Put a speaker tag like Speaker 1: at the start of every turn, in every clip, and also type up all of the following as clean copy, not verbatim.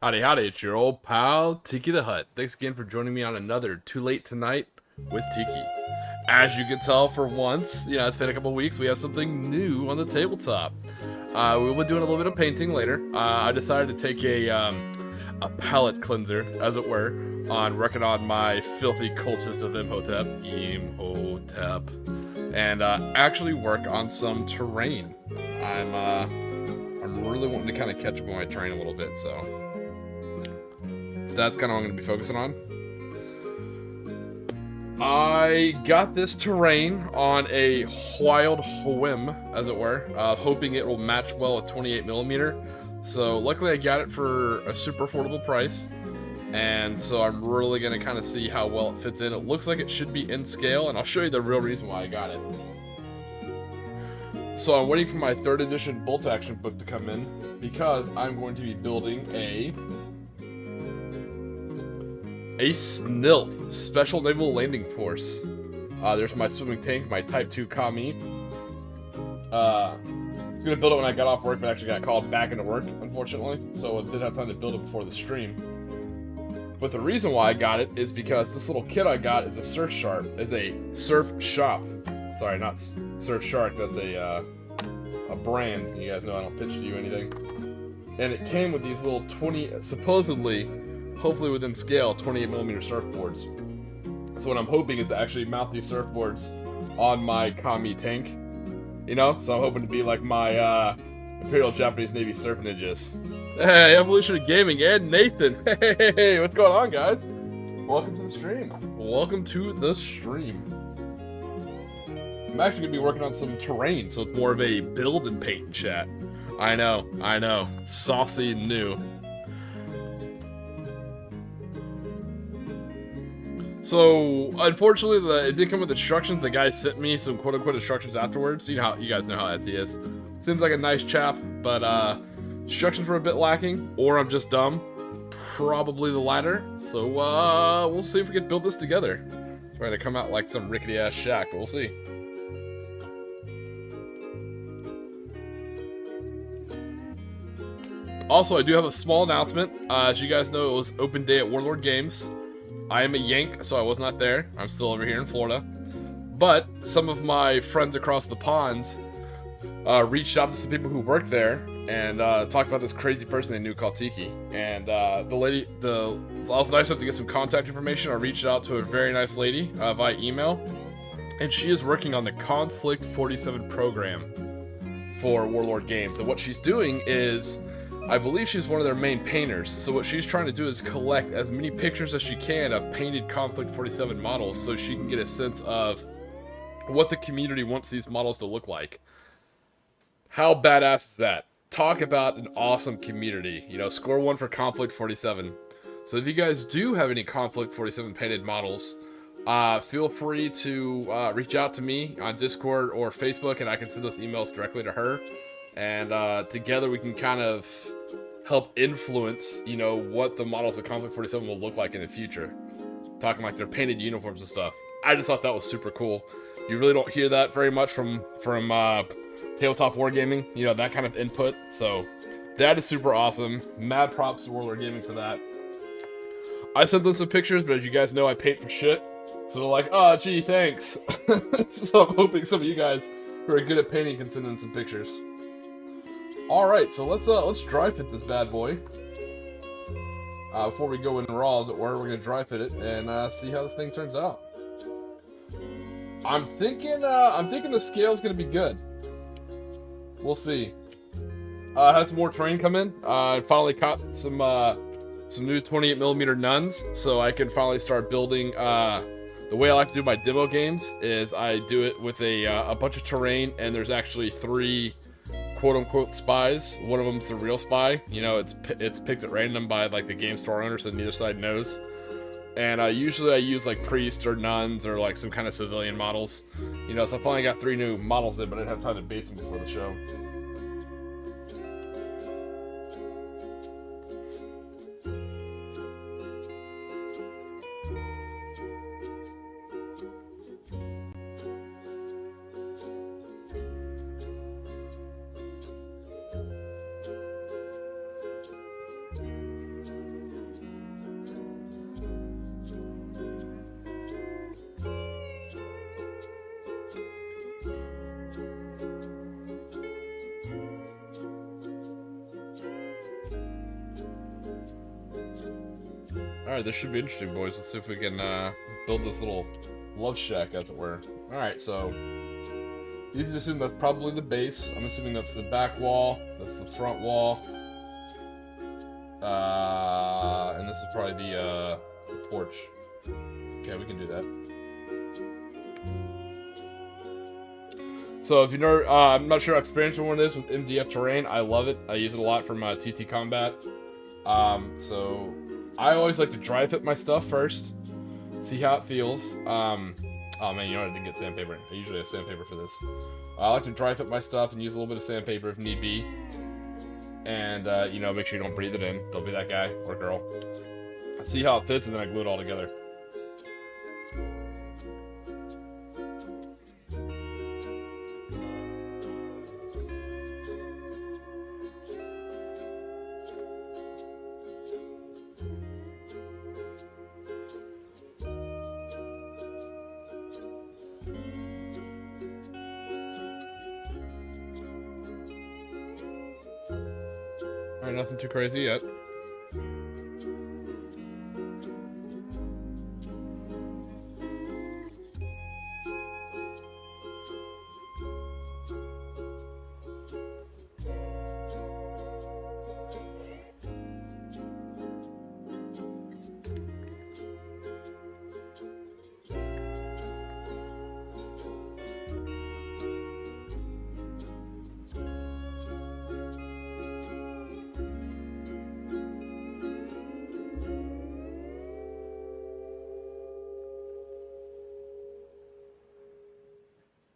Speaker 1: Howdy, howdy, it's your old pal, Tiki the Hut. Thanks again for joining me on another Too Late Tonight with Tiki. As you can tell, for once, it's been a couple weeks, we have something new on the tabletop. We'll be doing a little bit of painting later. I decided to take a palette cleanser, as it were, on working on my filthy cultist of Imhotep, and actually work on some terrain. I'm really wanting to kind of catch up on my terrain a little bit, so that's kind of what I'm going to be focusing on. I got this terrain on a wild whim, as it were, hoping it will match well with 28mm. So luckily I got it for a super affordable price, and so I'm really going to kind of see how well it fits in. It looks like it should be in scale, and I'll show you the real reason why I got it. So I'm waiting for my 3rd edition bolt action book to come in, because I'm going to be building a SNILF, Special Naval Landing Force. There's my swimming tank, my Type 2 Kami. I was going to build it when I got off work, but actually got called back into work, unfortunately. So I didn't have time to build it before the stream. But the reason why I got it is because this little kit I got is a surf shark, Sorry, not Surf Shark, that's a brand. You guys know I don't pitch to you anything. And it came with these little supposedly, hopefully within scale, 28mm surfboards. So what I'm hoping is to actually mount these surfboards on my Kami tank. So I'm hoping to be like my Imperial Japanese Navy surf ninjas. Hey, Evolution of Gaming and Nathan. Hey, what's going on, guys? Welcome to the stream. Welcome to the stream. I'm actually gonna be working on some terrain, so it's more of a build and paint chat. I know. Saucy and new. So, unfortunately, it did come with instructions. The guy sent me some quote-unquote instructions afterwards. You know how you guys know how Etsy is. Seems like a nice chap, but instructions were a bit lacking, or I'm just dumb. Probably the latter. So, we'll see if we can build this together. It's going to come out like some rickety-ass shack, but we'll see. Also, I do have a small announcement. As you guys know, it was open day at Warlord Games. I am a Yank, so I was not there. I'm still over here in Florida. But some of my friends across the pond reached out to some people who work there and talked about this crazy person they knew called Tiki. And the lady, it was nice enough to get some contact information. I reached out to a very nice lady via email. And she is working on the Konflikt 47 program for Warlord Games. And what she's doing is, I believe she's one of their main painters, so what she's trying to do is collect as many pictures as she can of painted Konflikt 47 models so she can get a sense of what the community wants these models to look like. How badass is that? Talk about an awesome community. You know, score 1 for Konflikt 47. So if you guys do have any Konflikt 47 painted models, feel free to reach out to me on Discord or Facebook, and I can send those emails directly to her. And together we can kind of help influence, you know, what the models of Konflikt 47 will look like in the future. Talking like their painted uniforms and stuff. I just thought that was super cool. You really don't hear that very much from tabletop wargaming, you know, that kind of input. So that is super awesome. Mad props to Warlord Gaming for that. I sent them some pictures, but as you guys know, I paint for shit. So they're like, oh, gee, thanks. So I'm hoping some of you guys who are good at painting can send in some pictures. Alright, so let's dry fit this bad boy. Before we go in raw, as it were, we're gonna dry fit it and see how this thing turns out. I'm thinking the scale's gonna be good. We'll see. Had some more terrain come in. I finally caught some new 28mm nuns, so I can finally start building. The way I like to do my demo games is I do it with a bunch of terrain, and there's actually 3 quote-unquote spies. One of them's the real spy. You know, it's picked at random by like the game store owner, so neither side knows. And usually I use like priests or nuns or like some kind of civilian models. You know, so I finally got 3 new models in, but I didn't have time to base them before the show. Alright, this should be interesting, boys. Let's see if we can build this little love shack, as it were. Alright, so easy to assume that's probably the base. I'm assuming that's the back wall, that's the front wall. And this is probably the porch. Okay, we can do that. So if you know, I'm not sure how experienced one is with MDF terrain. I love it. I use it a lot from TT Combat. So I always like to dry fit my stuff first, see how it feels. Oh man, you know what? I didn't get sandpaper. I usually have sandpaper for this. I like to dry fit my stuff and use a little bit of sandpaper if need be. And, you know, make sure you don't breathe it in. Don't be that guy or girl. See how it fits, and then I glue it all together. Alright, nothing too crazy yet.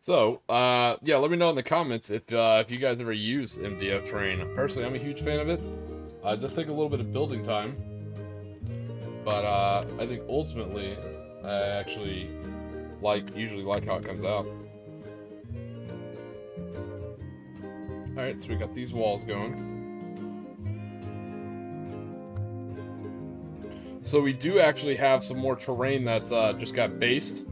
Speaker 1: So, yeah, let me know in the comments if you guys ever use MDF terrain. Personally, I'm a huge fan of it. It does take a little bit of building time, but I think ultimately, I actually usually like how it comes out. All right, so we got these walls going. So we do actually have some more terrain that's just got based.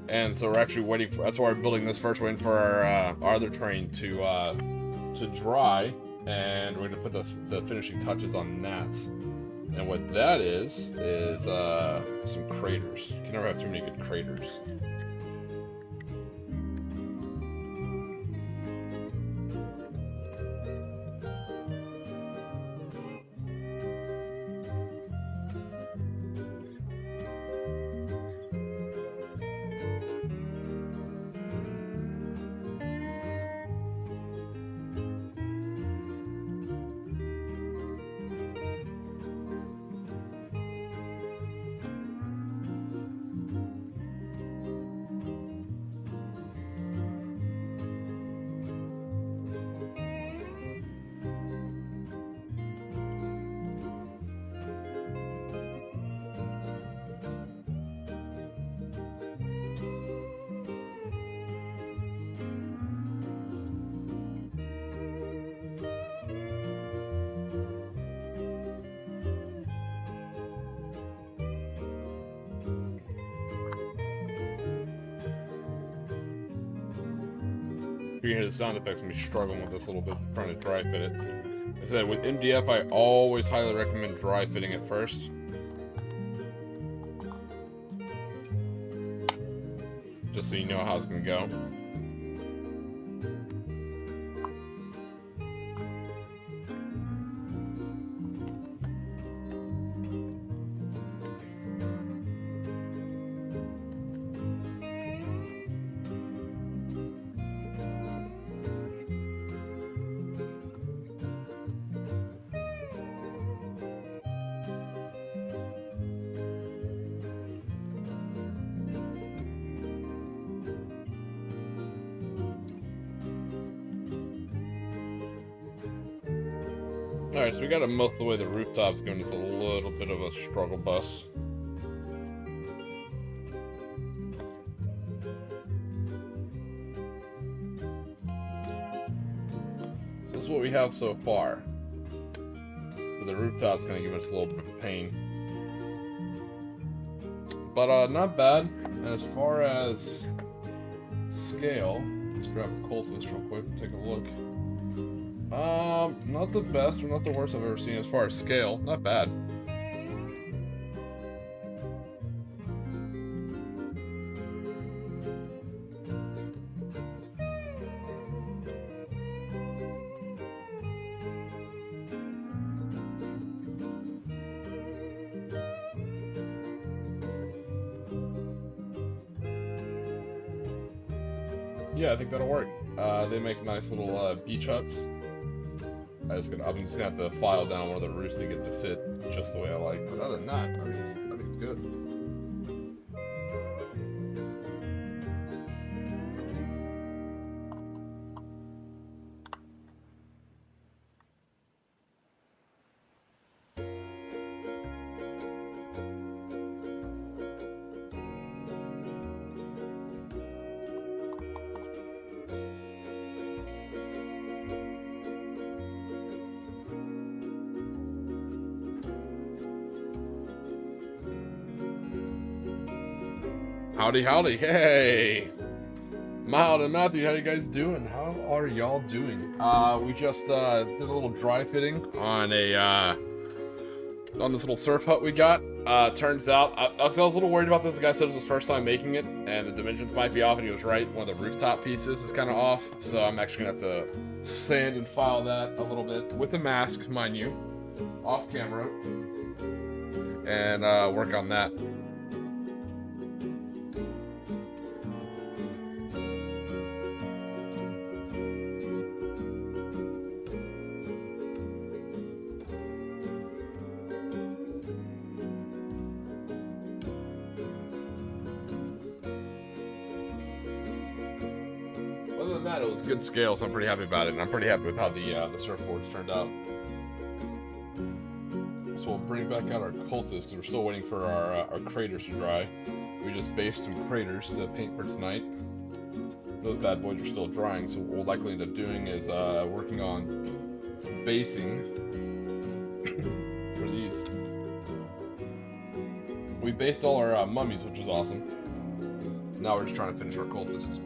Speaker 1: And so we're actually waiting for, that's why we're building this first, waiting for our other terrain to dry. And we're gonna put the finishing touches on that. And what that is some craters. You can never have too many good craters. You can hear the sound effects of me struggling with this a little bit, trying to dry fit it. I said, with MDF, I always highly recommend dry fitting it first. Just so you know how it's going to go. Alright, so we got to most of the way the rooftops going. It's a little bit of a struggle bus. So this is what we have so far. So the rooftop's going to give us a little bit of pain. But not bad. And as far as scale, let's grab a cultist real quick and take a look. Not the best or not the worst I've ever seen as far as scale. Not bad. Yeah, I think that'll work. They make nice little beach huts. I'm just gonna have to file down one of the roofs to get it to fit just the way I like. But other than that, I think it's good. Howdy, howdy, hey! Mild and Matthew, how you guys doing? How are y'all doing? We just did a little dry fitting on on this little surf hut we got. Turns out, I was a little worried about this. The guy said it was his first time making it, and the dimensions might be off, and he was right. One of the rooftop pieces is kind of off, so I'm actually gonna have to sand and file that a little bit with a mask, mind you, off camera, and work on that. than that, it was good scale, so I'm pretty happy about it, and I'm pretty happy with how the surfboards turned out. So we'll bring back out our cultists, because we're still waiting for our craters to dry. We just based some craters to paint for tonight. Those bad boys are still drying, so what we'll likely end up doing is working on basing for these. We based all our mummies, which was awesome. Now we're just trying to finish our cultists.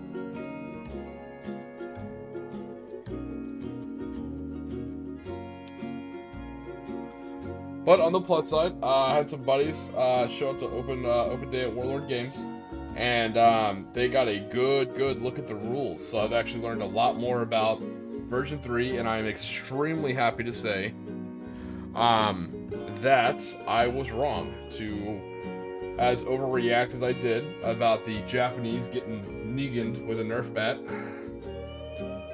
Speaker 1: But on the plus side, I had some buddies show up to open day at Warlord Games, and they got a good look at the rules. So I've actually learned a lot more about version 3, and I'm extremely happy to say that I was wrong to as overreact as I did about the Japanese getting Negan'd with a Nerf bat.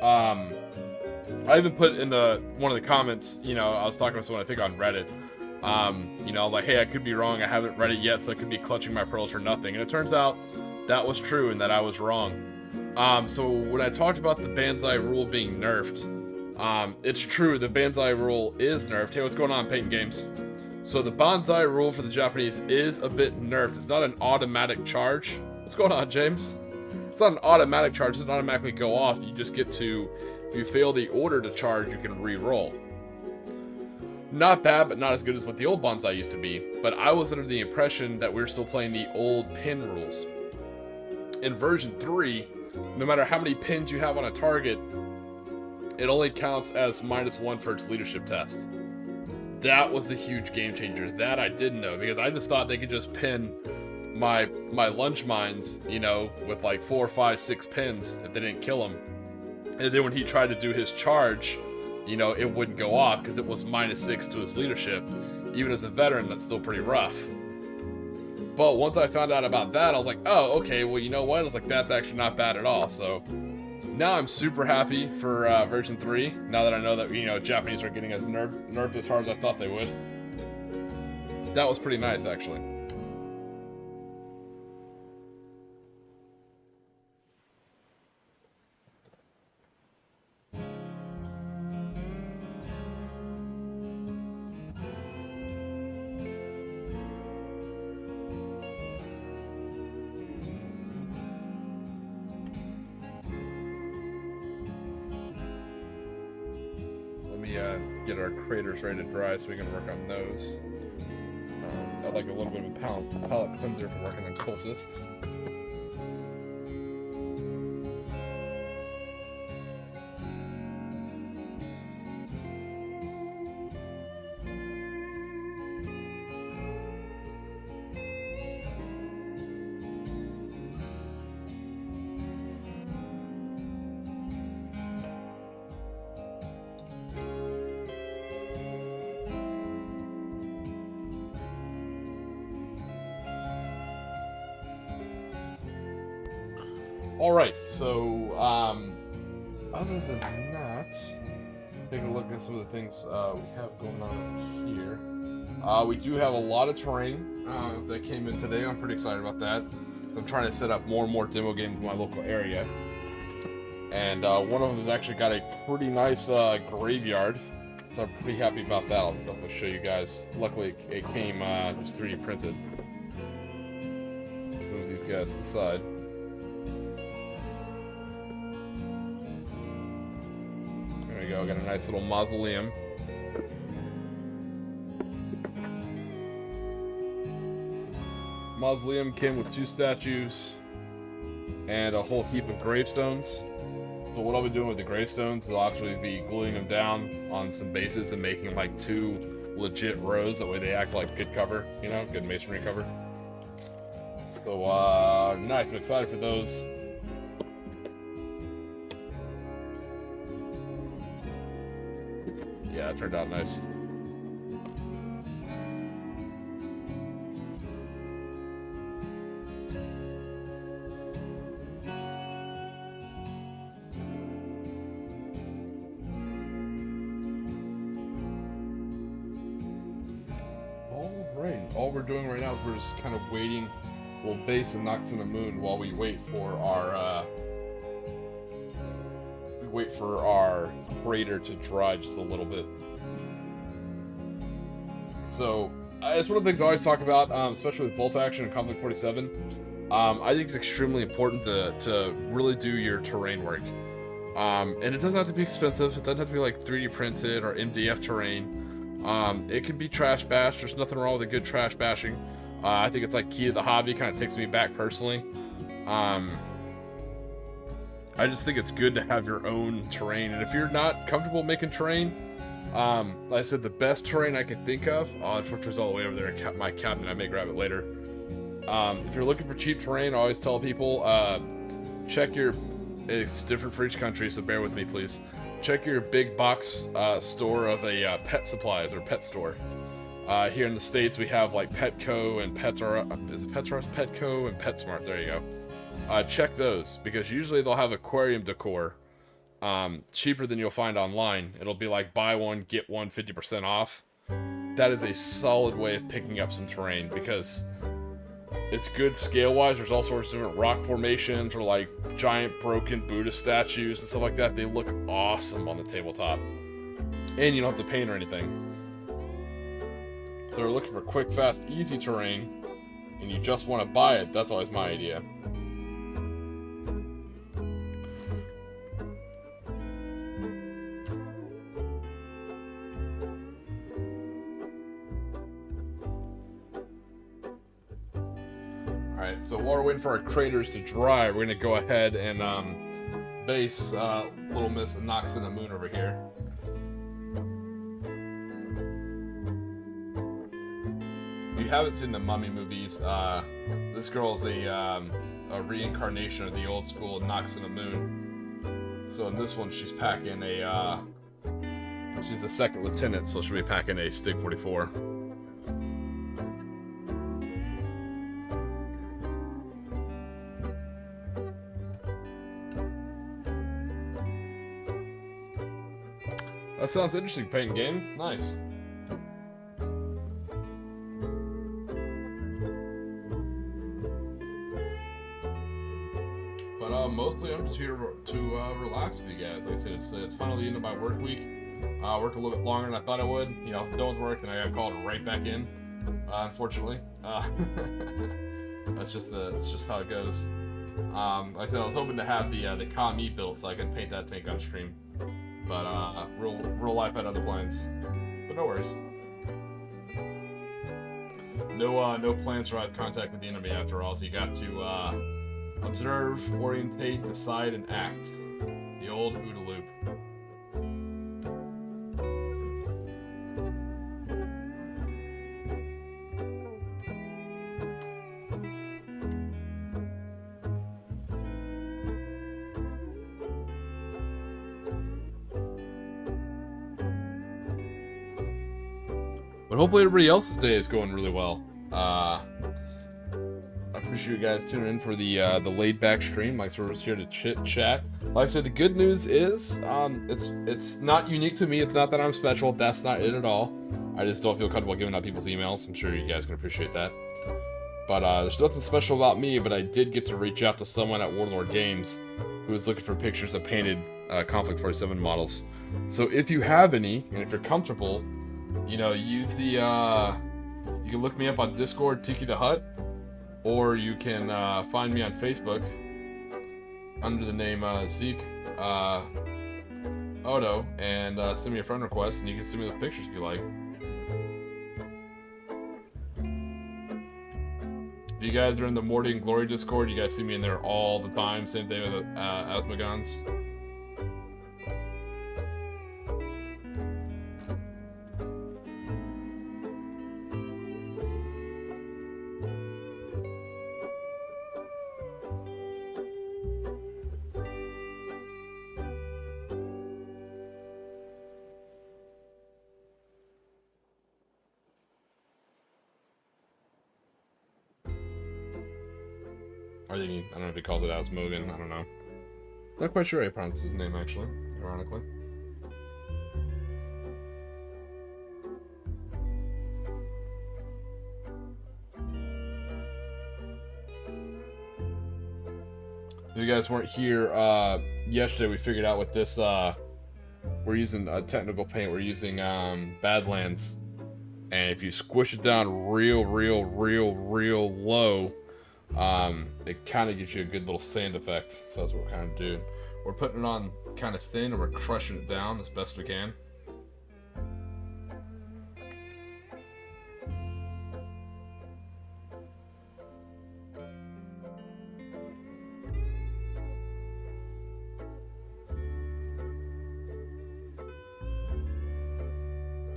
Speaker 1: I even put in one of the comments, you know, I was talking to someone I think on Reddit, you know, like, hey, I could be wrong, I haven't read it yet, so I could be clutching my pearls for nothing. And it turns out that was true and that I was wrong. So when I talked about the Banzai rule being nerfed, it's true, the Banzai rule is nerfed. Hey, what's going on, Peyton Games? So the Banzai rule for the Japanese is a bit nerfed. It's not an automatic charge. What's going on, James? It's not an automatic charge. It doesn't automatically go off. You just get to, if you fail the order to charge, you can re-roll. Not bad, but not as good as what the old Banzai used to be. But I was under the impression that we were still playing the old pin rules. In version 3, no matter how many pins you have on a target, it only counts as -1 for its leadership test. That was the huge game changer. That I didn't know, because I just thought they could just pin my lunge mines, you know, with like 4, 5, 6 pins if they didn't kill him. And then when he tried to do his charge, you know, it wouldn't go off because it was -6 to his leadership. Even as a veteran, that's still pretty rough. But once I found out about that, I was like, oh, okay, well, you know what? I was like, that's actually not bad at all. So now I'm super happy for version 3, now that I know that, you know, Japanese are getting as nerfed as hard as I thought they would. That was pretty nice, actually. Get our craters ready to dry so we can work on those. I'd like a little bit of a palette cleanser for working on cultists. Alright, so, other than that, take a look at some of the things we have going on over here. We do have a lot of terrain that came in today. I'm pretty excited about that. I'm trying to set up more and more demo games in my local area. And one of them has actually got a pretty nice graveyard, so I'm pretty happy about that. I'll show you guys. Luckily, it came just 3D printed. Let's move these guys to the side. There we go, got a nice little mausoleum. Mausoleum came with 2 statues and a whole heap of gravestones. So what I'll be doing with the gravestones is I'll actually be gluing them down on some bases and making them like 2 legit rows. That way they act like good cover, you know, good masonry cover. So, nice. I'm excited for those. Yeah, it turned out nice. Alright, all we're doing right now is we're just kind of waiting. We'll base and Nox in the Moon while we wait for our wait for our crater to dry just a little bit. So, it's one of the things I always talk about, especially with bolt action and Konflikt 47. I think it's extremely important to really do your terrain work. And it doesn't have to be expensive. It doesn't have to be like 3D printed or MDF terrain. It can be trash bashed. There's nothing wrong with a good trash bashing. I think it's like key to the hobby. Kind of takes me back personally. I just think it's good to have your own terrain. And if you're not comfortable making terrain, like I said, the best terrain I could think of, unfortunately it's all the way over there in my cabinet. I may grab it later. If you're looking for cheap terrain, I always tell people, check your, it's different for each country, so bear with me please. Check your big box store of a pet supplies or pet store. Here in the States we have like Petco and is it Petco and PetSmart, there you go. Check those, because usually they'll have aquarium decor cheaper than you'll find online. It'll be like buy one, get one 50% off. That is a solid way of picking up some terrain, because it's good scale-wise. There's all sorts of different rock formations or like giant broken Buddha statues and stuff like that. They look awesome on the tabletop. And you don't have to paint or anything. So we're looking for quick, fast, easy terrain, and you just want to buy it. That's always my idea. Alright, so while we're waiting for our craters to dry, we're going to go ahead and base Little Miss Knocks in the Moon over here. If you haven't seen the Mummy movies, this girl is a reincarnation of the old school Knocks in the Moon. So in this one, she's packing a, she's the second lieutenant, so she'll be packing a Stig 44. That sounds interesting, paint game. Nice. But mostly I'm just here to relax with you guys. Like I said, it's finally the end of my work week. Worked a little bit longer than I thought I would. You know, I was done with work and I got called right back in. Unfortunately, it's just how it goes. Like I said, I was hoping to have the Kami built so I could paint that tank on stream. But real life had other plans. But no worries. No plans to have contact with the enemy after all. So you got to observe, orientate, decide, and act. The old OODA loop. But hopefully everybody else's day is going really well. I appreciate you guys tuning in for the laid-back stream. Like, so we're just here to chit-chat. Like I said, the good news is it's not unique to me. It's not that I'm special. That's not it at all. I just don't feel comfortable giving out people's emails. I'm sure you guys can appreciate that. But there's nothing special about me, but I did get to reach out to someone at Warlord Games who was looking for pictures of painted Konflikt 47 models. So if you have any, and if you're comfortable, you know, use the, you can look me up on Discord, Tiki the Hut, or you can find me on Facebook under the name Zeke Odo, and send me a friend request, and you can send me those pictures if you like. If you guys are in the Morty and Glory Discord, you guys see me in there all the time. Same thing with Asmagons. I don't know if he calls it Asmogan, I don't know. Not quite sure how he pronounces his name, actually, ironically. If you guys weren't here, yesterday we figured out with this, we're using a technical paint. We're using Badlands, and if you squish it down real low, it kind of gives you a good little sand effect. So that's what we're kind of doing. We're putting it on kind of thin, and we're crushing it down as best we can.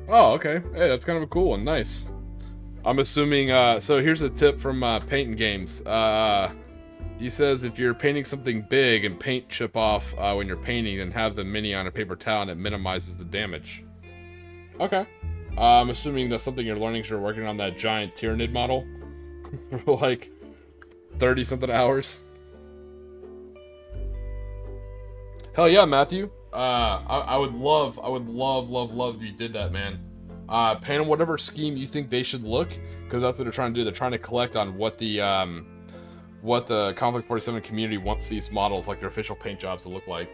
Speaker 1: Oh, okay. Hey, that's kind of a cool one. Nice. I'm assuming, so here's a tip from Painting Games. He says if you're painting something big and paint chip off when you're painting, then have the mini on a paper towel and it minimizes the damage. Okay. I'm assuming that's something you're learning as you're working on that giant Tyranid model for like 30-something hours. Hell yeah, Matthew. I would love if you did that, man. Paint on whatever scheme you think they should look, because that's what they're trying to do. They're trying to collect on what the Konflikt 47 community wants these models, like their official paint jobs, to look like.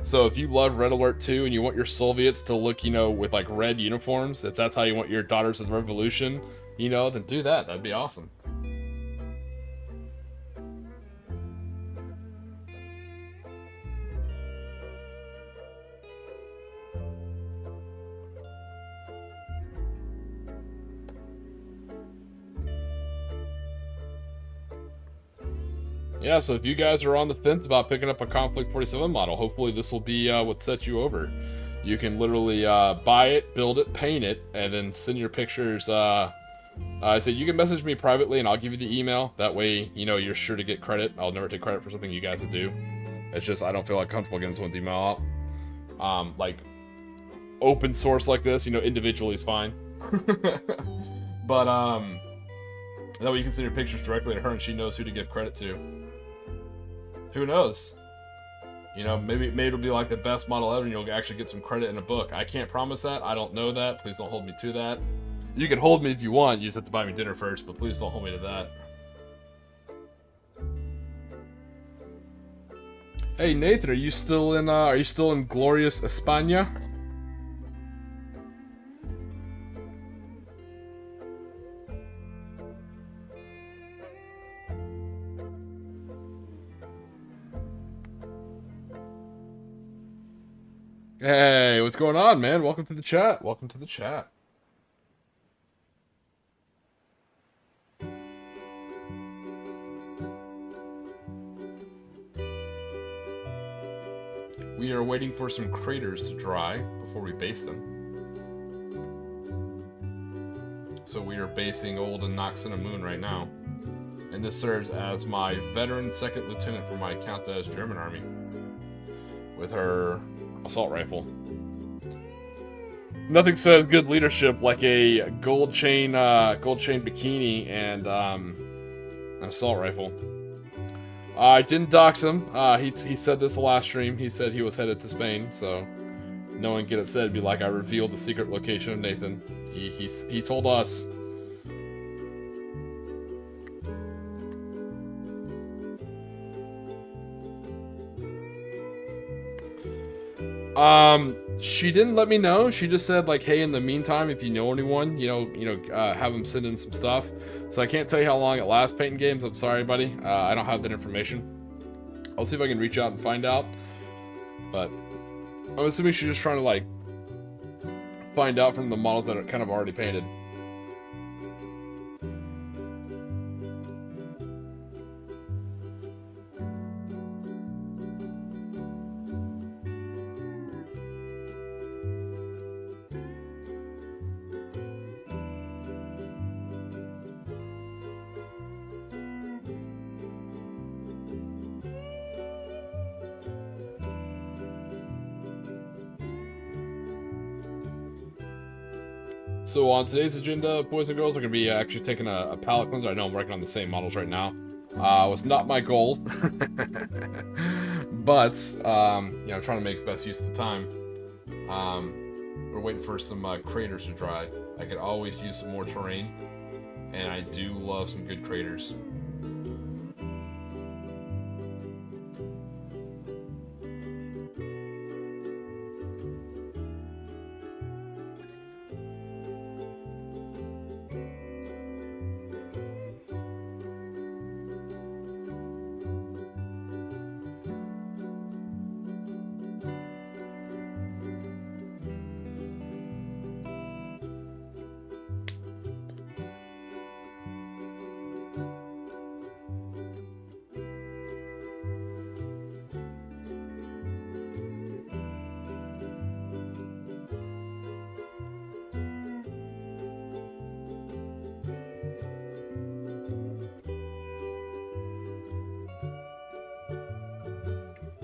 Speaker 1: So if you love Red Alert 2 and you want your Soviets to look, you know, with like red uniforms, if that's how you want your Daughters of the Revolution, you know, then do that. That'd be awesome. Yeah, so if you guys are on the fence about picking up a Konflikt 47 model, hopefully this will be what sets you over. You can literally buy it, build it, paint it, and then send your pictures. So you can message me privately and I'll give you the email. That way, you know, you're sure to get credit. I'll never take credit for something you guys would do. It's just I don't feel like comfortable getting someone's email out. Like open source like this, you know, individually is fine. But that way you can send your pictures directly to her and she knows who to give credit to. Who knows? You know, maybe it'll be like the best model ever and you'll actually get some credit in a book. I can't promise that. I don't know that. Please don't hold me to that. You can hold me if you want. You just have to buy me dinner first, but please don't hold me to that. Hey Nathan, are you still in glorious España? Hey, what's going on, man? Welcome to the chat. Welcome to the chat. We are waiting for some craters to dry before we base them. So we are basing old Noxina Moon right now. And this serves as my veteran second lieutenant for my Countess German army. With her assault rifle. Nothing says good leadership like a gold chain bikini and an assault rifle. I didn't dox him. He said this the last stream. He said he was headed to Spain, so no one get upset. It'd be like I revealed the secret location of Nathan. He told us. She didn't let me know. She just said like, hey, in the meantime, if you know anyone, have them send in some stuff. So I can't tell you how long it lasts, Painting Games. I'm sorry, buddy. I don't have that information. I'll see if I can reach out and find out. But I'm assuming she's just trying to like find out from the models that are kind of already painted. So on today's agenda, boys and girls, we're going to be actually taking a palette cleanser. I know I'm working on the same models right now. It was not my goal. But, I'm trying to make best use of the time. We're waiting for some craters to dry. I could always use some more terrain. And I do love some good craters.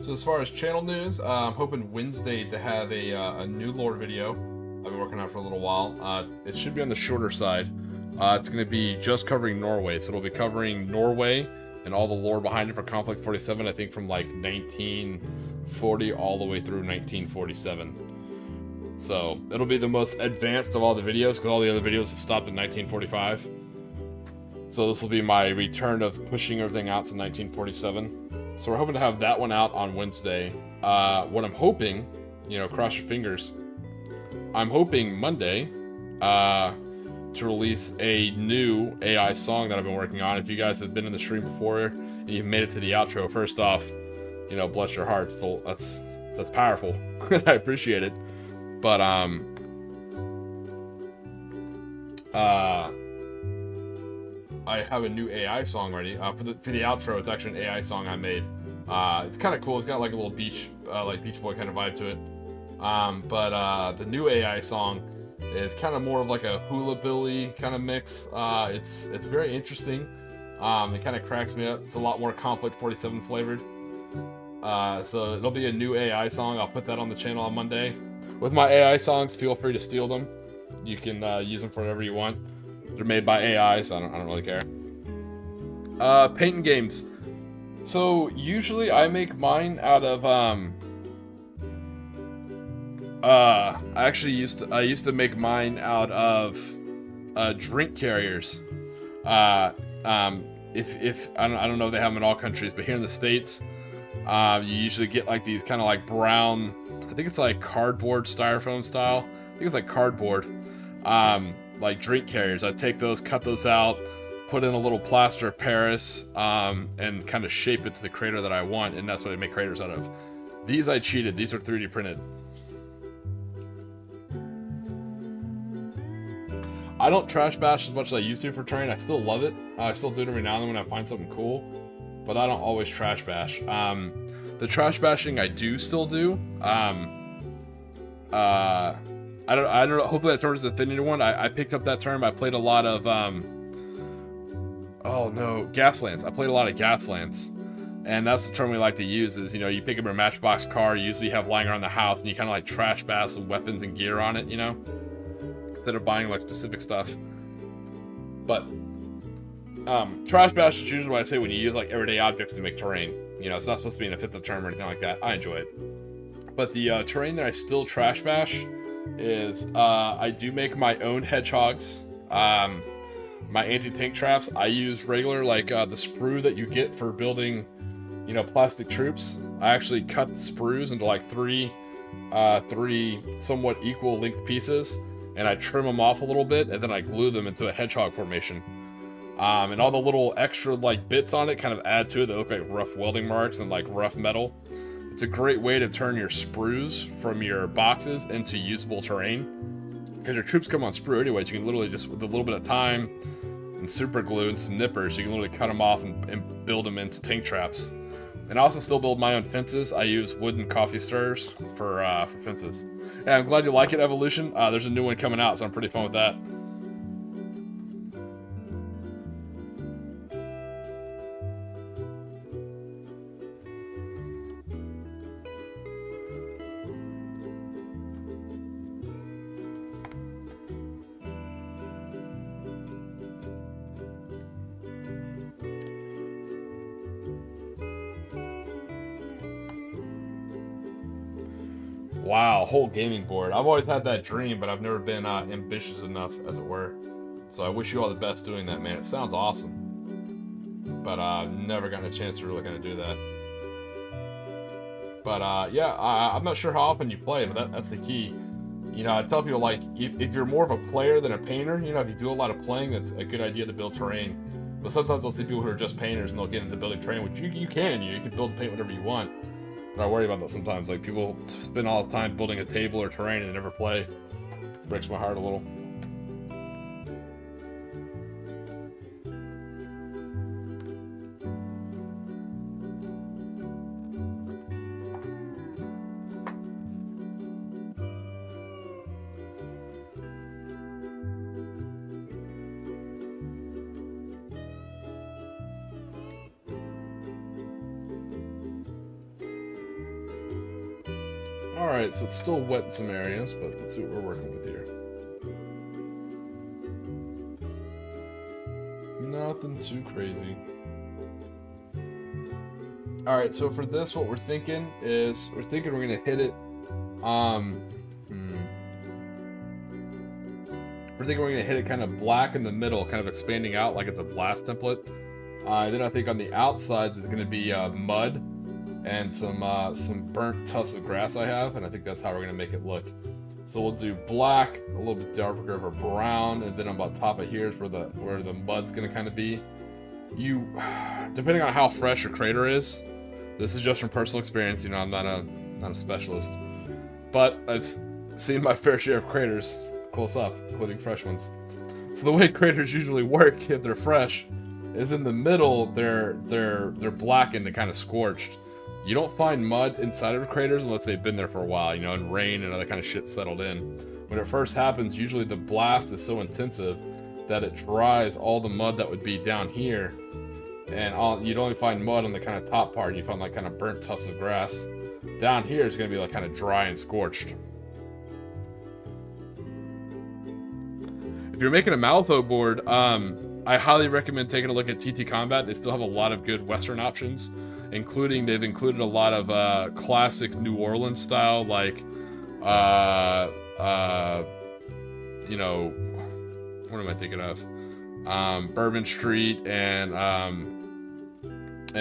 Speaker 1: So as far as channel news, I'm hoping Wednesday to have a new lore video. I've been working on it for a little while. It should be on the shorter side. It's going to be just covering Norway, so it'll be covering Norway and all the lore behind it for Conflict 47, I think from like 1940 all the way through 1947. So it'll be the most advanced of all the videos, because all the other videos have stopped in 1945. So this will be my return of pushing everything out to 1947. So we're hoping to have that one out on Wednesday. What I'm hoping, cross your fingers, I'm hoping Monday to release a new AI song that I've been working on. If you guys have been in the stream before and you've made it to the outro, first off, bless your hearts. So that's powerful. I appreciate it. But I have a new AI song ready. For the outro, it's actually an AI song I made. It's kind of cool. It's got like a little Beach Boy kind of vibe to it. But the new AI song is kind of more of like a hula billy kind of mix. It's very interesting. It kind of cracks me up. It's a lot more Conflict 47 flavored. So it'll be a new AI song. I'll put that on the channel on Monday. With my AI songs, feel free to steal them. You can use them for whatever you want. They're made by AI, so I don't really care. Painting games. So usually I make mine out of I used to make mine out of drink carriers. If I don't know if they have them in all countries, but here in the States, you usually get like these kind of like brown, I think it's like cardboard styrofoam style. I think it's like cardboard. Like drink carriers. I take those, cut those out, put in a little plaster of Paris, and kind of shape it to the crater that I want, and that's what I make craters out of. These I cheated. These are 3D printed. I don't trash bash as much as I used to for terrain. I still love it. I still do it every now and then when I find something cool, but I don't always trash bash. The trash bashing I do still do. I don't know. Hopefully that term is the Affinity one. I picked up that term. I played a lot of Gaslands. I played a lot of Gaslands, and that's the term we like to use. Is you pick up a Matchbox car you usually have lying around the house, and you kind of like trash bash some weapons and gear on it, instead of buying like specific stuff. But trash bash is usually what I say when you use like everyday objects to make terrain. It's not supposed to be an offensive term or anything like that. I enjoy it. But the terrain that I still trash bash is I do make my own hedgehogs. My anti-tank traps, I use regular like the sprue that you get for building plastic troops. I actually cut the sprues into like three somewhat equal length pieces, and I trim them off a little bit, and then I glue them into a hedgehog formation. And all the little extra like bits on it kind of add to it that look like rough welding marks and like rough metal. It's a great way to turn your sprues from your boxes into usable terrain, because your troops come on sprue anyways. You can literally just, with a little bit of time and super glue and some nippers, you can literally cut them off and build them into tank traps. And I also still build my own fences. I use wooden coffee stirrers for fences. And I'm glad you like it, Evolution. There's a new one coming out, so I'm pretty fun with that. Wow, whole gaming board. I've always had that dream, but I've never been ambitious enough, as it were. So I wish you all the best doing that, man. It sounds awesome. But I've never gotten a chance to really kind of do that. But yeah, I'm not sure how often you play, but that's the key. I tell people, like, if you're more of a player than a painter, if you do a lot of playing, that's a good idea to build terrain. But sometimes I'll see people who are just painters and they'll get into building terrain, which you can. You can build and paint whatever you want. But I worry about that sometimes. Like, people spend all this time building a table or terrain and they never play. It breaks my heart a little. Alright, so it's still wet in some areas, but let's see what we're working with here. Nothing too crazy. Alright, so for this, what we're thinking is, we're going to hit it, we're thinking we're going to hit it kind of black in the middle, kind of expanding out like it's a blast template. Then I think on the outsides it's going to be mud and some burnt tufts of grass I have, and I think that's how we're going to make it look. So we'll do black, a little bit darker of a brown, and then on about top of here is where the mud's going to kind of be. You, depending on how fresh your crater is, this is just from personal experience, you know, I'm not a specialist, but it's seen my fair share of craters close up, including fresh ones. So the way craters usually work, if they're fresh, is in the middle they're blackened and kind of scorched. You don't find mud inside of craters unless they've been there for a while, you know, and rain and other kind of shit settled in. When it first happens, usually the blast is so intensive that it dries all the mud that would be down here, and you'd only find mud on the kind of top part. You find like kind of burnt tufts of grass. Down here is going to be like kind of dry and scorched. If you're making a Malifaux board, I highly recommend taking a look at TT Combat. They still have a lot of good Western options, including they've included a lot of classic New Orleans style, like, you know, what am I thinking of? Bourbon Street and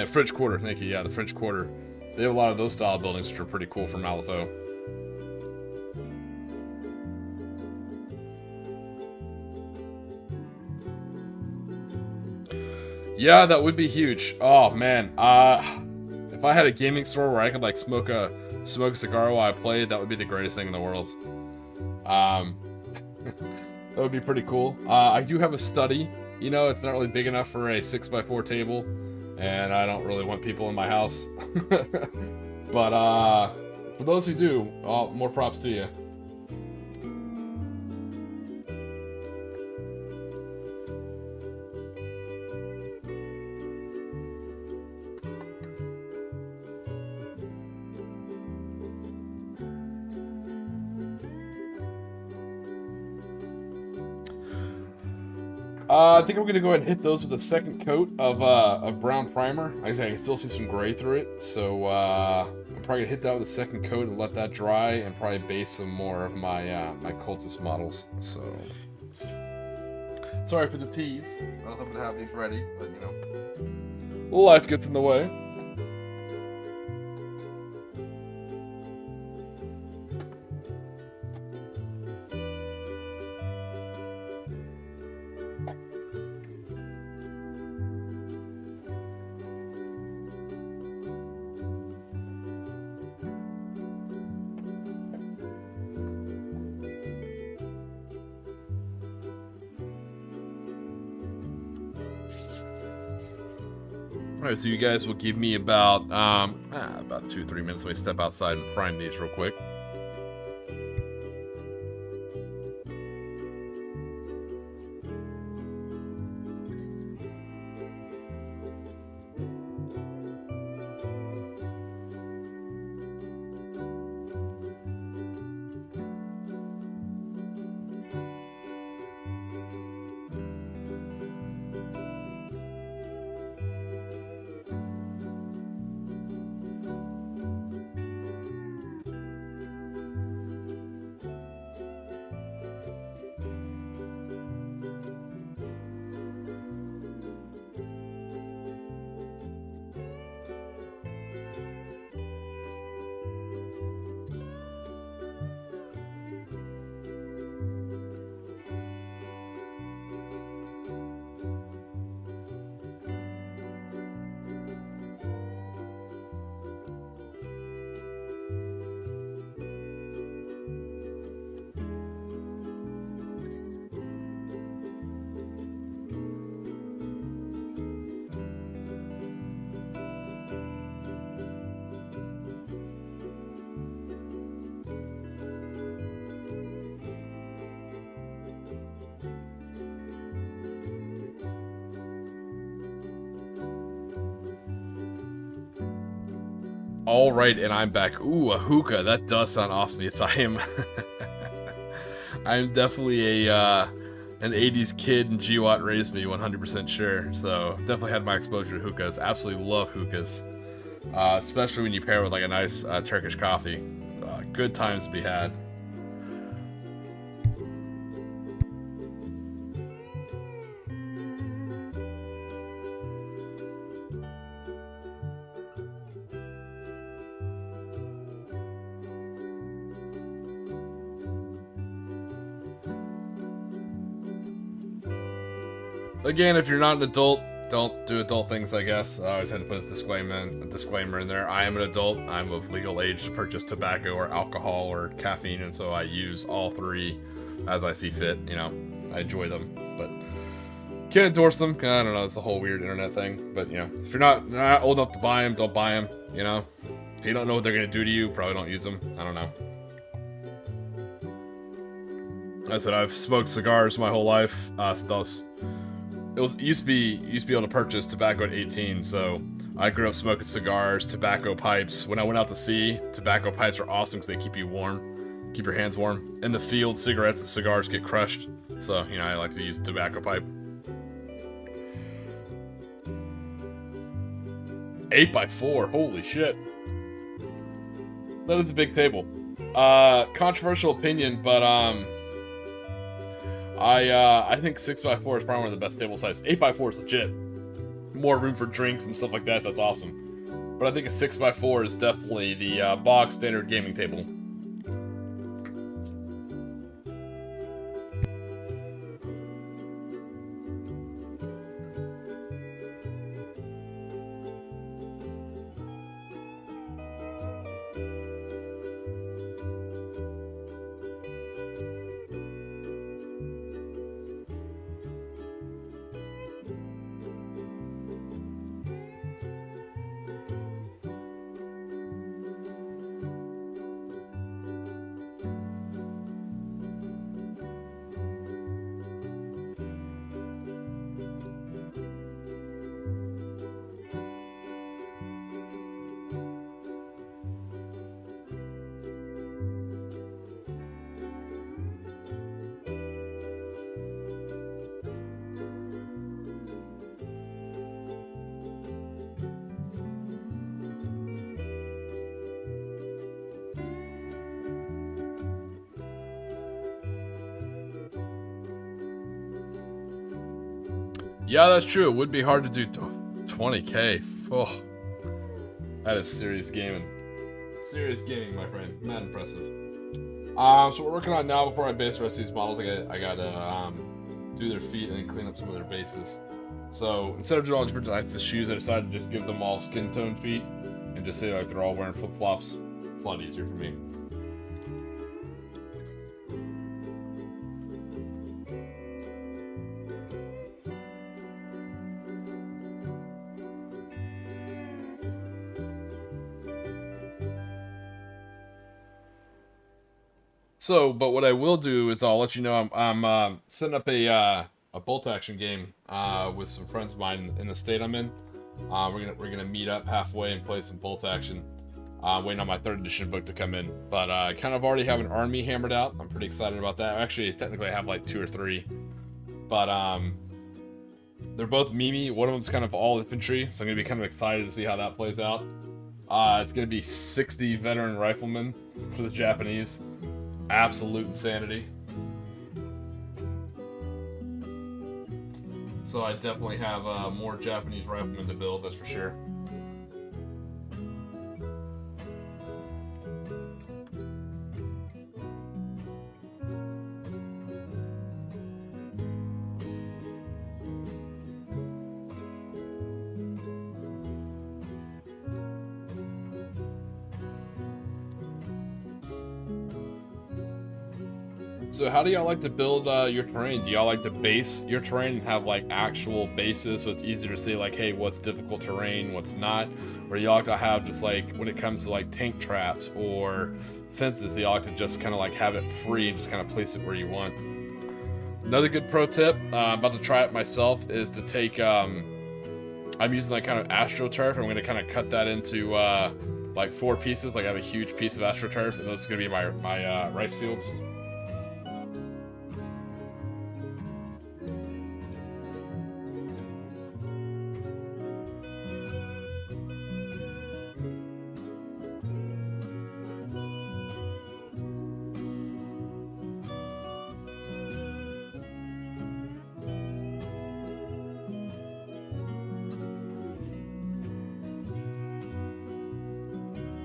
Speaker 1: French Quarter. Thank you. Yeah, the French Quarter. They have a lot of those style buildings, which are pretty cool for Malifaux. Yeah, that would be huge. Oh man, if I had a gaming store where I could like smoke a cigar while I played, that would be the greatest thing in the world. That would be pretty cool. I do have a study. You know, it's not really big enough for a 6x4 table, and I don't really want people in my house. But for those who do, more props to you. I think I'm going to go ahead and hit those with a second coat of brown primer. Like I said, I can still see some gray through it, so I'm probably going to hit that with a second coat and let that dry, and probably base some more of my my cultist models. So, sorry for the tease. I was hoping to have these ready, but you know, life gets in the way. Alright, so you guys will give me about 2-3 minutes. Let me step outside and prime these real quick. All right, and I'm back. Ooh, a hookah. That does sound awesome. Yes, I am. I am definitely an 80s kid, and GWatt raised me 100% sure. So definitely had my exposure to hookahs. Absolutely love hookahs, especially when you pair with like a nice Turkish coffee. Good times to be had. Again, if you're not an adult, don't do adult things, I guess. I always had to put a disclaimer in there. I am an adult. I'm of legal age to purchase tobacco or alcohol or caffeine, and so I use all three as I see fit. You know, I enjoy them, but can't endorse them. I don't know. It's a whole weird internet thing. But, you know, if you're not old enough to buy them, don't buy them, you know. If you don't know what they're going to do to you, probably don't use them. I don't know. I said I've smoked cigars my whole life. Used to be able to purchase tobacco at 18, so I grew up smoking cigars, tobacco pipes. When I went out to sea, tobacco pipes are awesome because they keep you warm, keep your hands warm. In the field, cigarettes and cigars get crushed, so, you know, I like to use tobacco pipe. 8x4, holy shit. That is a big table. Controversial opinion, but I think 6x4 is probably one of the best table sizes. 8x4 is legit. More room for drinks and stuff like that, that's awesome. But I think a 6x4 is definitely the box standard gaming table. Yeah, that's true. It would be hard to do 20k. Oh, that is serious gaming. Serious gaming, my friend. Mad impressive. So we're working on now. Before I base the rest of these models, I gotta do their feet and then clean up some of their bases. So instead of doing all different types of shoes, I decided to just give them all skin tone feet and just say like they're all wearing flip flops. It's a lot easier for me. So, but what I will do is I'll let you know I'm setting up a bolt action game with some friends of mine in the state I'm in. We're gonna meet up halfway and play some bolt action. Waiting on my 3rd edition book to come in, but I kind of already have an army hammered out. I'm pretty excited about that. Actually, technically I have like 2 or 3, but they're both Mimi. One of them's kind of all infantry, so I'm gonna be kind of excited to see how that plays out. It's gonna be 60 veteran riflemen for the Japanese. Absolute insanity. So I definitely have more Japanese riflemen to build, that's for sure. So how do y'all like to build your terrain? Do y'all like to base your terrain and have like actual bases so it's easier to say like, hey, what's difficult terrain, what's not? Or do y'all like to have just like, when it comes to like tank traps or fences, do y'all like to just kind of like have it free and just kind of place it where you want? Another good pro tip, I'm about to try it myself, is to take, I'm using like kind of AstroTurf. I'm going to kind of cut that into like 4 pieces. Like I have a huge piece of AstroTurf, and this is gonna be my rice fields.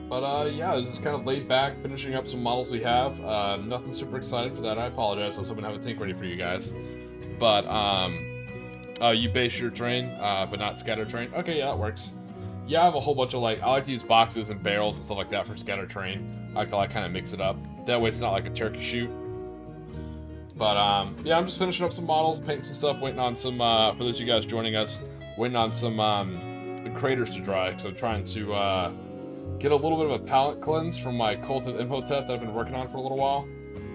Speaker 1: But yeah, it's just kind of laid back, finishing up some models we have. Nothing super excited for that. I apologize. I was hoping to have a tank ready for you guys. But you base your terrain, but not scatter terrain. Okay, yeah, that works. Yeah, I have a whole bunch of I like to use boxes and barrels and stuff like that for scatter terrain. I like kind of mix it up. That way, it's not like a turkey shoot. But yeah, I'm just finishing up some models, painting some stuff, waiting on some for those of you guys joining us, waiting on some craters to dry. So I'm trying to get a little bit of a palette cleanse from my Cult of Imhotep that I've been working on for a little while.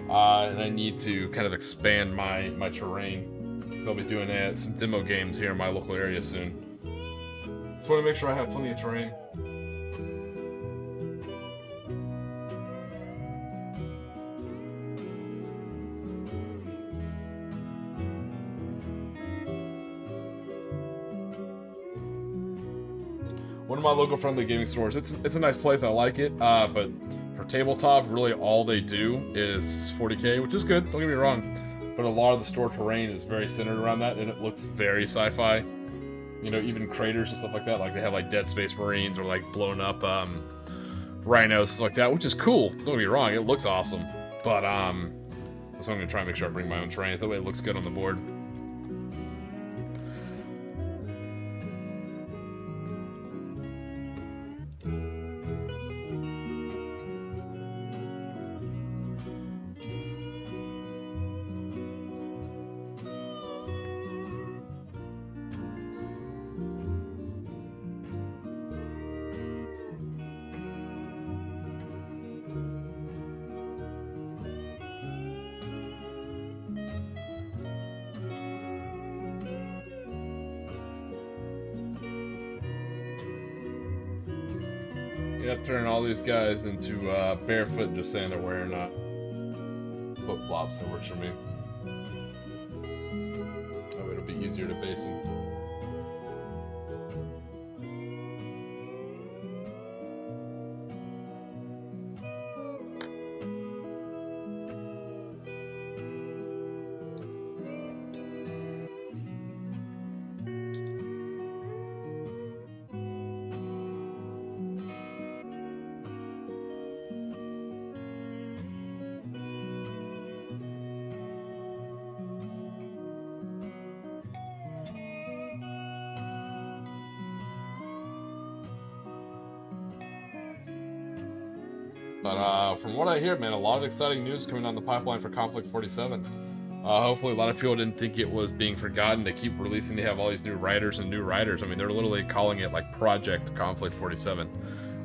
Speaker 1: And I need to kind of expand my terrain. I'll be doing some demo games here in my local area soon. Just want to make sure I have plenty of terrain. One of my local friendly gaming stores. It's a nice place. I like it. But for tabletop, really all they do is 40K, which is good. Don't get me wrong. But a lot of the store terrain is very centered around that, and it looks very sci-fi. You know, even craters and stuff like that. Like they have like Dead Space Marines or like blown up rhinos, stuff like that, which is cool. Don't get me wrong. It looks awesome. But so I'm gonna try and make sure I bring my own terrain so that way it looks good on the board. Yeah, turning all these guys into barefoot and just saying they're wearing flip-flops. That works for me. Oh, it'll be easier to base them. But from what I hear, man, a lot of exciting news coming down the pipeline for Konflikt 47. Hopefully a lot of people didn't think it was being forgotten. They keep releasing, they have all these new writers and new writers. I mean, they're literally calling it like Project Konflikt 47.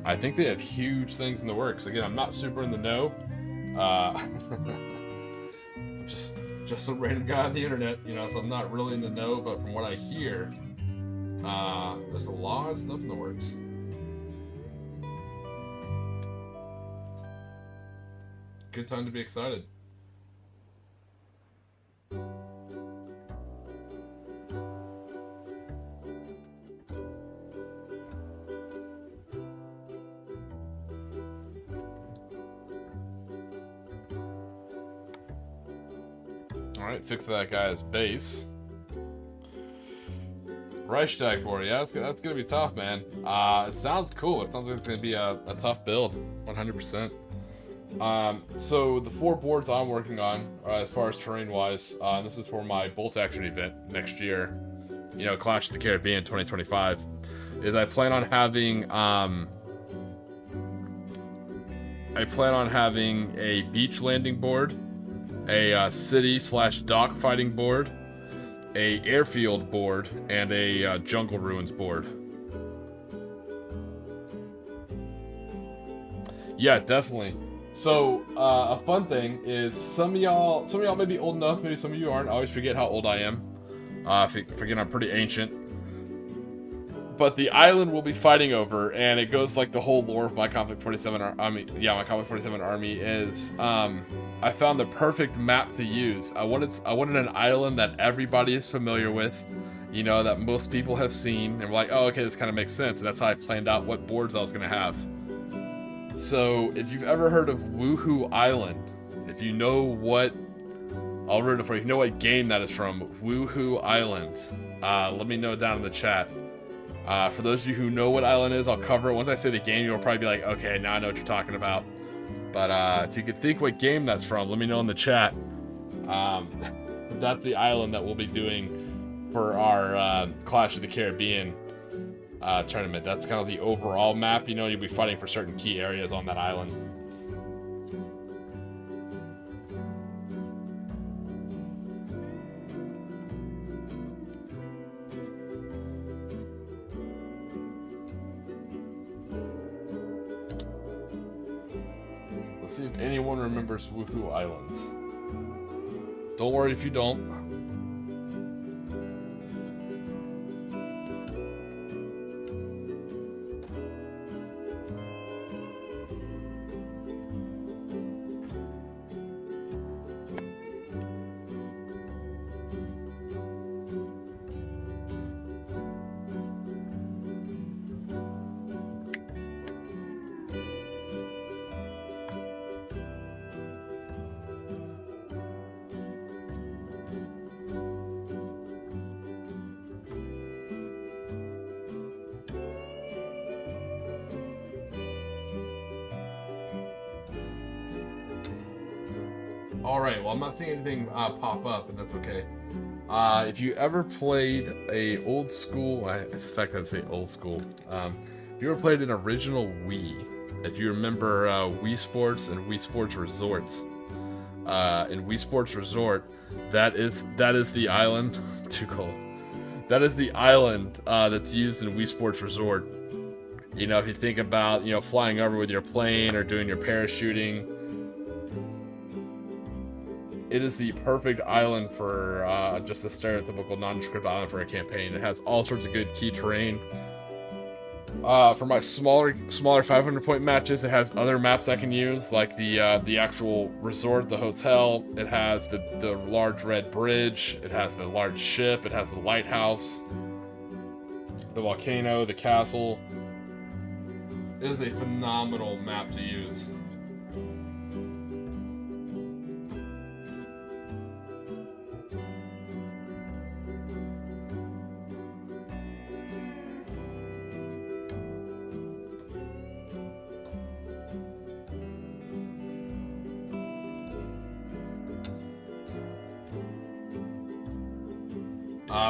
Speaker 1: I think they have huge things in the works. Again, I'm not super in the know. Just some random guy on the internet, you know, so I'm not really in the know, but from what I hear, there's a lot of stuff in the works. Good time to be excited. Alright, fix that guy's base. Reichstag board, yeah, that's gonna be tough, man. It sounds cool. It sounds like it's gonna be a tough build, 100%. So the 4 boards I'm working on, as far as terrain-wise, this is for my Bolt Action event next year, you know, Clash of the Caribbean 2025, is I plan on having a beach landing board, a city/dock fighting board, a airfield board, and a jungle ruins board. Yeah, definitely. So, a fun thing is some of y'all may be old enough, maybe some of you aren't. I always forget how old I am. Forget I'm pretty ancient. But the island we'll be fighting over, and it goes like the whole lore of my Conflict 47 army. Yeah, my Conflict 47 army is. I found the perfect map to use. I wanted an island that everybody is familiar with, you know, that most people have seen, and we're like, oh, okay, this kind of makes sense. And that's how I planned out what boards I was gonna have. So if you've ever heard of Woohoo Island, if you know what, I'll ruin it for you. If you know what game that is from, Woohoo Island, let me know down in the chat. For those of you who know what island is, I'll cover it. Once I say the game, you'll probably be like, okay, now I know what you're talking about. But if you could think what game that's from, let me know in the chat. That's the island that we'll be doing for our Clash of the Caribbean tournament. That's kind of the overall map. You know, you'll be fighting for certain key areas on that island. Let's see if anyone remembers Woohoo Island. Don't worry if you don't. Alright, well, I'm not seeing anything pop up, and that's okay. If you ever played a old school, in fact, I'd say old school. If you ever played an original Wii, if you remember Wii Sports and Wii Sports Resort, in Wii Sports Resort, that is the island. Too cold. That is the island that's used in Wii Sports Resort. You know, if you think about, you know, flying over with your plane or doing your parachuting, it is the perfect island for just a stereotypical nondescript island for a campaign. It has all sorts of good key terrain. For my smaller 500-point matches, it has other maps I can use, like the actual resort, the hotel. It has the large red bridge. It has the large ship. It has the lighthouse, the volcano, the castle. It is a phenomenal map to use.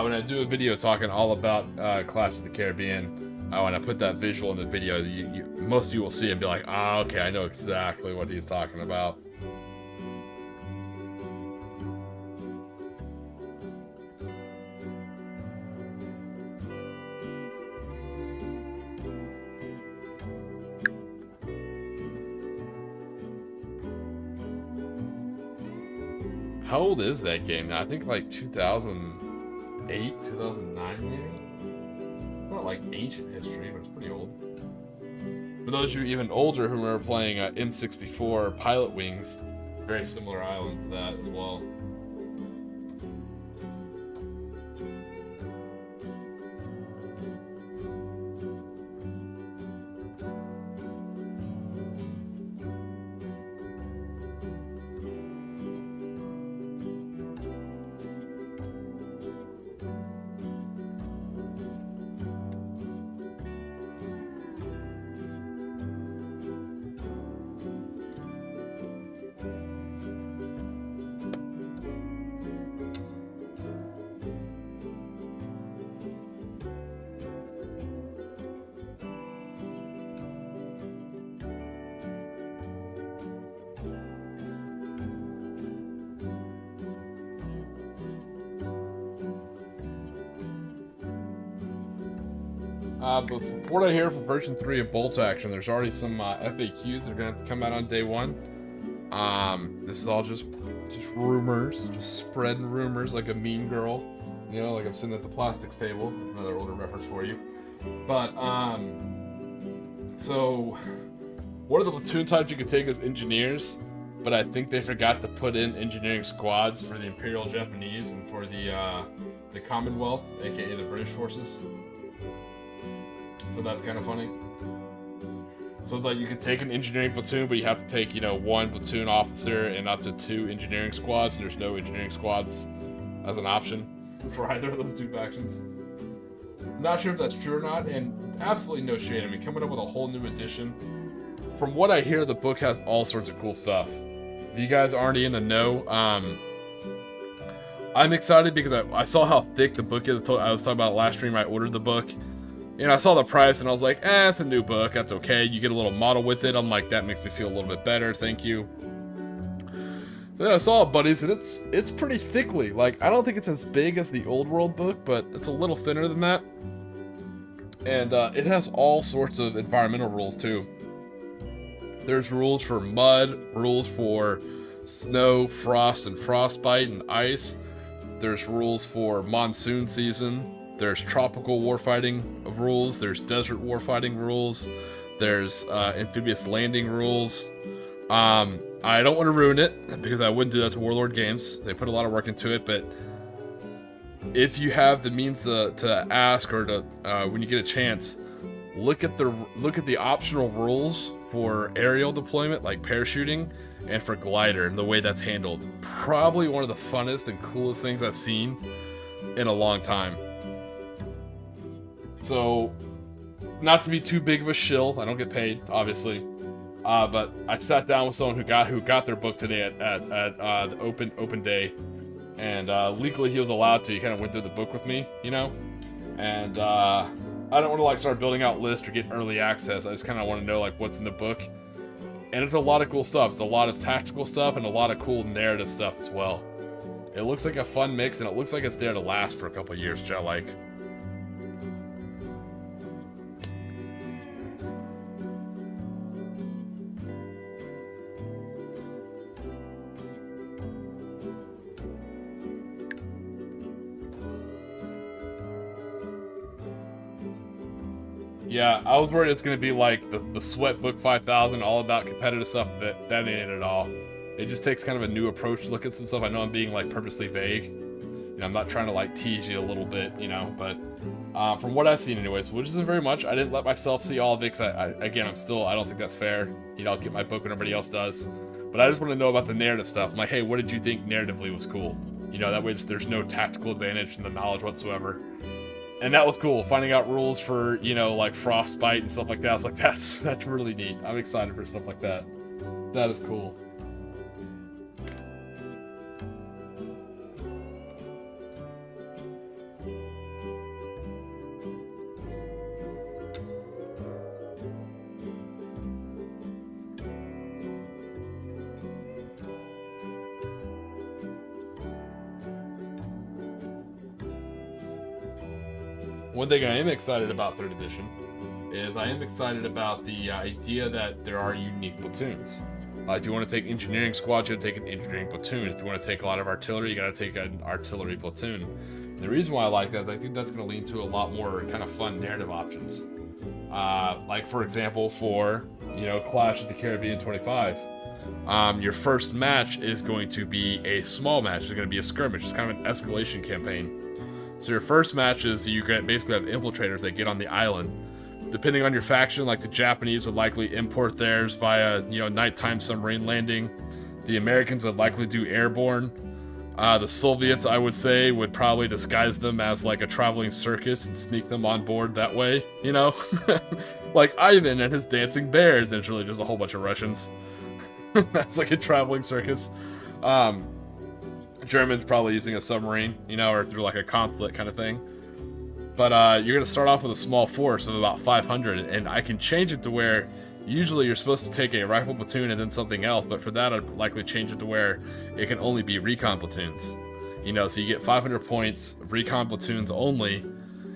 Speaker 1: When I do a video talking all about Clash of the Caribbean, when I put that visual in the video, most of you will see it and be like, "Ah, okay, I know exactly what he's talking about." How old is that game now? I think like 2008, 2009 maybe? Not like ancient history, but it's pretty old. For those of you even older who remember playing N64 Pilot Wings, very similar island to that as well. But from what I hear for version 3 of Bolt Action, there's already some FAQs that are going to come out on day 1. This is all just rumors, just spreading rumors like a mean girl. You know, like I'm sitting at the plastics table. Another older reference for you. But so one of the platoon types you could take is engineers, but I think they forgot to put in engineering squads for the Imperial Japanese and for the Commonwealth, aka the British forces. So that's kind of funny. So it's like you could take an engineering platoon, but you have to take, one platoon officer and up to 2 engineering squads, and there's no engineering squads as an option for either of those 2 factions. Not sure if that's true or not, and absolutely no shade. I mean, coming up with a whole new edition. From what I hear, the book has all sorts of cool stuff. If you guys aren't in the know, I'm excited because I saw how thick the book is. I was talking about last stream. I ordered the book. I saw the price and I was like, it's a new book. That's okay. You get a little model with it. I'm like, that makes me feel a little bit better. Thank you. Then I saw it, buddies, and it's pretty thickly. Like, I don't think it's as big as the Old World book, but it's a little thinner than that. And it has all sorts of environmental rules, too. There's rules for mud, rules for snow, frost, and frostbite, and ice. There's rules for monsoon season. There's tropical warfighting rules. There's desert warfighting rules. There's amphibious landing rules. I don't want to ruin it because I wouldn't do that to Warlord Games. They put a lot of work into it, but if you have the means to ask or to when you get a chance, look at the optional rules for aerial deployment like parachuting and for glider and the way that's handled. Probably one of the funnest and coolest things I've seen in a long time. So, not to be too big of a shill, I don't get paid, obviously. But I sat down with someone who got their book today at the open day, and legally he was allowed to. He kind of went through the book with me, and I don't want to start building out lists or get early access. I just kind of want to know what's in the book, and it's a lot of cool stuff. It's a lot of tactical stuff and a lot of cool narrative stuff as well. It looks like a fun mix, and it looks like it's there to last for a couple of years, which I like. Yeah, I was worried it's going to be like the Sweat Book 5000, all about competitive stuff, but that ain't it at all. It just takes kind of a new approach to look at some stuff. I know I'm being purposely vague. I'm not trying to tease you a little bit, but from what I've seen anyways, which isn't very much, I didn't let myself see all of it because I don't think that's fair. I'll get my book when everybody else does. But I just want to know about the narrative stuff. I'm like, hey, what did you think narratively was cool? That way there's no tactical advantage in the knowledge whatsoever. And that was cool, finding out rules for, frostbite and stuff like that. I was like, that's really neat. I'm excited for stuff like that. That is cool. One thing I am excited about 3rd edition is I am excited about the idea that there are unique platoons. If you want to take engineering squad, you gotta take an engineering platoon. If you want to take a lot of artillery, you gotta take an artillery platoon. And the reason why I like that is I think that's going to lead to a lot more kind of fun narrative options. For example, for Clash of the Caribbean 25, your first match is going to be a small match. It's going to be a skirmish. It's kind of an escalation campaign. So your first match is you can basically have infiltrators that get on the island. Depending on your faction, the Japanese would likely import theirs via, nighttime submarine landing. The Americans would likely do airborne. The Soviets, I would say, would probably disguise them as a traveling circus and sneak them on board that way, like Ivan and his dancing bears, and it's really just a whole bunch of Russians. That's a traveling circus. Germans probably using a submarine, or through a consulate kind of thing. But you're going to start off with a small force of about 500, and I can change it to where usually you're supposed to take a rifle platoon and then something else, but for that I'd likely change it to where it can only be recon platoons. So you get 500 points, recon platoons only,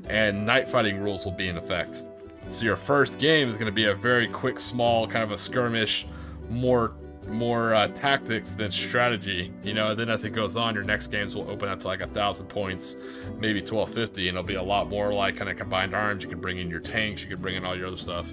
Speaker 1: and night fighting rules will be in effect. So your first game is going to be a very quick, small, kind of a skirmish, more more tactics than strategy, you know. And then as it goes on, your next games will open up to like 1,000 points, maybe 1,250, and it'll be a lot more like kind of combined arms. You can bring in your tanks, you can bring in all your other stuff.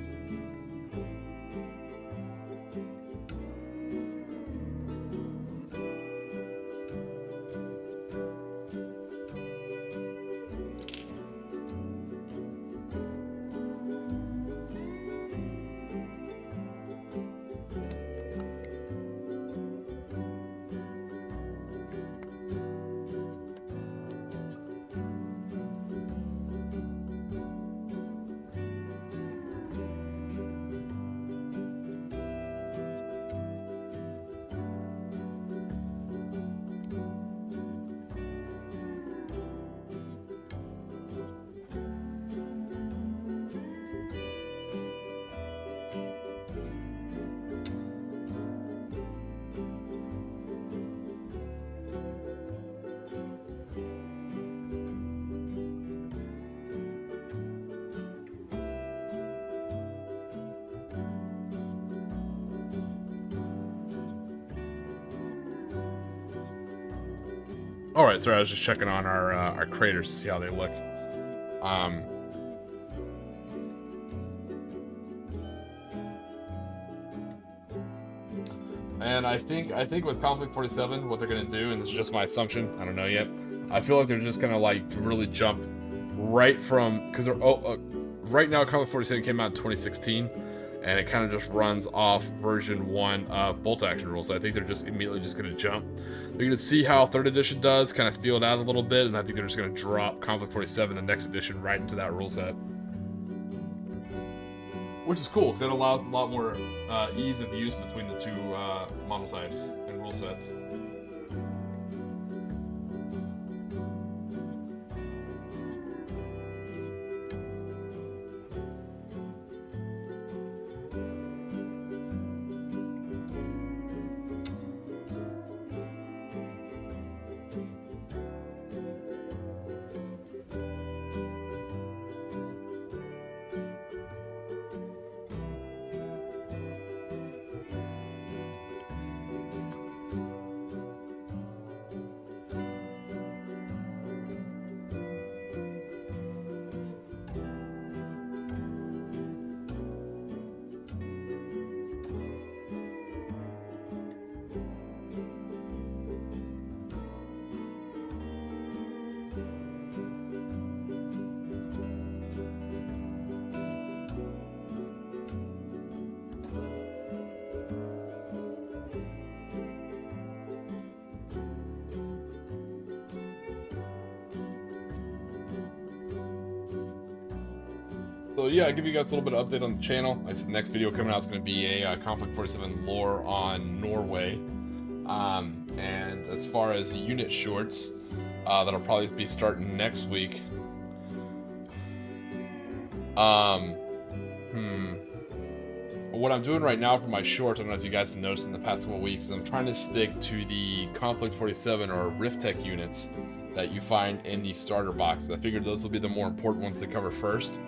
Speaker 1: Alright, sorry, I was just checking on our craters to see how they look. And I think with Konflikt 47, what they're gonna do, and this is just my assumption, I don't know yet. I feel like they're just gonna like really jump right from, because right now Konflikt 47 came out in 2016, and it kind of just runs off version 1 of bolt action rules. So I think they're just immediately just gonna jump. They're gonna see how 3rd edition does, kind of feel it out a little bit, and I think they're just gonna drop Konflikt 47, the next edition, right into that rule set. Which is cool, because it allows a lot more ease of use between the two model types and rule sets. So yeah, I'll give you guys a little bit of update on the channel. I said the next video coming out is going to be a Konflikt 47 lore on Norway. And as far as unit shorts, that'll probably be starting next week. What I'm doing right now for my shorts, I don't know if you guys have noticed in the past couple of weeks, is I'm trying to stick to the Konflikt 47 or Riftech units that you find in the starter boxes. I figured those will be the more important ones to cover first.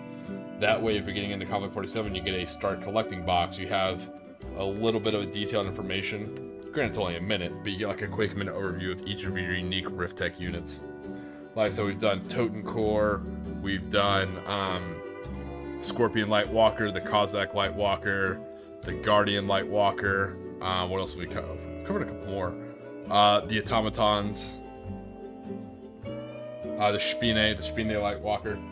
Speaker 1: That way, if you're getting into Konflikt 47, you get a start collecting box. You have a little bit of detailed information. Granted, it's only a minute, but you get like a quick minute overview of each of your unique Riftech units. Like I said, we've done Toten Core, we've done Scorpion Lightwalker, the Cossack Lightwalker, the Guardian Lightwalker. What else have we covered? Covered a couple more. The Automatons, the Spine Lightwalker.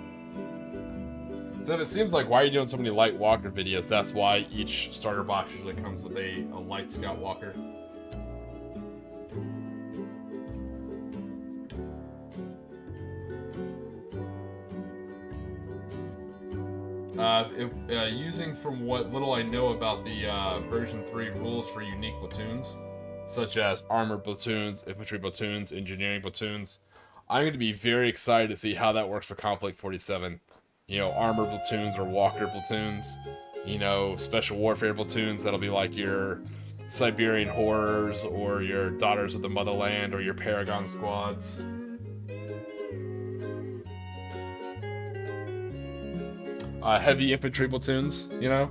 Speaker 1: So if it seems like, why are you doing so many Light Walker videos? That's why each starter box usually comes with a Light Scout Walker. Using from what little I know about the version 3 rules for unique platoons, such as armored platoons, infantry platoons, engineering platoons, I'm going to be very excited to see how that works for Konflikt 47. You know, armored platoons or walker platoons, you know, special warfare platoons, that'll be like your Siberian Horrors or your Daughters of the Motherland or your Paragon squads. Heavy infantry platoons, you know.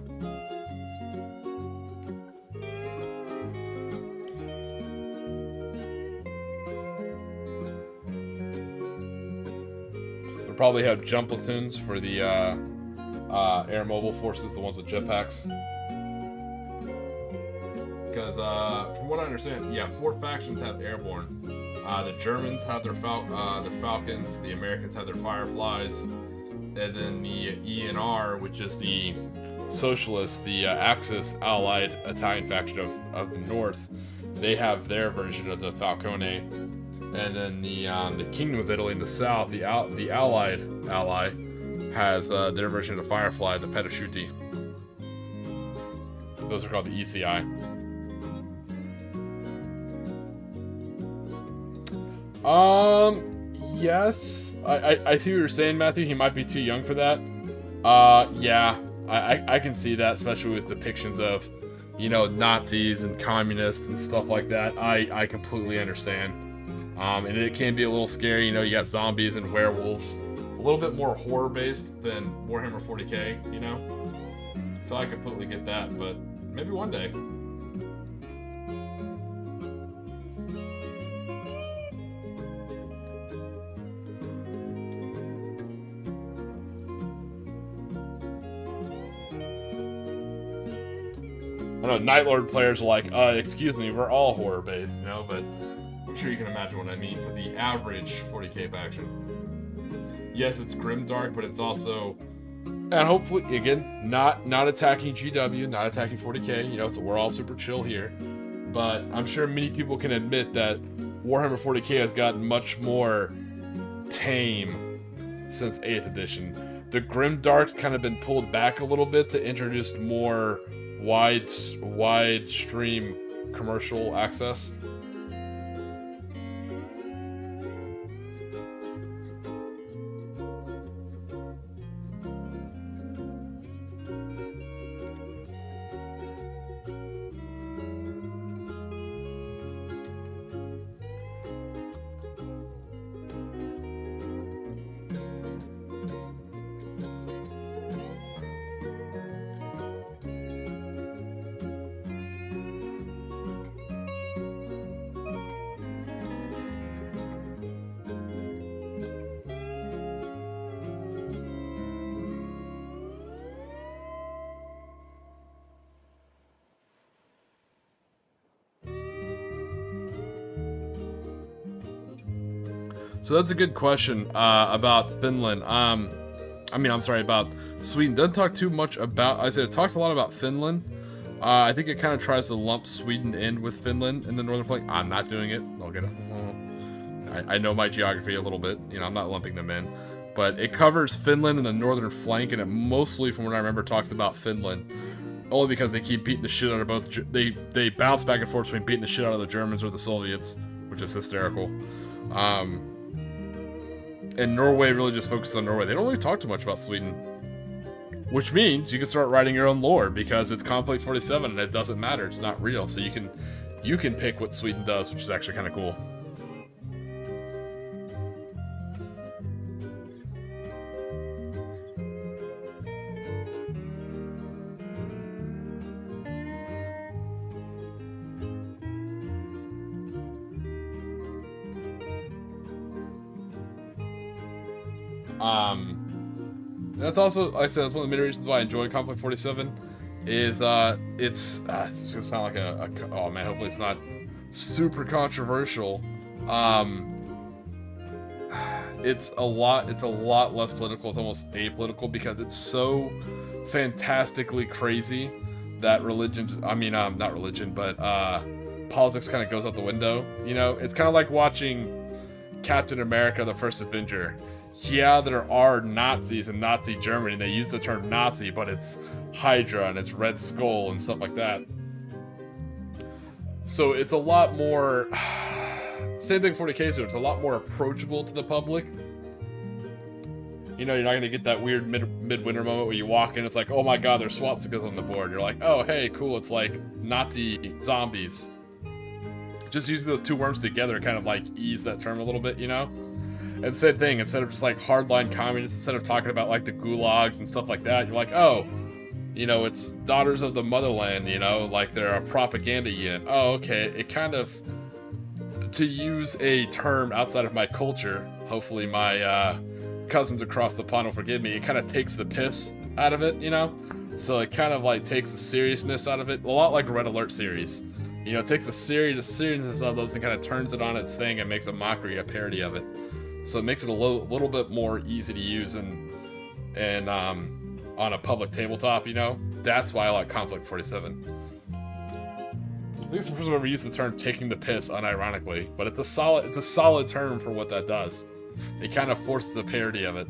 Speaker 1: probably have jump platoons for the air mobile forces, the ones with jetpacks. Because from what I understand, yeah, 4 factions have airborne. The Germans have their Falcons, the Americans have their Fireflies, and then the ENR, which is the Socialists, the Axis allied Italian faction of the North, they have their version of the Falcone. And then the Kingdom of Italy in the South, the allied ally, has their version of the Firefly, the Pedasciuti. Those are called the ECI. Yes. I see what you're saying, Matthew. He might be too young for that. Yeah. I can see that, especially with depictions of, Nazis and communists and stuff like that. I completely understand. And it can be a little scary. You got zombies and werewolves. A little bit more horror-based than Warhammer 40k, So I completely get that, but maybe one day. I know Night Lord players are like, excuse me, we're all horror-based, but I'm sure you can imagine what I mean for the average 40k faction. Yes, it's grimdark, but it's also, and hopefully, again, not attacking GW, not attacking 40k, so we're all super chill here. But I'm sure many people can admit that Warhammer 40k has gotten much more tame since 8th edition. The grimdark's kind of been pulled back a little bit to introduce more wide stream commercial access. So that's a good question about Finland. I'm sorry, about Sweden. Doesn't talk too much about, I said it talks a lot about Finland. I think it kind of tries to lump Sweden in with Finland in the northern flank. I'm not doing it. I'll get it. I know my geography a little bit. I'm not lumping them in. But it covers Finland and the northern flank, and it mostly, from what I remember, talks about Finland. Only because they keep beating the shit out of both. They bounce back and forth between beating the shit out of the Germans or the Soviets, which is hysterical. And Norway really just focuses on Norway. They don't really talk too much about Sweden. Which means you can start writing your own lore, because it's Konflikt 47 and it doesn't matter. It's not real. So you can pick what Sweden does, which is actually kind of cool. That's also, like I said, that's one of the many reasons why I enjoy Konflikt 47. Is it's gonna sound like oh man, hopefully it's not super controversial. It's a lot less political. It's almost apolitical, because it's so fantastically crazy that religion, not religion, but politics kind of goes out the window. It's kind of like watching Captain America: The First Avenger. Yeah, there are Nazis in Nazi Germany, and they use the term Nazi, but it's Hydra and it's Red Skull and stuff like that. So it's a lot more, same thing for 40k, so it's a lot more approachable to the public. You're not going to get that weird midwinter moment where you walk in, it's like, oh my god, there's swastikas on the board. You're like, oh hey, cool, it's like Nazi zombies. Just using those two worms together kind of like ease that term a little bit, And same thing, instead of just like hardline communists, instead of talking about like the gulags and stuff like that, you're like, oh, it's Daughters of the Motherland, like they're a propaganda unit. Oh, okay. It kind of, to use a term outside of my culture, hopefully my cousins across the pond will forgive me, it kind of takes the piss out of it, you know? So it kind of like takes the seriousness out of it, a lot like Red Alert series. You know, it takes the seriousness of those and kind of turns it on its thing and makes a mockery, a parody of it. So it makes it a little bit more easy to use and on a public tabletop, you know? That's why I like Konflikt 47. I think it's the first time I've ever used the term "taking the piss" unironically, but it's a solid term for what that does. It kind of forces a parody of it.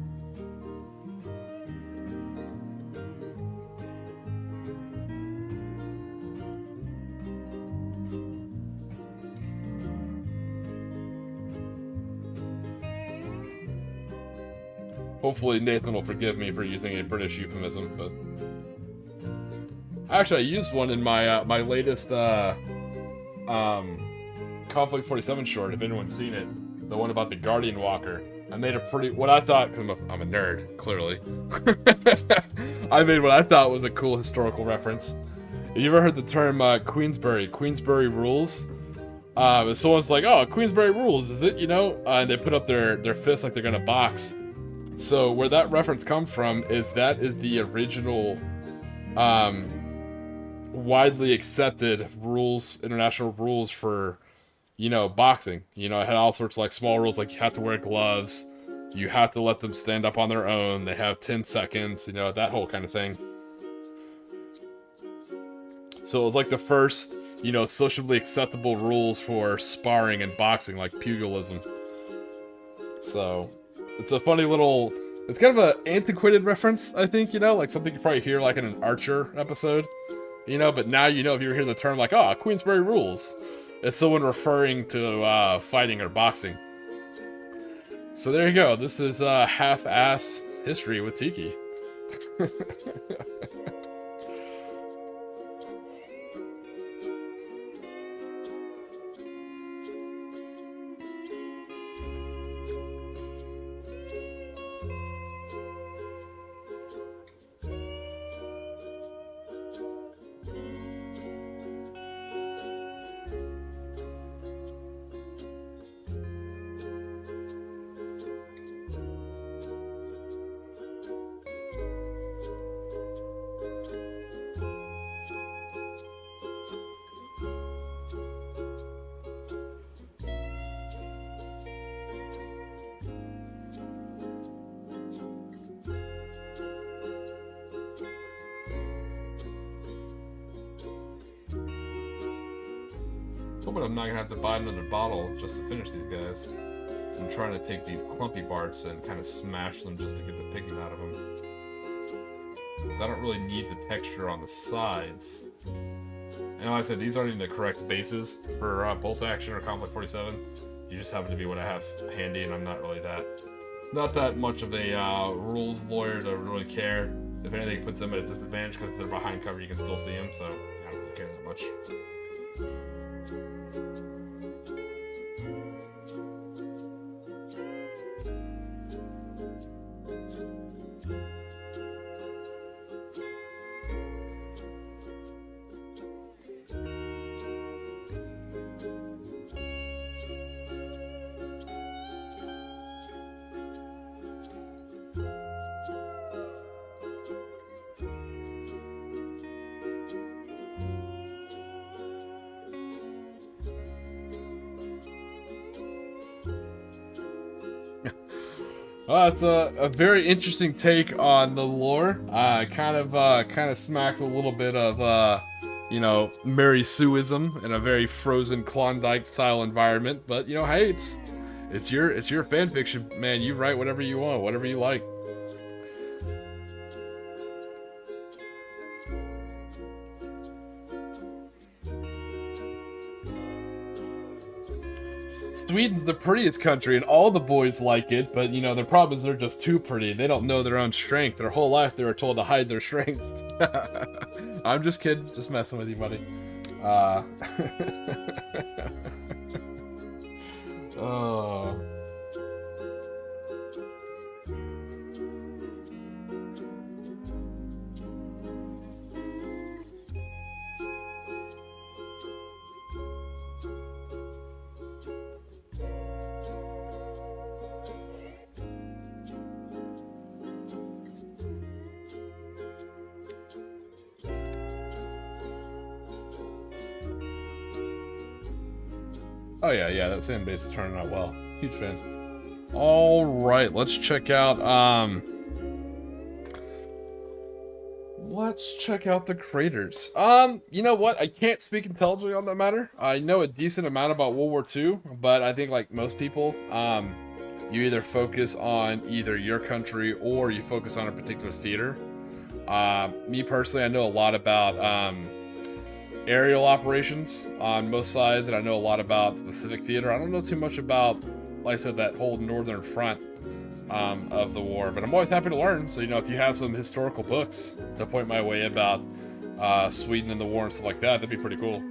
Speaker 1: Hopefully Nathan will forgive me for using a British euphemism, but actually I used one in my my latest Konflikt 47 short, if anyone's seen it, the one about the Guardian Walker. I made a pretty, what I thought, because I'm a nerd, clearly. I made what I thought was a cool historical reference. You ever heard the term Queensberry? Queensberry rules? If someone's like, oh, Queensberry rules, is it, you know? And they put up their fists like they're gonna box. So where that reference comes from is that is the original widely accepted rules, international rules for, you know, boxing. You know, it had all sorts of like small rules, like you have to wear gloves, you have to let them stand up on their own, they have 10 seconds, you know, that whole kind of thing. So it was like the first, you know, socially acceptable rules for sparring and boxing, like pugilism. So it's a funny little, it's kind of an antiquated reference, I think, you know, like something you probably hear like in an Archer episode, you know, but now, you know, if you hear the term like, oh, Queensberry rules, it's someone referring to fighting or boxing. So there you go. This is half-ass history with Tiki. Hoping I'm not gonna have to buy another bottle just to finish these guys. I'm trying to take these clumpy parts and kind of smash them just to get the pigment out of them. Because I don't really need the texture on the sides. And like I said, these aren't even the correct bases for bolt action or Konflikt 47. You just happen to be what I have handy, and I'm not really not that much of a rules lawyer to really care. If anything, it puts them at a disadvantage because if they're behind cover, you can still see them, so I don't really care that much. Well, it's a very interesting take on the lore. Kind of smacks a little bit of you know, Mary Sueism in a very Frozen Klondike style environment. But you know, hey, it's your fan fiction, man. You write whatever you want, whatever you like. Sweden's the prettiest country, and all the boys like it, but, you know, their problem is they're just too pretty. They don't know their own strength. Their whole life they were told to hide their strength. I'm just kidding. Just messing with you, buddy. Oh... Oh yeah, yeah, that sand base is turning out well. Huge fan. All right, let's check out the craters. You know what? I can't speak intelligently on that matter. I know a decent amount about World War II, but I think like most people, you either focus on either your country or you focus on a particular theater. Me personally, I know a lot about aerial operations on most sides, and I know a lot about the Pacific Theater. I don't know too much about, like I said, that whole northern front of the war, but I'm always happy to learn. So, you know, if you have some historical books to point my way about Sweden and the war and stuff like that, that'd be pretty cool.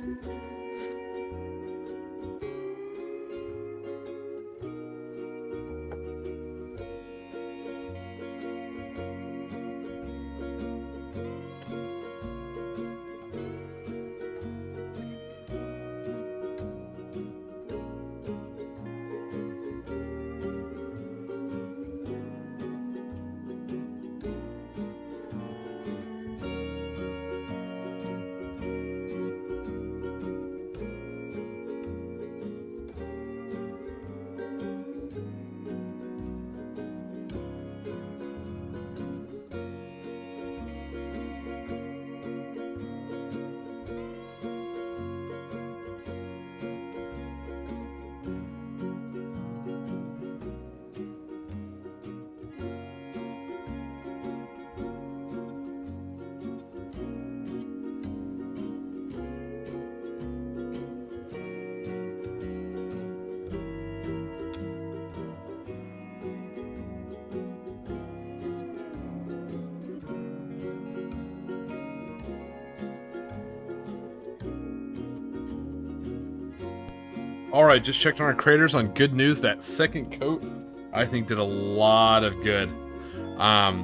Speaker 1: Alright, just checked on our craters on good news. That second coat, I think, did a lot of good.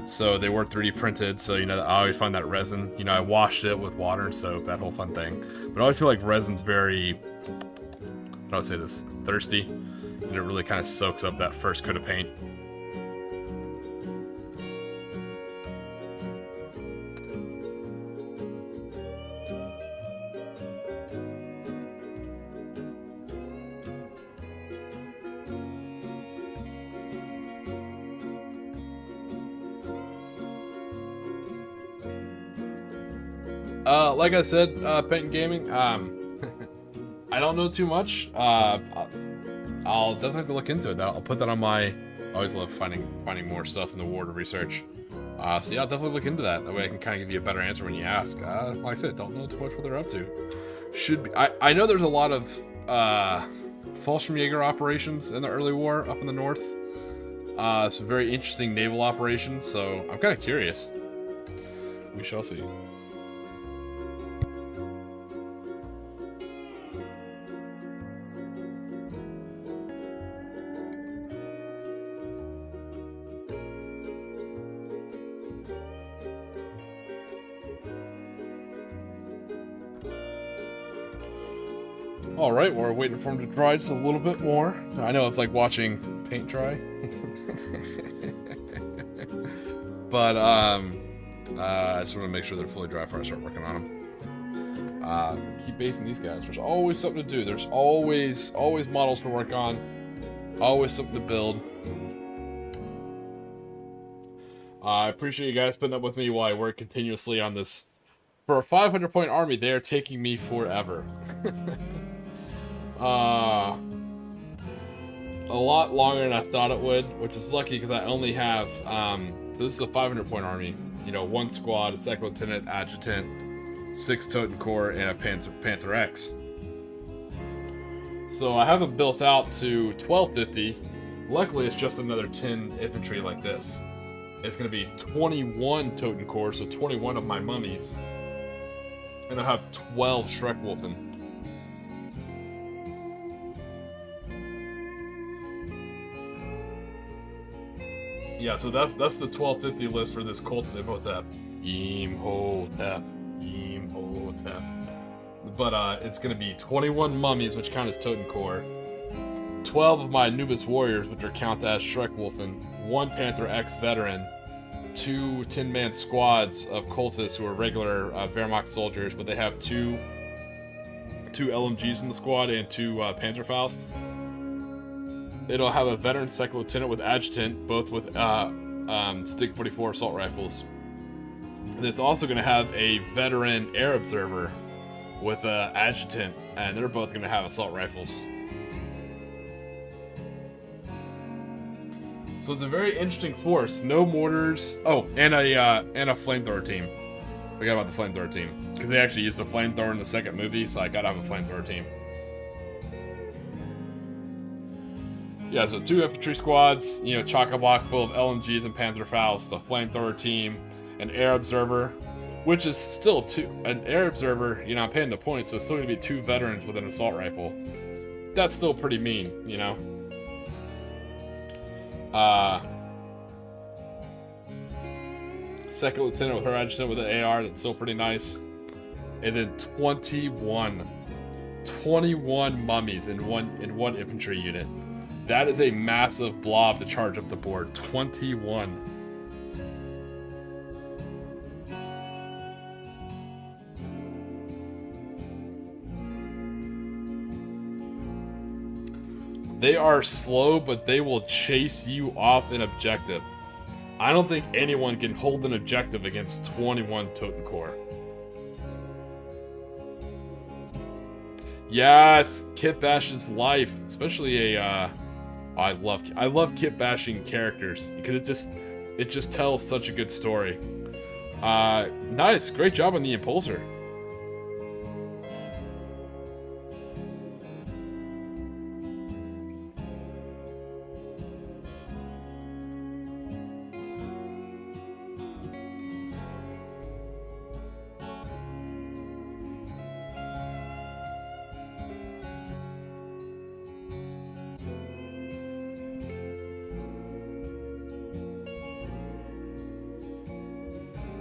Speaker 1: So they were 3D printed, so, you know, I always find that resin, you know, I washed it with water and soap, that whole fun thing. But I always feel like resin's very, how do I say this, thirsty, and it really kind of soaks up that first coat of paint. Like I said, Paint and Gaming, I don't know too much. I'll definitely have to look into it. I'll put that on my, I always love finding more stuff in the war to research. So yeah, I'll definitely look into that. That way I can kind of give you a better answer when you ask. Like I said, don't know too much what they're up to. Should be, I know there's a lot of Fallschirmjäger operations in the early war up in the north. Some very interesting naval operations, so I'm kind of curious. We shall see. Alright, we're waiting for them to dry just a little bit more. I know it's like watching paint dry. But, I just want to make sure they're fully dry before I start working on them. Keep basing these guys. There's always something to do. There's always models to work on. Always something to build. I appreciate you guys putting up with me while I work continuously on this. For a 500-point army, they are taking me forever. A lot longer than I thought it would, which is lucky because I only have, so this is a 500-point army. You know, 1 squad, a second lieutenant, adjutant, 6 Toten Corps, and a Panther X. So I have them built out to 1250. Luckily, it's just another 10 infantry like this. It's going to be 21 Toten Corps, so 21 of my mummies. And I have 12 Schreckwolfen. Yeah, so that's the 1250 list for this cult they both have. Imhotep. But it's gonna be 21 mummies, which count as Toten Corps, 12 of my Nujabes warriors, which are count as Schreckwolfen, 1 Panther X veteran, 2 10-man squads of cultists who are regular Wehrmacht soldiers, but they have 2 2 LMGs in the squad and 2 Panzerfaust. It'll have a veteran second lieutenant with adjutant, both with Stick 44 assault rifles. And it's also going to have a veteran air observer with adjutant, and they're both going to have assault rifles. So it's a very interesting force. No mortars. Oh, and a flamethrower team. Forgot about the flamethrower team, because they actually used the flamethrower in the second movie, so I gotta have a flamethrower team. Yeah, so 2 infantry squads, you know, chock-a-block full of LMGs and Panzerfaust, a flamethrower team, an air observer, which is still an air observer. You know, I'm paying the points, so it's still gonna be 2 veterans with an assault rifle. That's still pretty mean, you know. Second lieutenant with her adjutant with an AR, that's still pretty nice. And then 21 mummies in one infantry unit. That is a massive blob to charge up the board. 21. They are slow, but they will chase you off an objective. I don't think anyone can hold an objective against 21 Totencore. Yes, kit bashing's life, especially a. I love kit bashing characters because it just tells such a good story. Nice, great job on the impulsor.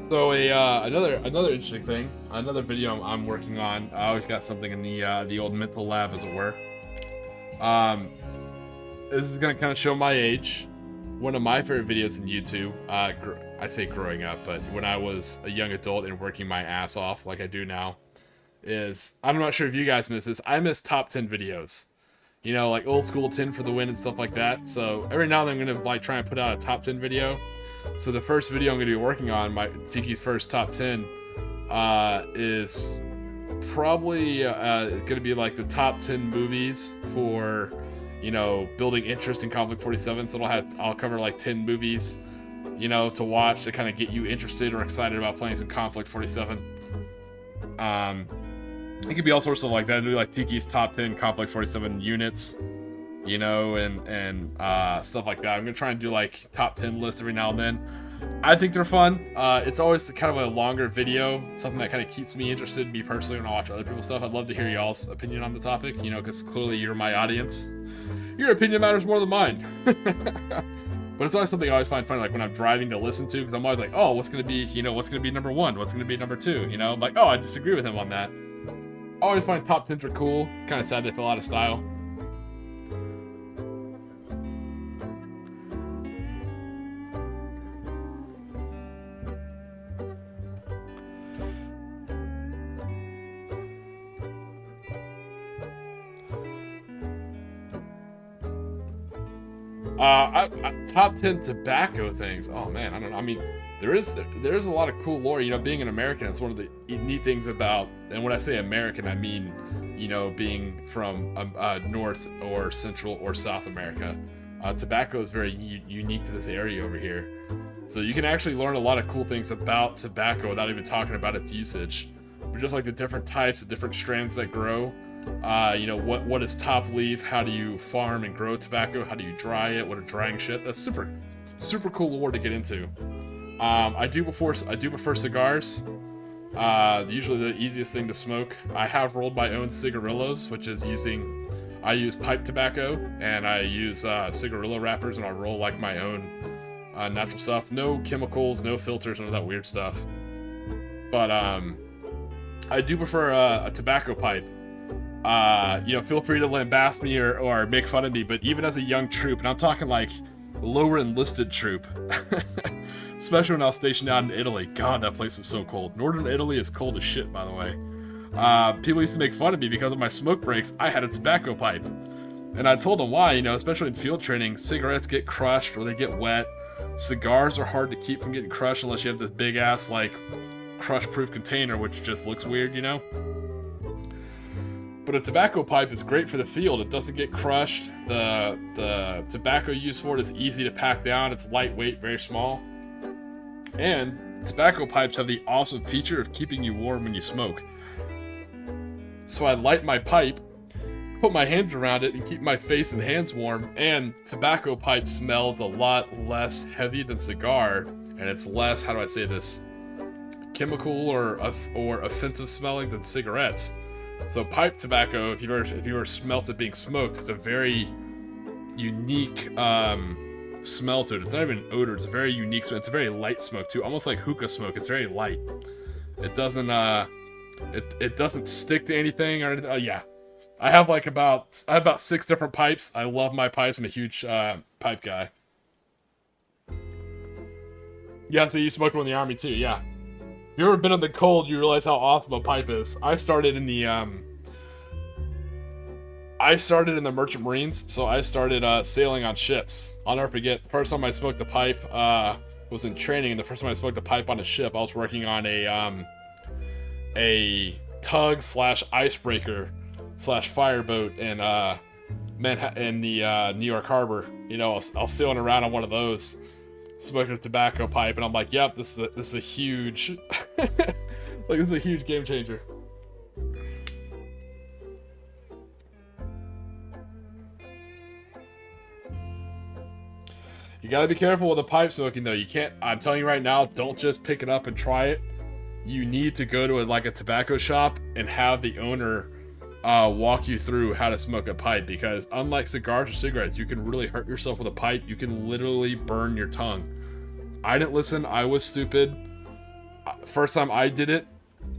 Speaker 1: So another interesting thing, another video I'm working on. I always got something in the old mental lab, as it were. This is gonna kind of show my age. One of my favorite videos in YouTube. I say growing up, but when I was a young adult and working my ass off like I do now, is I'm not sure if you guys miss this. I miss top 10 videos. You know, like old school 10 for the win and stuff like that. So every now and then I'm gonna like try and put out a top 10 video. So the first video I'm going to be working on, my Tiki's first top 10, is probably going to be like the top 10 movies for, you know, building interest in Konflikt 47. So I'll cover like 10 movies, you know, to watch to kind of get you interested or excited about playing some Konflikt 47. It could be all sorts of like that. It'll be like Tiki's top 10 Konflikt 47 units. You know, and stuff like that. I'm gonna try and do like top 10 lists every now and then. I think they're fun. It's always kind of a longer video, something that kind of keeps me interested, me personally, when I watch other people's stuff. I'd love to hear y'all's opinion on the topic, you know, because clearly you're my audience. Your opinion matters more than mine. But it's always something I always find funny, like when I'm driving to listen to, because I'm always like, oh, what's gonna be number 1? What's gonna be number 2? You know, I'm like, oh, I disagree with him on that. I always find top 10s are cool. It's kind of sad they fell out of style. Top 10 tobacco things. Oh man, I don't know. I mean, there is a lot of cool lore. You know, being an American, it's one of the neat things about. And when I say American, I mean, you know, being from North or Central or South America. Tobacco is very unique to this area over here. So you can actually learn a lot of cool things about tobacco without even talking about its usage. But just like the different types, the different strands that grow. You know, what is top leaf? How do you farm and grow tobacco? How do you dry it? What are drying shit? That's super cool lore to get into. I do prefer cigars. Usually the easiest thing to smoke. I have rolled my own cigarillos, which is I use pipe tobacco and I use cigarillo wrappers, and I roll like my own natural stuff. No chemicals, no filters, none of that weird stuff. But I do prefer a tobacco pipe. You know, feel free to lambast me or make fun of me, but even as a young troop, and I'm talking like lower enlisted troop, especially when I was stationed out in Italy. God, that place was so cold. Northern Italy is cold as shit, by the way. people used to make fun of me because of my smoke breaks. I had a tobacco pipe. And I told them why, especially in field training, cigarettes get crushed or they get wet. Cigars are hard to keep from getting crushed unless you have this big ass, crush-proof container, which just looks weird, But a tobacco pipe is great for the field. It doesn't get crushed. The tobacco used for it is easy to pack down. It's lightweight, very small. And tobacco pipes have the awesome feature of keeping you warm when you smoke. So I light my pipe, put my hands around it, and keep my face and hands warm. And tobacco pipe smells a lot less heavy than cigar, and it's less, how do I say this, chemical or offensive smelling than cigarettes. So pipe tobacco, if you ever smelt it being smoked, it's a very unique smell to it. It's not even an odor. It's a very unique smell. It's a very light smoke too, almost like hookah smoke. It's very light. It doesn't it doesn't stick to anything or anything. Yeah. I have about 6 different pipes. I love my pipes. I'm a huge pipe guy. Yeah, so you smoked one in the army too, yeah. If you ever been in the cold, you realize how awesome a pipe is. I started in the Merchant Marines, so I started sailing on ships. I'll never forget, the first time I smoked a pipe was in training, and the first time I smoked a pipe on a ship, I was working on a tug / icebreaker / fireboat in Manhattan, in the New York Harbor. I was sailing around on one of those, smoking a tobacco pipe, and I'm like, yep, this is a huge this is a huge game changer. You gotta be careful with the pipe smoking though. You can't, I'm telling you right now, don't just pick it up and try it. You need to go to a tobacco shop and have the owner walk you through how to smoke a pipe, because unlike cigars or cigarettes, you can really hurt yourself with a pipe. You can literally burn your tongue. I didn't listen. I was stupid. First time I did it,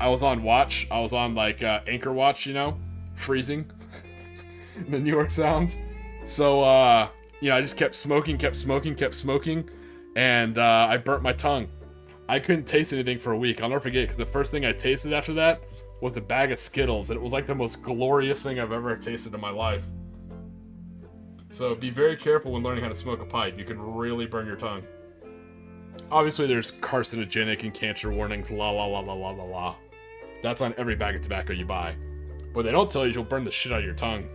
Speaker 1: I was on watch. I was on anchor watch, freezing in the New York Sound. So, I just kept smoking, and I burnt my tongue. I couldn't taste anything for a week. I'll never forget, because the first thing I tasted after that was a bag of Skittles, and it was like the most glorious thing I've ever tasted in my life. So be very careful when learning how to smoke a pipe. You can really burn your tongue. Obviously, there's carcinogenic and cancer warnings, la la la la la la la. That's on every bag of tobacco you buy. What they don't tell you is you'll burn the shit out of your tongue.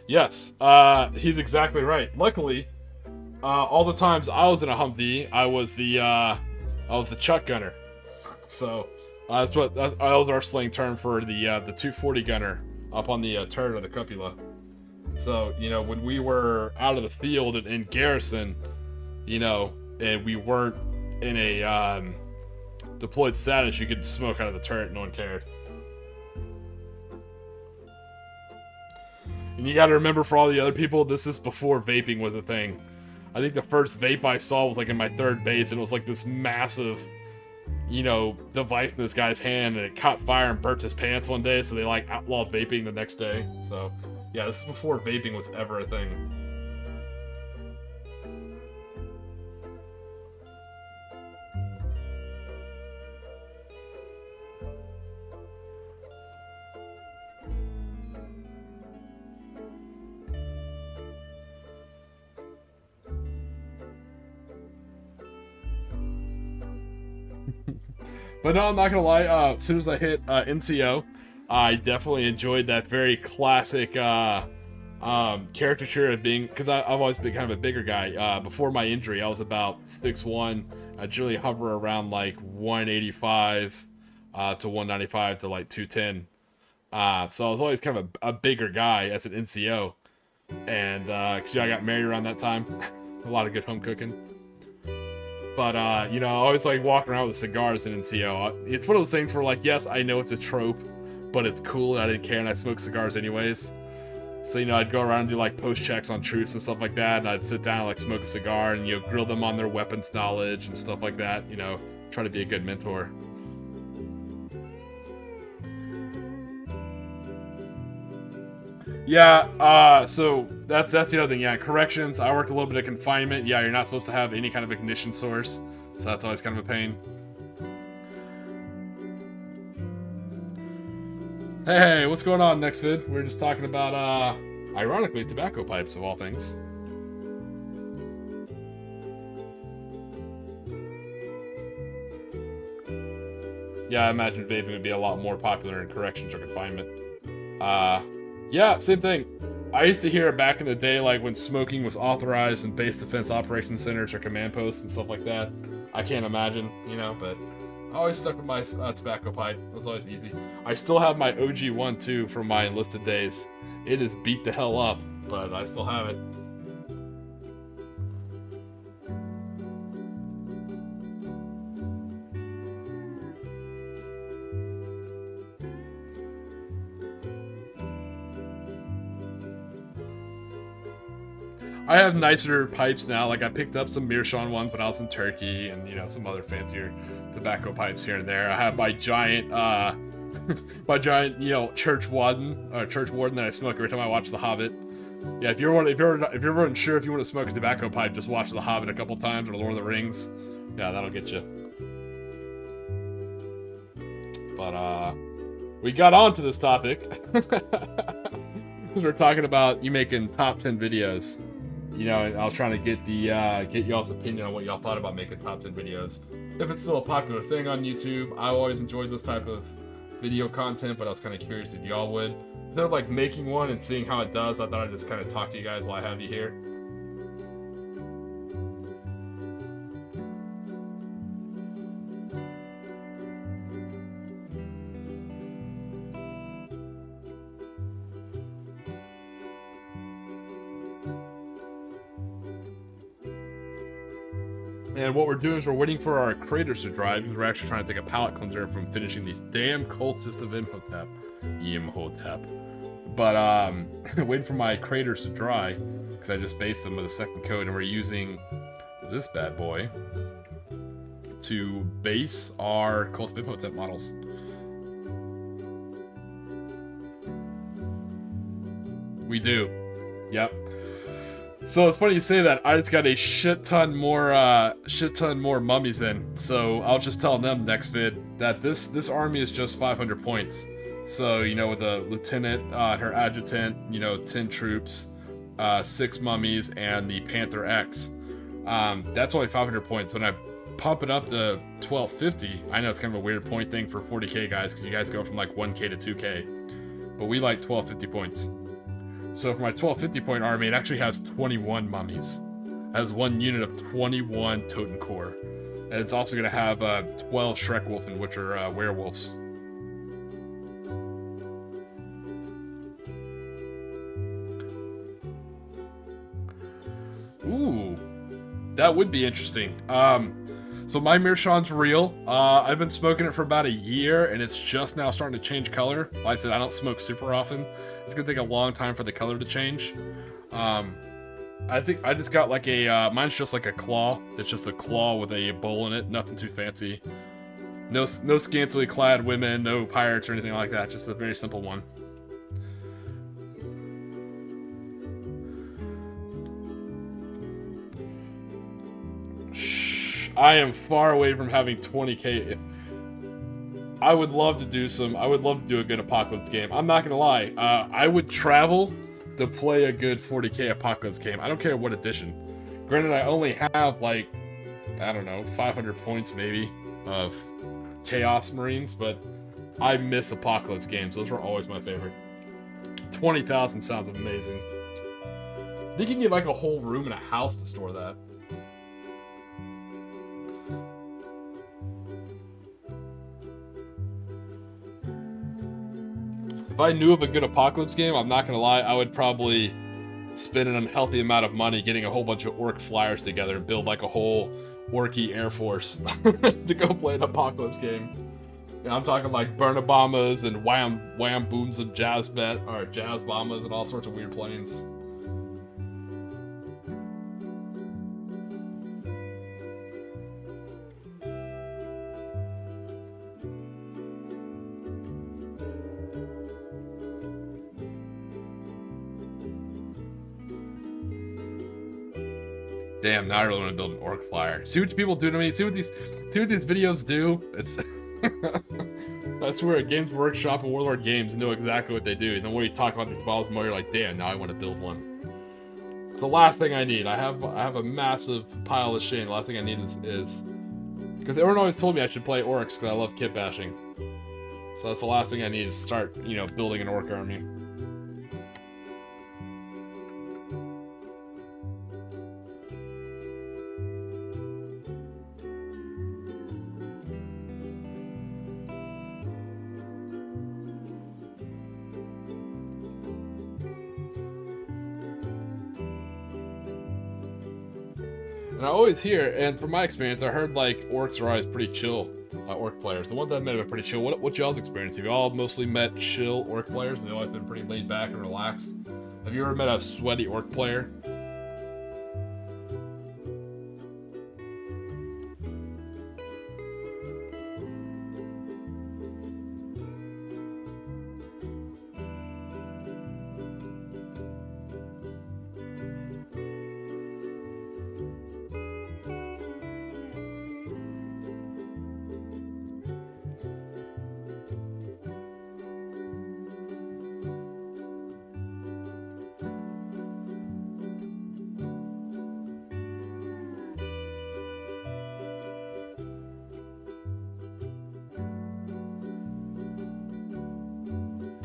Speaker 1: Yes, he's exactly right. Luckily, all the times I was in a Humvee, I was the chuck gunner. So that was our slang term for the 240 gunner up on the turret of the cupola. So when we were out of the field and in garrison, and we weren't in a deployed status, you could smoke out of the turret. No one cared. And you got to remember, for all the other people, this is before vaping was a thing. I think the first vape I saw was in my third base, and it was this massive, device in this guy's hand, and it caught fire and burnt his pants one day, so they outlawed vaping the next day. So yeah, this is before vaping was ever a thing. But no, I'm not gonna lie, as soon as I hit NCO, I definitely enjoyed that very classic caricature of being, because I've always been kind of a bigger guy. Before my injury, I was about 6'1". I generally hover around 185 to 195 to 210. So I was always kind of a bigger guy as an NCO. And because I got married around that time, a lot of good home cooking. But, I always walking around with cigars in NCO. It's one of those things where, yes, I know it's a trope, but it's cool, and I didn't care, and I smoked cigars anyways. So, I'd go around and do, post checks on troops and stuff like that, and I'd sit down and, smoke a cigar and, grill them on their weapons knowledge and stuff like that, try to be a good mentor. Yeah, so that's the other thing. Yeah, corrections. I worked a little bit of confinement. Yeah, you're not supposed to have any kind of ignition source, so that's always kind of a pain. Hey, what's going on, next vid? We were just talking about, ironically, tobacco pipes, of all things. Yeah, I imagine vaping would be a lot more popular in corrections or confinement. Yeah, same thing. I used to hear it back in the day, like when smoking was authorized in base defense operations centers or command posts and stuff like that. I can't imagine, you know, but I always stuck with my tobacco pipe. It was always easy. I still have my OG one too from my enlisted days. It is beat the hell up, but I still have it. I have nicer pipes now. Like I picked up some Meerschaum ones when I was in Turkey, and you know some other fancier tobacco pipes here and there. I have my giant, my giant, you know, church warden that I smoke every time I watch The Hobbit. Yeah, if you're ever unsure if you want to smoke a tobacco pipe, just watch The Hobbit a couple times or Lord of the Rings. Yeah, that'll get you. But we got onto this topic because we're talking about you making top 10 videos. You know, I was trying to get get y'all's opinion on what y'all thought about making top 10 videos. If it's still a popular thing on YouTube, I always enjoyed this type of video content, but I was kind of curious if y'all would. Instead of like making one and seeing how it does, I thought I'd just kind of talk to you guys while I have you here. And what we're doing is we're waiting for our craters to dry because we're actually trying to take a palate cleanser from finishing these damn cultists of Imhotep. But waiting for my craters to dry because I just based them with a second coat, and we're using this bad boy to base our Cult of Imhotep models. We do. Yep. So it's funny you say that. I just got a shit ton more mummies in. So I was just telling them next vid that this army is just 500 points. So you know, with a lieutenant, her adjutant, you know, 10 troops, 6 mummies, and the Panther X. That's only 500 points. When I pump it up to 1250, I know it's kind of a weird point thing for 40k guys because you guys go from like 1k to 2k, but we like 1250 points. So for my 1250 point army, it actually has 21 mummies. It has one unit of 21 Totenkor. And it's also going to have 12 Shrekwolfen, which are werewolves. Ooh, that would be interesting. So my Meerschaum's real. I've been smoking it for about a year, and it's just now starting to change color. Like I said, I don't smoke super often. It's gonna take a long time for the color to change. I think I just got like a, mine's just like a claw. It's just a claw with a bowl in it, nothing too fancy. No scantily clad women, no pirates or anything like that, just a very simple one. I am far away from having 20k. I would love to do a good Apocalypse game. I'm not gonna lie. I would travel to play a good 40k Apocalypse game. I don't care what edition. Granted, I only have like, I don't know, 500 points maybe of Chaos Marines, but I miss Apocalypse games. Those were always my favorite. 20,000 sounds amazing. I think you need like a whole room in a house to store that. If I knew of a good Apocalypse game, I'm not gonna lie, I would probably spend an unhealthy amount of money getting a whole bunch of orc flyers together and build like a whole orky air force to go play an Apocalypse game. You know, I'm talking like Burnabombas and Wham Booms and Jazz Bombas and all sorts of weird planes. Damn, now I really want to build an orc flyer. See what people do to me. See what these videos do. It's I swear, Games Workshop and Warlord Games know exactly what they do. And then when you talk about these models more, you're like, damn, now I want to build one. It's the last thing I need. I have a massive pile of shame. The last thing I need is because everyone always told me I should play orcs because I love kit bashing. So that's the last thing I need is start, building an orc army. And I always hear, and from my experience, I heard like orcs are always pretty chill orc players. The ones I've met have been pretty chill. What's y'all's experience? Have you all mostly met chill orc players? And they've always been pretty laid back and relaxed. Have you ever met a sweaty orc player?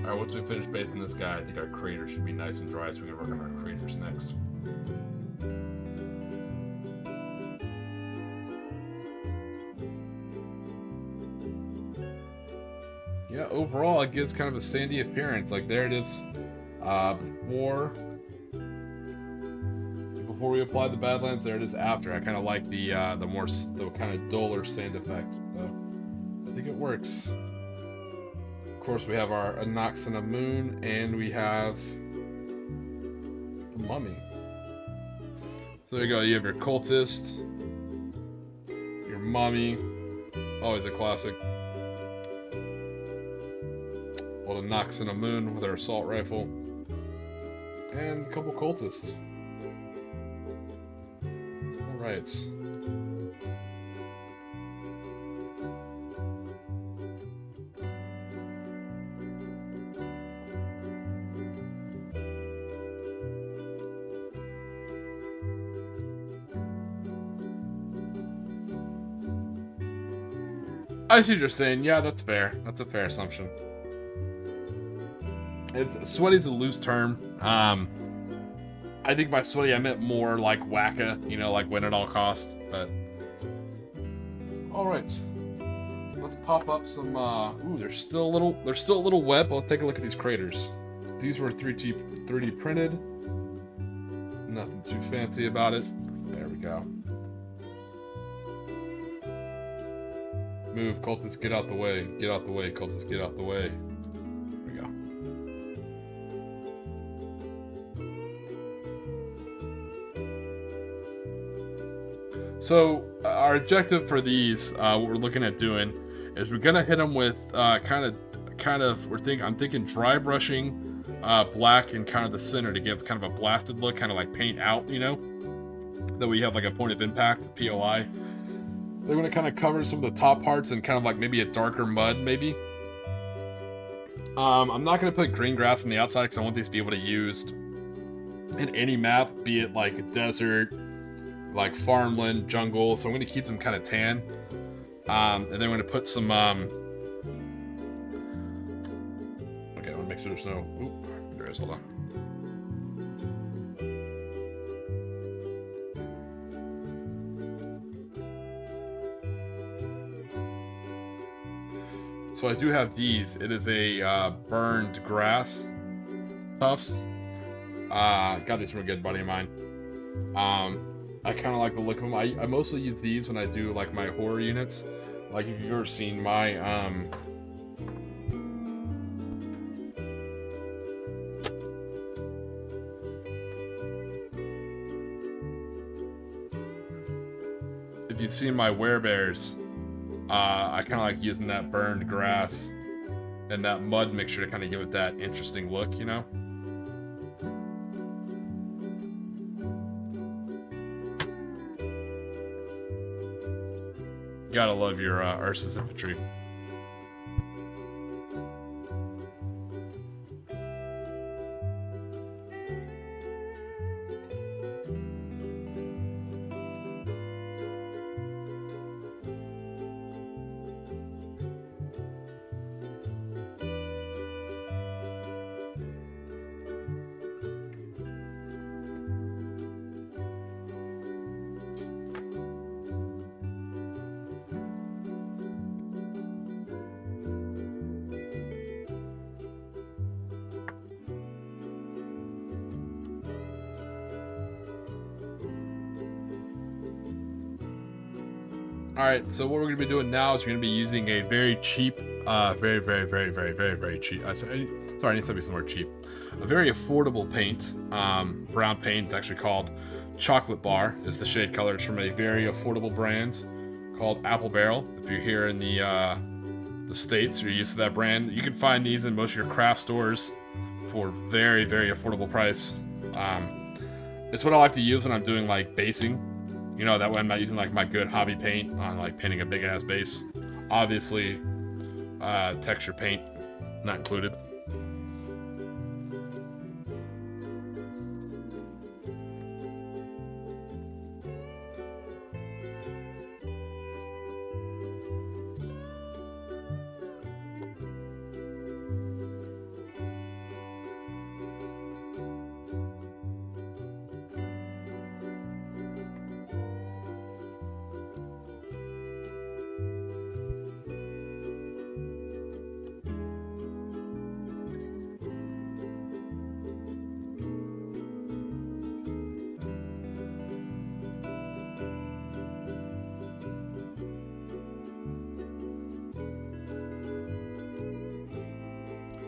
Speaker 1: Alright, once we finish basing this guy, I think our crater should be nice and dry, so we can work on our craters next. Yeah, overall, it gives kind of a sandy appearance. Like, there it is before we apply the Badlands, there it is after. I kind of like the kind of duller sand effect, so I think it works. Of course, we have our Anox and a Moon, and we have a Mummy. So there you go. You have your Cultist, your Mummy, always a classic. Well, Anox and a Moon with our assault rifle, and a couple Cultists. All right. I see what you're saying. Yeah, that's fair. That's a fair assumption. Sweaty's a loose term. I think by sweaty I meant more like wacka, like win at all costs. But all right, let's pop up some. Ooh, they're still a little wet. But let's take a look at these craters. These were 3D printed. Nothing too fancy about it. There we go. Move, cultists, get out the way. Get out the way, cultists, get out the way. There we go. So, our objective for these, what we're looking at doing, is we're gonna hit them with I'm thinking dry brushing black in kind of the center to give kind of a blasted look, kind of like paint out, that we have like a point of impact, POI. They're going to kind of cover some of the top parts and kind of like maybe a darker mud, maybe. I'm not going to put green grass on the outside because I want these to be able to be used in any map, be it like a desert, like farmland, jungle. So I'm going to keep them kind of tan. And then I'm going to put some... Okay, I want to make sure there's no... Oop, there is, hold on. So I do have these. It is a burned grass tufts. Got these from a good buddy of mine. I kind of like the look of them. I mostly use these when I do like my horror units. Like if you've ever seen my if you've seen my werebears, I kind of like using that burned grass and that mud mixture to kind of give it that interesting look, Gotta love your Ursus infantry. Alright, so what we're going to be doing now is we're going to be using a very cheap, very cheap, sorry, I need to be some more cheap. A very affordable paint, brown paint. It's actually called Chocolate Bar, is the shade color. It's from a very affordable brand called Apple Barrel. If you're here in the States, you're used to that brand. You can find these in most of your craft stores for very affordable price. It's what I like to use when I'm doing like basing. You know, that way I'm not using like my good hobby paint on like painting a big ass base. Obviously, texture paint not included.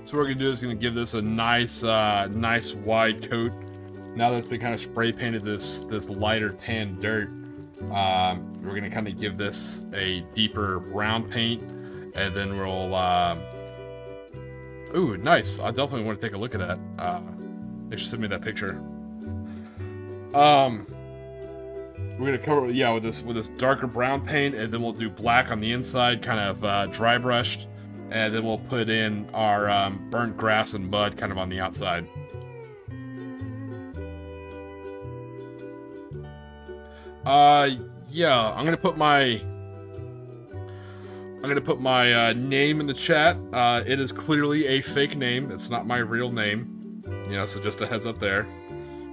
Speaker 1: So what we're gonna do is gonna give this a nice wide coat. Now that it's been kind of spray painted this lighter tan dirt, we're gonna kind of give this a deeper brown paint, and then we'll ooh, nice. I definitely want to take a look at that. They should send me that picture. We're gonna cover it, yeah, with this darker brown paint, and then we'll do black on the inside, kind of dry brushed. And then we'll put in our burnt grass and mud kind of on the outside. Yeah, I'm gonna put my name in the chat. It is clearly a fake name. It's not my real name. You know, so just a heads up there.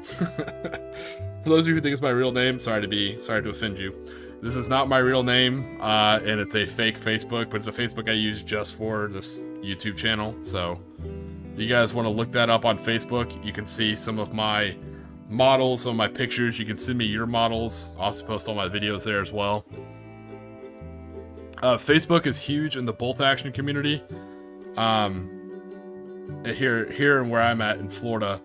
Speaker 1: For those of you who think it's my real name, sorry to offend you. This is not my real name, and it's a fake Facebook, but it's a Facebook I use just for this YouTube channel. So, if you guys want to look that up on Facebook, you can see some of my models, some of my pictures. You can send me your models. I also post all my videos there as well. Facebook is huge in the bolt action community. Here where I'm at in Florida,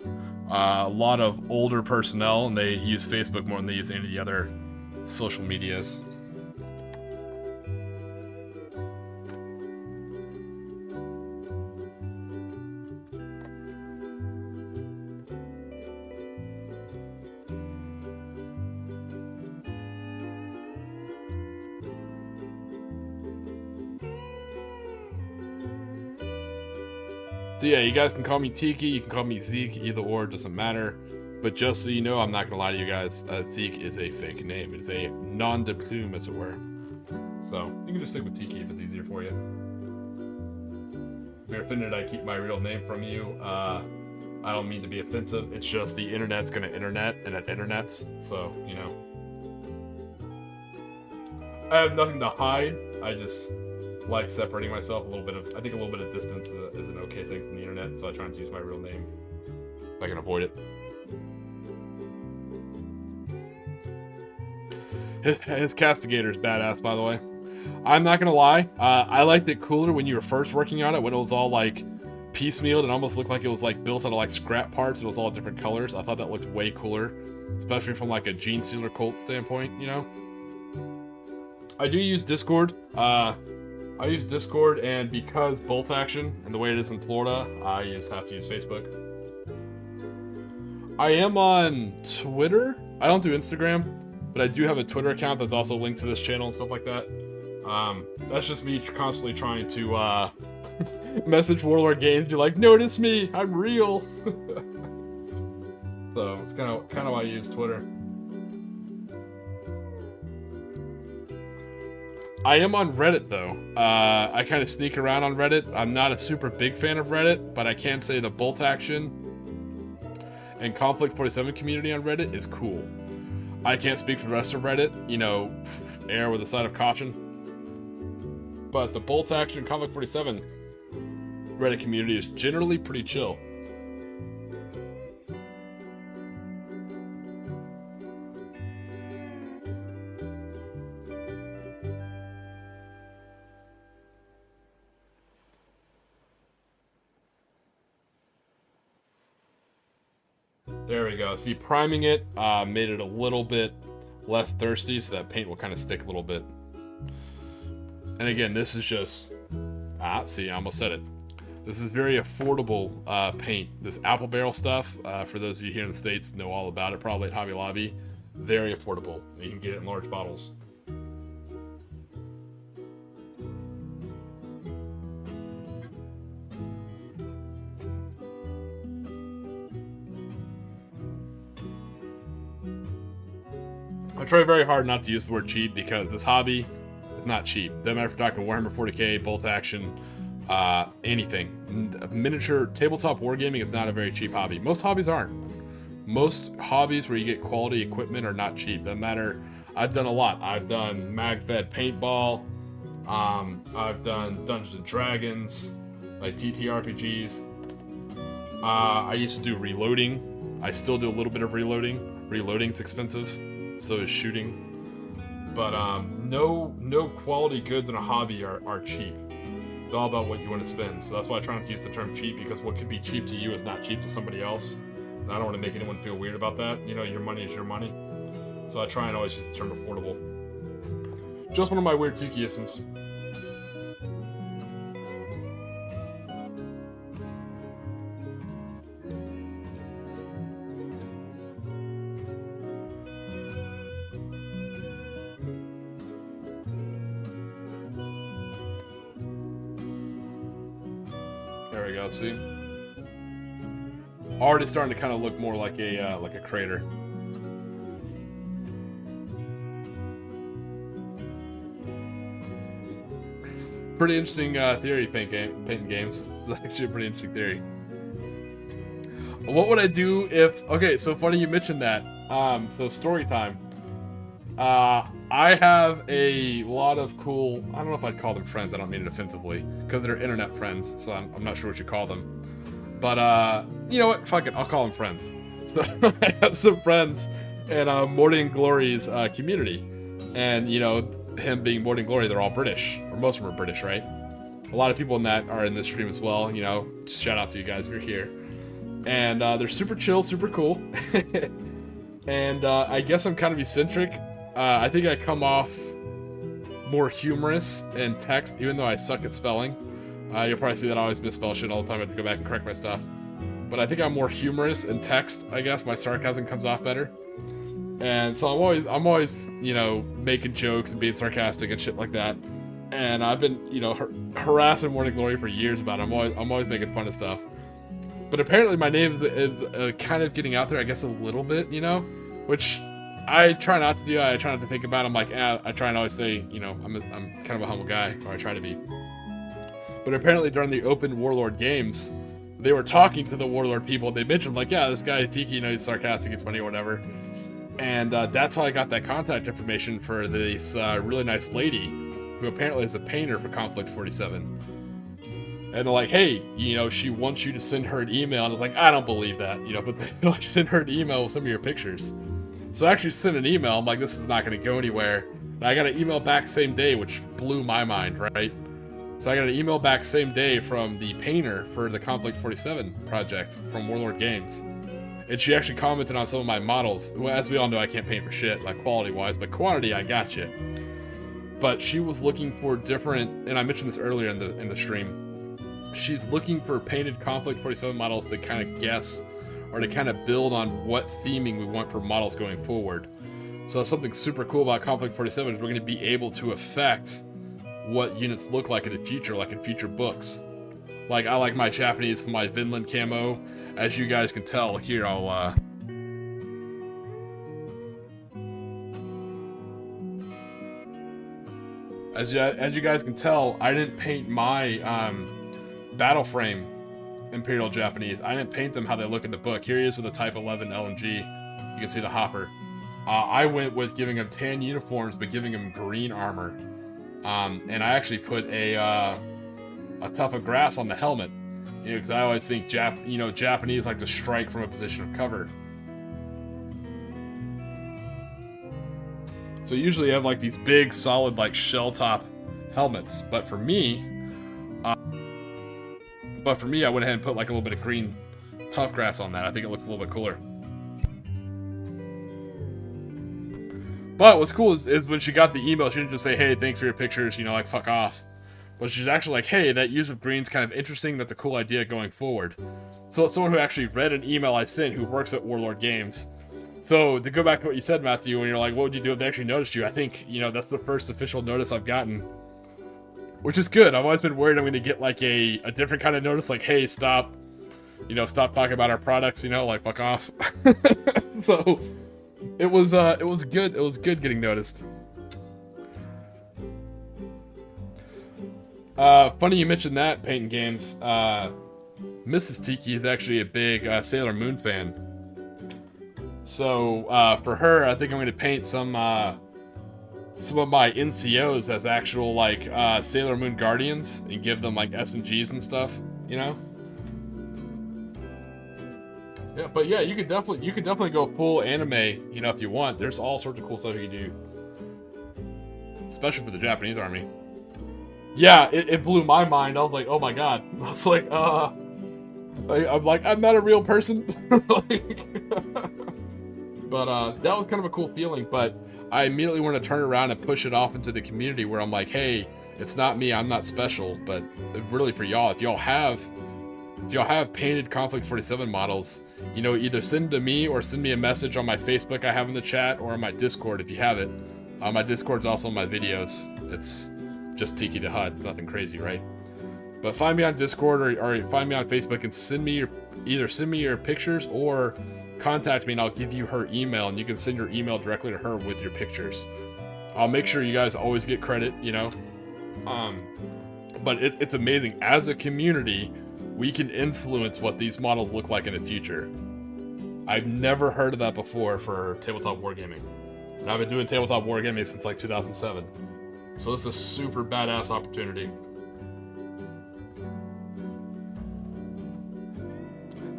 Speaker 1: a lot of older personnel, and they use Facebook more than they use any of the other social medias. So yeah, you guys can call me Tiki, you can call me Zeke, either or, doesn't matter. But just so you know, I'm not gonna lie to you guys, Zeke is a fake name. It is a nom de plume, as it were. So, you can just stick with Tiki if it's easier for you. If you're offended I keep my real name from you, I don't mean to be offensive. It's just the internet's gonna internet, and it internets, so, you know. I have nothing to hide, I just like separating myself a little bit of, I think a little bit of distance is an okay thing from the internet, so I try to use my real name if I can avoid it. His Castigator's badass, by the way. I'm not gonna lie, I liked it cooler when you were first working on it, when it was all like piecemealed and almost looked like it was like built out of like scrap parts. It was all different colors. I thought that looked way cooler, especially from like a Gene Stealer Colt standpoint, you know. I do use Discord. I use Discord, and because bolt action and the way it is in Florida, I just have to use Facebook. I am on Twitter. I don't do Instagram, but I do have a Twitter account that's also linked to this channel and stuff like that. That's just me constantly trying to message Warlord Games, be like, notice me, I'm real. So it's kind of why I use Twitter. I am on Reddit though. I kind of sneak around on Reddit. I'm not a super big fan of Reddit, but I can say the bolt action and Konflikt 47 community on Reddit is cool. I can't speak for the rest of Reddit, you know, err with a side of caution. But the bolt action and Konflikt 47 Reddit community is generally pretty chill. There we go. See, priming it made it a little bit less thirsty, so that paint will kind of stick a little bit. And again, this is just... see, I almost said it. This is very affordable paint. This apple barrel stuff, for those of you here in the States, know all about it probably at Hobby Lobby. Very affordable. You can get it in large bottles. I try very hard not to use the word cheap because this hobby is not cheap. Doesn't matter if you're talking Warhammer 40k, bolt action, anything. Miniature tabletop wargaming is not a very cheap hobby. Most hobbies aren't. Most hobbies where you get quality equipment are not cheap. Doesn't matter. I've done a lot. I've done mag-fed paintball. I've done Dungeons and Dragons, like TTRPGs. I used to do reloading. I still do a little bit of reloading. Reloading's expensive. So is shooting. But no quality goods in a hobby are cheap. It's all about what you want to spend. So that's why I try not to use the term cheap, because what could be cheap to you is not cheap to somebody else. And I don't want to make anyone feel weird about that. You know, your money is your money. So I try and always use the term affordable. Just one of my weird Tiki-isms. There we go, see? Already starting to kind of look more like a crater. Pretty interesting theory, painting games. It's actually a pretty interesting theory. What would I do if... Okay, so funny you mentioned that. So story time. I have a lot of cool... I don't know if I'd call them friends. I don't mean it offensively. Because they're internet friends, so I'm not sure what you call them. But, you know what? Fuck it. I'll call them friends. So I have some friends in Morning Glory's community. And, you know, him being Morning Glory, they're all British. Or most of them are British, right? A lot of people in that are in this stream as well. You know, just shout out to you guys if you're here. And they're super chill, super cool. And I guess I'm kind of eccentric. I think I come off more humorous in text, even though I suck at spelling. You'll probably see that I always misspell shit all the time. I have to go back and correct my stuff. But I think I'm more humorous in text, I guess. My sarcasm comes off better. And so I'm always, you know, making jokes and being sarcastic and shit like that. And I've been, you know, harassing Morning Glory for years about it. I'm always making fun of stuff. But apparently my name is kind of getting out there, I guess, a little bit, you know? Which I try not to do. I try not to think about it. I'm like, I try and always say, you know, I'm kind of a humble guy, or I try to be. But apparently during the open Warlord games, they were talking to the Warlord people. They mentioned, like, yeah, this guy, Tiki, you know, he's sarcastic, he's funny, or whatever. And that's how I got that contact information for this really nice lady, who apparently is a painter for Konflikt 47. And they're like, hey, you know, she wants you to send her an email. And I was like, I don't believe that, you know, but they like send her an email with some of your pictures. So I actually sent an email. I'm like, this is not going to go anywhere. And I got an email back same day, which blew my mind, right? So I got an email back same day from the painter for the Konflikt 47 project from Warlord Games. And she actually commented on some of my models. Well, as we all know, I can't paint for shit, like quality-wise, but quantity, I got you. But she was looking for different, and I mentioned this earlier in the stream. She's looking for painted Konflikt 47 models to kind of guess, or to kind of build on what theming we want for models going forward. So something super cool about Konflikt 47 is we're going to be able to affect what units look like in the future, like in future books. Like, I like my Japanese, my Vinland camo. As you guys can tell, here, I'll, As you guys can tell, I didn't paint my, battle frame Imperial Japanese. I didn't paint them how they look in the book. Here he is with a Type 11 LMG. You can see the hopper. I went with giving him tan uniforms, but giving him green armor. And I actually put a tuft of grass on the helmet. You know, because I always think Japanese like to strike from a position of cover. So usually I have like these big, solid, like shell top helmets. But for me, I went ahead and put like a little bit of green tuft grass on that. I think it looks a little bit cooler. But what's cool is when she got the email, she didn't just say, hey, thanks for your pictures, you know, like, fuck off. But she's actually like, hey, that use of green's kind of interesting. That's a cool idea going forward. So it's someone who actually read an email I sent who works at Warlord Games. So to go back to what you said, Matthew, when you're like, what would you do if they actually noticed you? I think, you know, that's the first official notice I've gotten. Which is good. I've always been worried I'm going to get like a different kind of notice, like, hey, stop, you know, stop talking about our products, you know, like, fuck off. So it was good. It was good getting noticed. Funny you mentioned that, Painting Games. Mrs. Tiki is actually a big Sailor Moon fan. So for her, I think I'm going to paint some of my NCOs as actual like Sailor Moon Guardians and give them like SMGs and stuff, you know. Yeah, but yeah, you could definitely go full anime, you know, if you want. There's all sorts of cool stuff you can do, especially for the Japanese army. Yeah, it blew my mind. I was like, oh my god. I was like, I'm not a real person. But that was kind of a cool feeling. But I immediately want to turn around and push it off into the community where I'm like, hey, it's not me, I'm not special, but really for y'all, if y'all have painted Konflikt 47 models, you know, either send them to me or send me a message on my Facebook I have in the chat or on my Discord if you have it. My Discord's also in my videos. It's just Tiki the Hut, nothing crazy, right? But find me on Discord or find me on Facebook and send me your pictures or contact me and I'll give you her email and you can send your email directly to her with your pictures. I'll make sure you guys always get credit, you know. But it's amazing. As a community, we can influence what these models look like in the future. I've never heard of that before for tabletop wargaming. And I've been doing tabletop wargaming since like 2007. So this is a super badass opportunity.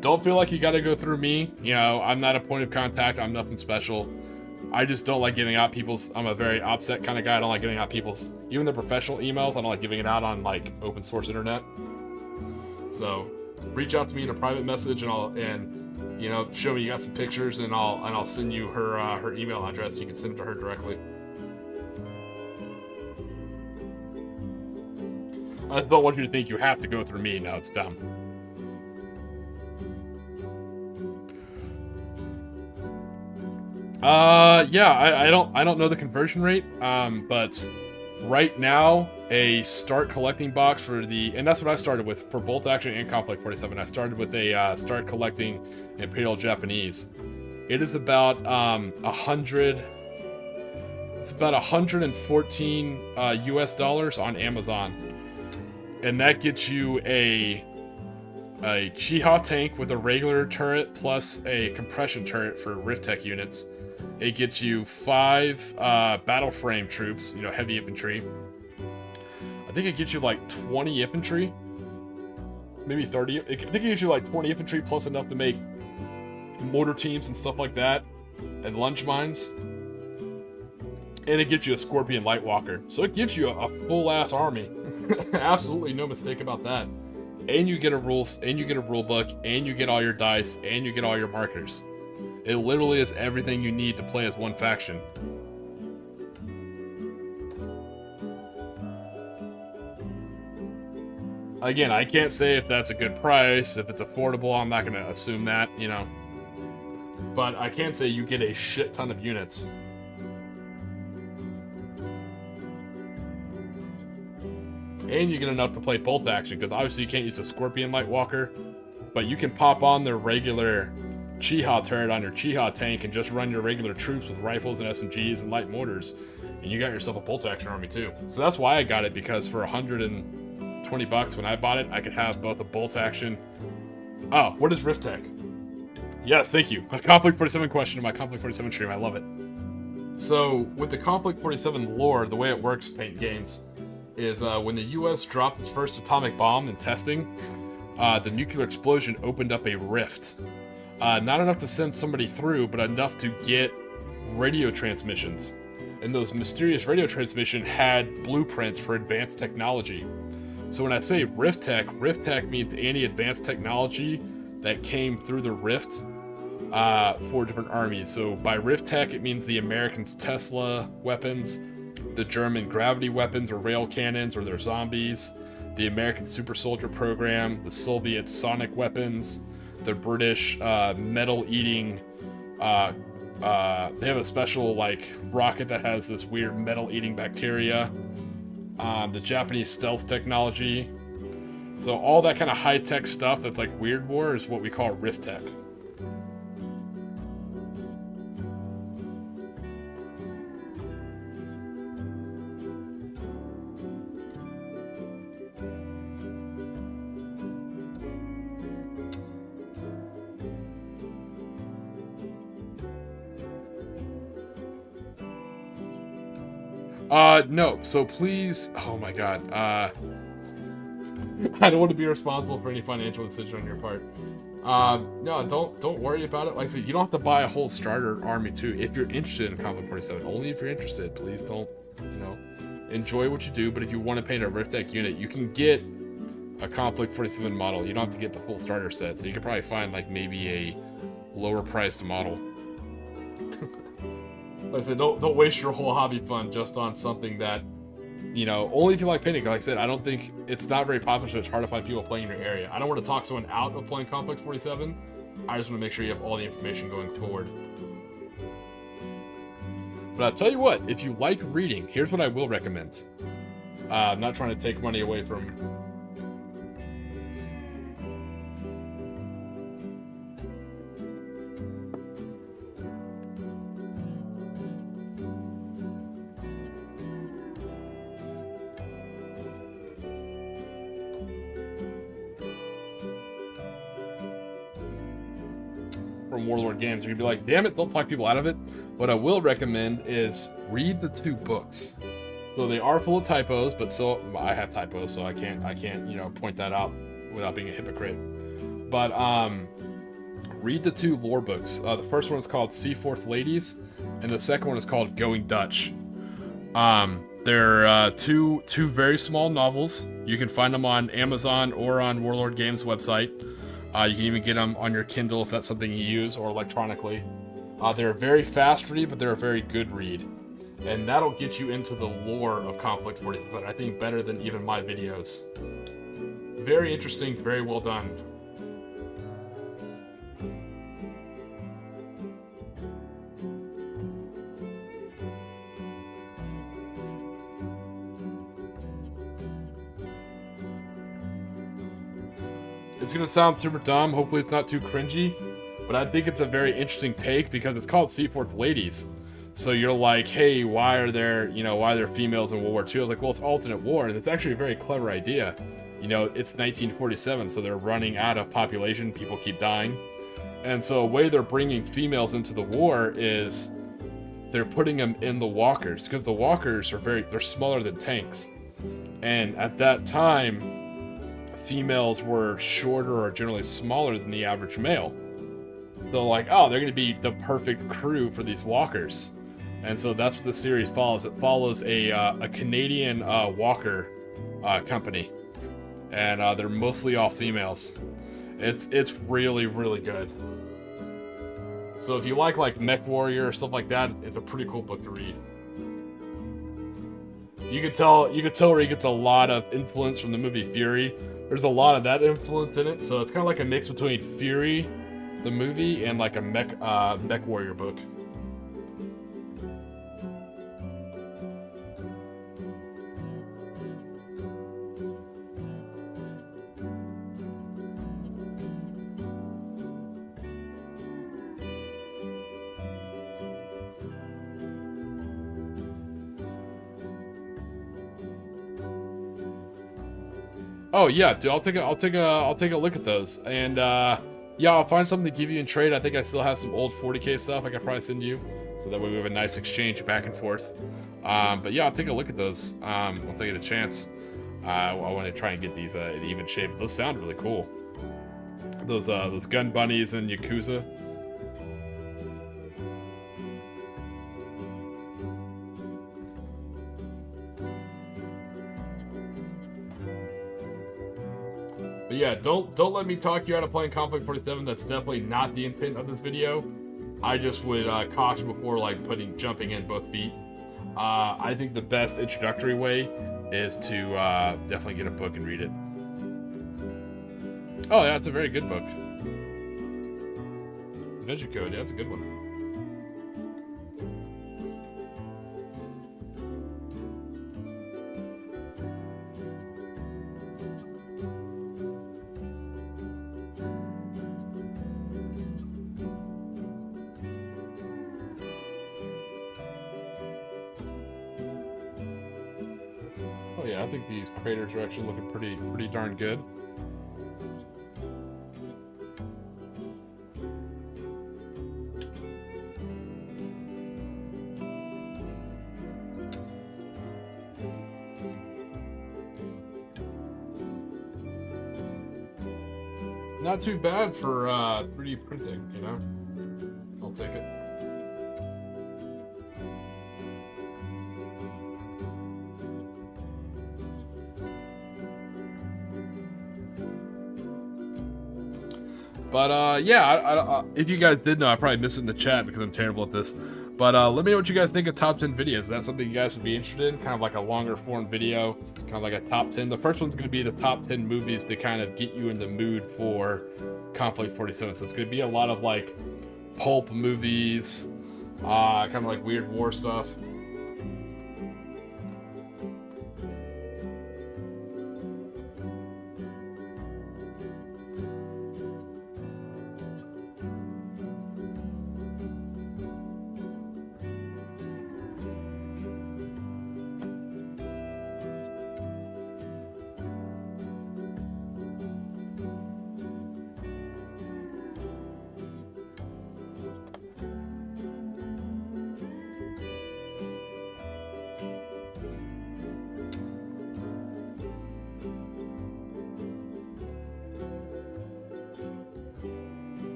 Speaker 1: Don't feel like you gotta go through me. You know, I'm not a point of contact. I'm nothing special. I just don't like giving out people's, I'm a very OPSEC kind of guy. I don't like giving out people's, even the professional emails, I don't like giving it out on like open source internet. So reach out to me in a private message and you know, show me you got some pictures and I'll send you her email address. You can send it to her directly. I just don't want you to think you have to go through me. No, it's dumb. Yeah, I don't know the conversion rate, but right now a start collecting box for and that's what I started with for Bolt Action and Konflikt 47. I started with a start collecting Imperial Japanese. It is about 100. It's about 114 US dollars on Amazon. And that gets you a Chiha tank with a regular turret plus a compression turret for Rift Tech units. It gets you 5 battle frame troops, you know, heavy infantry. I think it gets you like 20 infantry, maybe 30. I think it gives you like 20 infantry plus enough to make mortar teams and stuff like that, and lunge mines. And it gives you a Scorpion Lightwalker, so it gives you a full-ass army. Absolutely no mistake about that. And you get a rule book, and you get all your dice, and you get all your markers. It literally is everything you need to play as one faction. Again, I can't say if that's a good price, if it's affordable. I'm not going to assume that, you know. But I can say you get a shit ton of units. And you get enough to play Bolt Action, because obviously you can't use a Scorpion Lightwalker, but you can pop on their regular Chiha turret on your Chiha tank and just run your regular troops with rifles and SMGs and light mortars, and you got yourself a Bolt Action army too. So that's why I got it, because for 120 bucks when I bought it, I could have both a Bolt Action. Oh, what is Rift Tech? Yes, thank you. A Konflikt 47 question in my Konflikt 47 stream. I love it. So with the Konflikt 47 lore, the way it works, Paint Games, is when the US dropped its first atomic bomb in testing, the nuclear explosion opened up a rift. Not enough to send somebody through, but enough to get radio transmissions. And those mysterious radio transmissions had blueprints for advanced technology. So when I say Rift Tech means any advanced technology that came through the rift 4 different armies. So by Rift Tech, it means the Americans' Tesla weapons, the German gravity weapons or rail cannons or their zombies, the American Super Soldier program, the Soviet sonic weapons, the British metal-eating. They have a special like rocket that has this weird metal-eating bacteria. The Japanese stealth technology. So all that kind of high-tech stuff that's like weird war is what we call Rift Tech. No. So please, oh my god. I don't want to be responsible for any financial decision on your part. No, don't worry about it. Like I said, you don't have to buy a whole starter army too if you're interested in Conflict 47. Only if you're interested. Please don't, enjoy what you do. But if you want to paint a Rift Deck unit, you can get a Conflict 47 model. You don't have to get the full starter set. So you can probably find like maybe a lower priced model. Like I said, don't waste your whole hobby fund just on something that, only if you like painting. Like I said, I don't think it's not very popular, so it's hard to find people playing in your area. I don't want to talk someone out of playing Conflict 47. I just want to make sure you have all the information going forward. But I'll tell you what, if you like reading, here's what I will recommend. I'm not trying to take money away from... from Warlord Games. You'd be like, damn it, don't talk people out of it. What I will recommend is read the 2 books. So they are full of typos, but so I have typos, so I can't point that out without being a hypocrite. But read the 2 lore books. The first one is called Seaforth Ladies, and the second one is called Going Dutch. They're two very small novels. You can find them on Amazon or on Warlord Games website. You can even get them on your Kindle if that's something you use, or electronically. They're a very fast read, but they're a very good read. And that'll get you into the lore of Conflict 47, I think better than even my videos. Very interesting, very well done. It's going to sound super dumb, hopefully it's not too cringy, but I think it's a very interesting take because it's called Seaforth Ladies. So you're like, hey, why are there females in World War II? I was like, well, it's alternate war, and it's actually a very clever idea. It's 1947, so they're running out of population, people keep dying. And so a way they're bringing females into the war is they're putting them in the walkers, because the walkers they're smaller than tanks. And at that time, females were shorter or generally smaller than the average male. So like, oh, they're going to be the perfect crew for these walkers. And so that's what the series follows. It follows a Canadian walker company. And they're mostly all females. It's really, really good. So if you like Mech Warrior or stuff like that, it's a pretty cool book to read. You could tell where he gets a lot of influence from the movie Fury. There's a lot of that influence in it, so it's kind of like a mix between Fury, the movie, and like a Mech Warrior book. Oh yeah, dude, I'll take a look at those, and yeah, I'll find something to give you in trade. I think I still have some old 40k stuff I could probably send you, so that way we have a nice exchange back and forth. But yeah, I'll take a look at those once I get a chance. I want to try and get these in even shape. Those sound really cool. Those gun bunnies and Yakuza. But But yeah, don't let me talk you out of playing Conflict 47. That's definitely not the intent of this video. I just would caution before like jumping in both feet. I think the best introductory way is to definitely get a book and read it. Oh yeah, it's a very good book. Adventure Code, yeah, that's a good one. Oh yeah, I think these craters are actually looking pretty darn good. Not too bad for 3D printing, you know? I'll take it. But yeah, if you guys did know, I probably missed it in the chat because I'm terrible at this. But let me know what you guys think of top 10 videos. Is that something you guys would be interested in? Kind of like a longer form video, kind of like a top 10. The first one's going to be the top 10 movies to kind of get you in the mood for Conflict 47. So it's going to be a lot of like pulp movies, kind of like weird war stuff.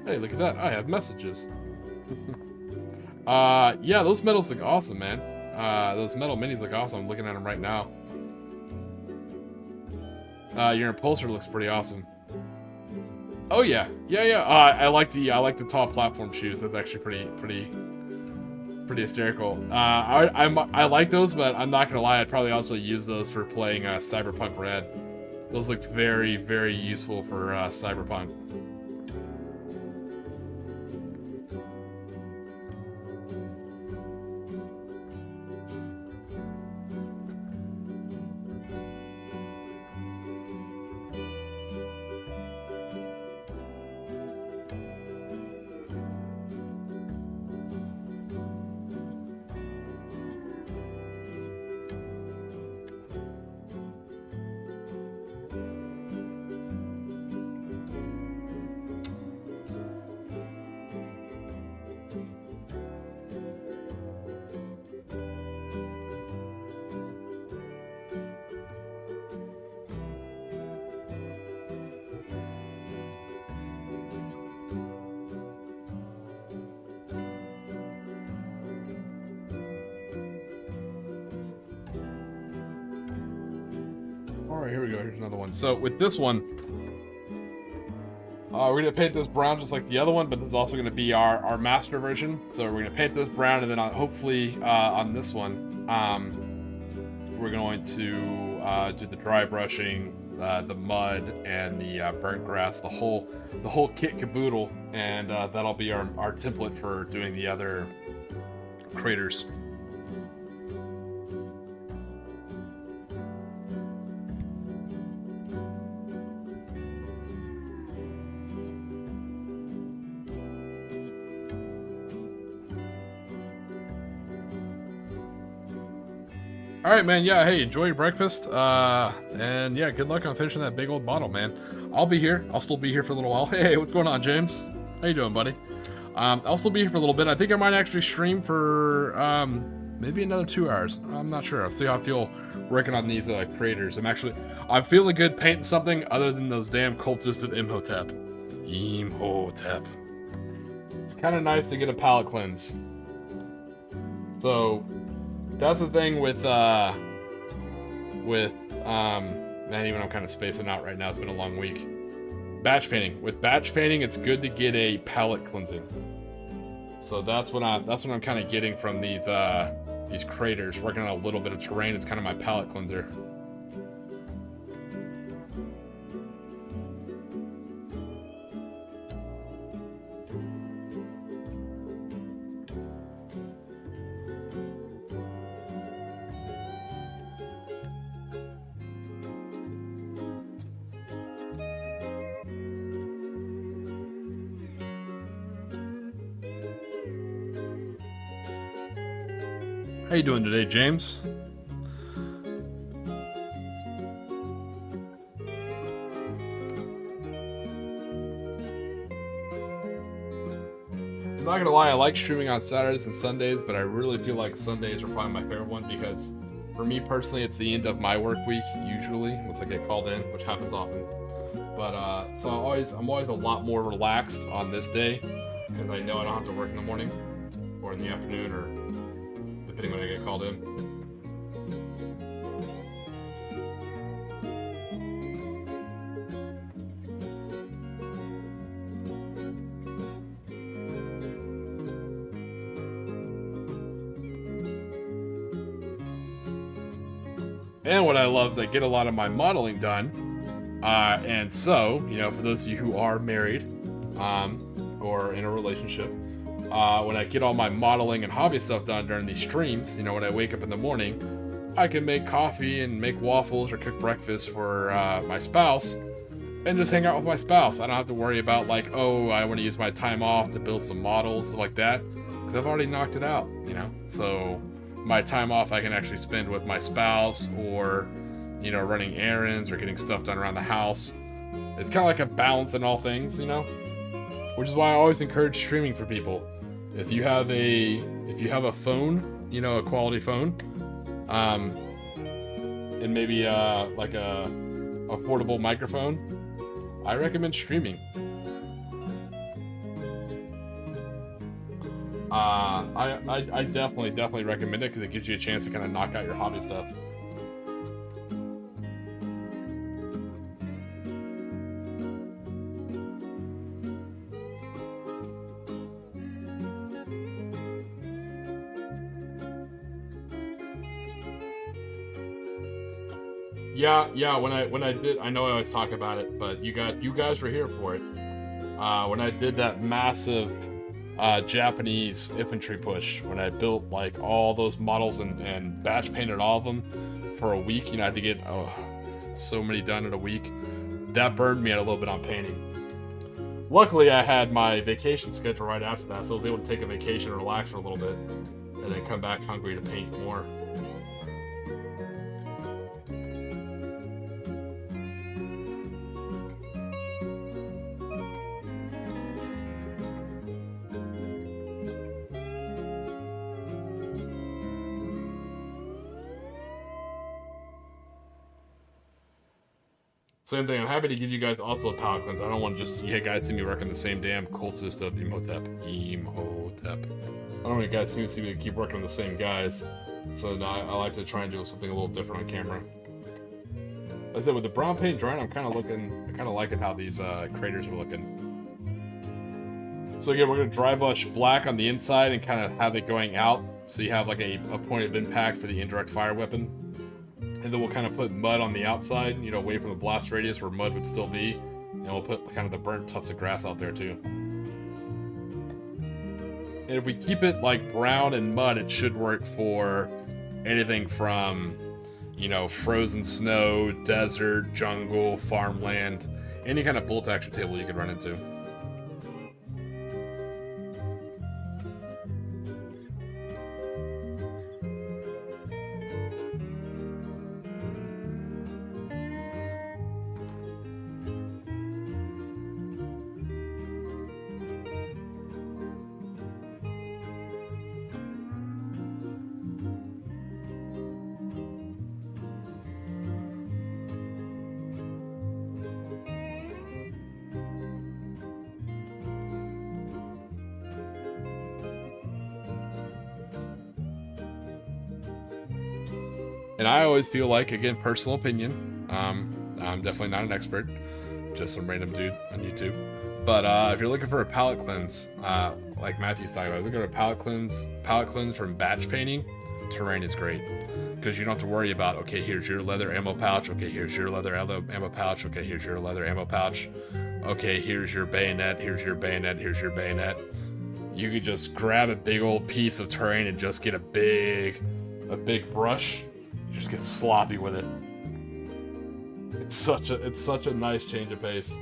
Speaker 1: Hey, look at that. I have messages. Yeah, those medals look awesome, man. Those metal minis look awesome. I'm looking at them right now. Your impulsor looks pretty awesome. Oh yeah. Yeah. I like the tall platform shoes. That's actually pretty hysterical. I like those, but I'm not gonna lie, I'd probably also use those for playing Cyberpunk Red. Those look very useful for Cyberpunk. Alright, here we go. Here's another one. So with this one, we're going to paint this brown just like the other one, but this is also going to be our master version. So we're going to paint this brown, and then hopefully on this one, we're going to do the dry brushing, the mud, and the burnt grass, the whole kit caboodle, and that'll be our template for doing the other craters. All right, man. Yeah, hey, enjoy your breakfast. And yeah, good luck on finishing that big old bottle, man. I'll be here. I'll still be here for a little while. Hey, what's going on, James? How you doing, buddy? I'll still be here for a little bit. I think I might actually stream for maybe another 2 hours. I'm not sure. I'll see how I feel working on these craters. I'm feeling good painting something other than those damn cultists of Imhotep. Imhotep. It's kind of nice to get a palate cleanse. So that's the thing with man, even I'm kind of spacing out right now. It's been a long week. Batch painting. With batch painting, it's good to get a palette cleansing. So that's what I'm kind of getting from these craters. Working on a little bit of terrain. It's kind of my palette cleanser. How you doing today, James? I'm not gonna lie, I like streaming on Saturdays and Sundays, but I really feel like Sundays are probably my favorite one because for me personally, it's the end of my work week, usually, once I get called in, which happens often. But, so I'm always a lot more relaxed on this day because I know I don't have to work in the morning or in the afternoon or depending when I get called in. And what I love is I get a lot of my modeling done. And so, you know, for those of you who are married or in a relationship, when I get all my modeling and hobby stuff done during these streams, you know, when I wake up in the morning, I can make coffee and make waffles or cook breakfast for my spouse and just hang out with my spouse. I don't have to worry about like, oh, I want to use my time off to build some models, stuff like that, because I've already knocked it out, you know? So my time off I can actually spend with my spouse or, you know, running errands or getting stuff done around the house. It's kind of like a balance in all things, you know? Which is why I always encourage streaming for people. If you have a phone, you know, a quality phone, and maybe like a affordable microphone, I recommend streaming. I definitely recommend it because it gives you a chance to kind of knock out your hobby stuff. Yeah. When I did, I know I always talk about it, but you guys were here for it. When I did that massive Japanese infantry push, when I built like all those models and batch painted all of them for a week, you know, I had to get so many done in a week. That burned me out a little bit on painting. Luckily, I had my vacation schedule right after that, so I was able to take a vacation, relax for a little bit, and then come back hungry to paint more. Same thing, I'm happy to give you guys also a palette cleanse. I don't want to just, you guys see me working the same damn cultist of Imhotep. I don't want you guys see me keep working on the same guys. So no, I like to try and do something a little different on camera. Like I said, with the brown paint drying, I kind of liking how these craters are looking. So again, we're going to dry brush black on the inside and kind of have it going out. So you have like a point of impact for the indirect fire weapon. And then we'll kind of put mud on the outside, you know, away from the blast radius where mud would still be. And we'll put kind of the burnt tufts of grass out there too. And if we keep it like brown and mud, it should work for anything from, you know, frozen snow, desert, jungle, farmland, any kind of bolt action table you could run into. And I always feel like, again, personal opinion, I'm definitely not an expert, just some random dude on YouTube. But if you're looking for a palette cleanse, like Matthew's talking about, looking at a palette cleanse from batch painting, terrain is great. Because you don't have to worry about, okay, here's your leather ammo pouch, okay, here's your leather ammo pouch, okay, here's your leather ammo pouch, okay, here's your bayonet, here's your bayonet, here's your bayonet. You could just grab a big old piece of terrain and just get a big brush. You just get sloppy with it. It's such a nice change of pace.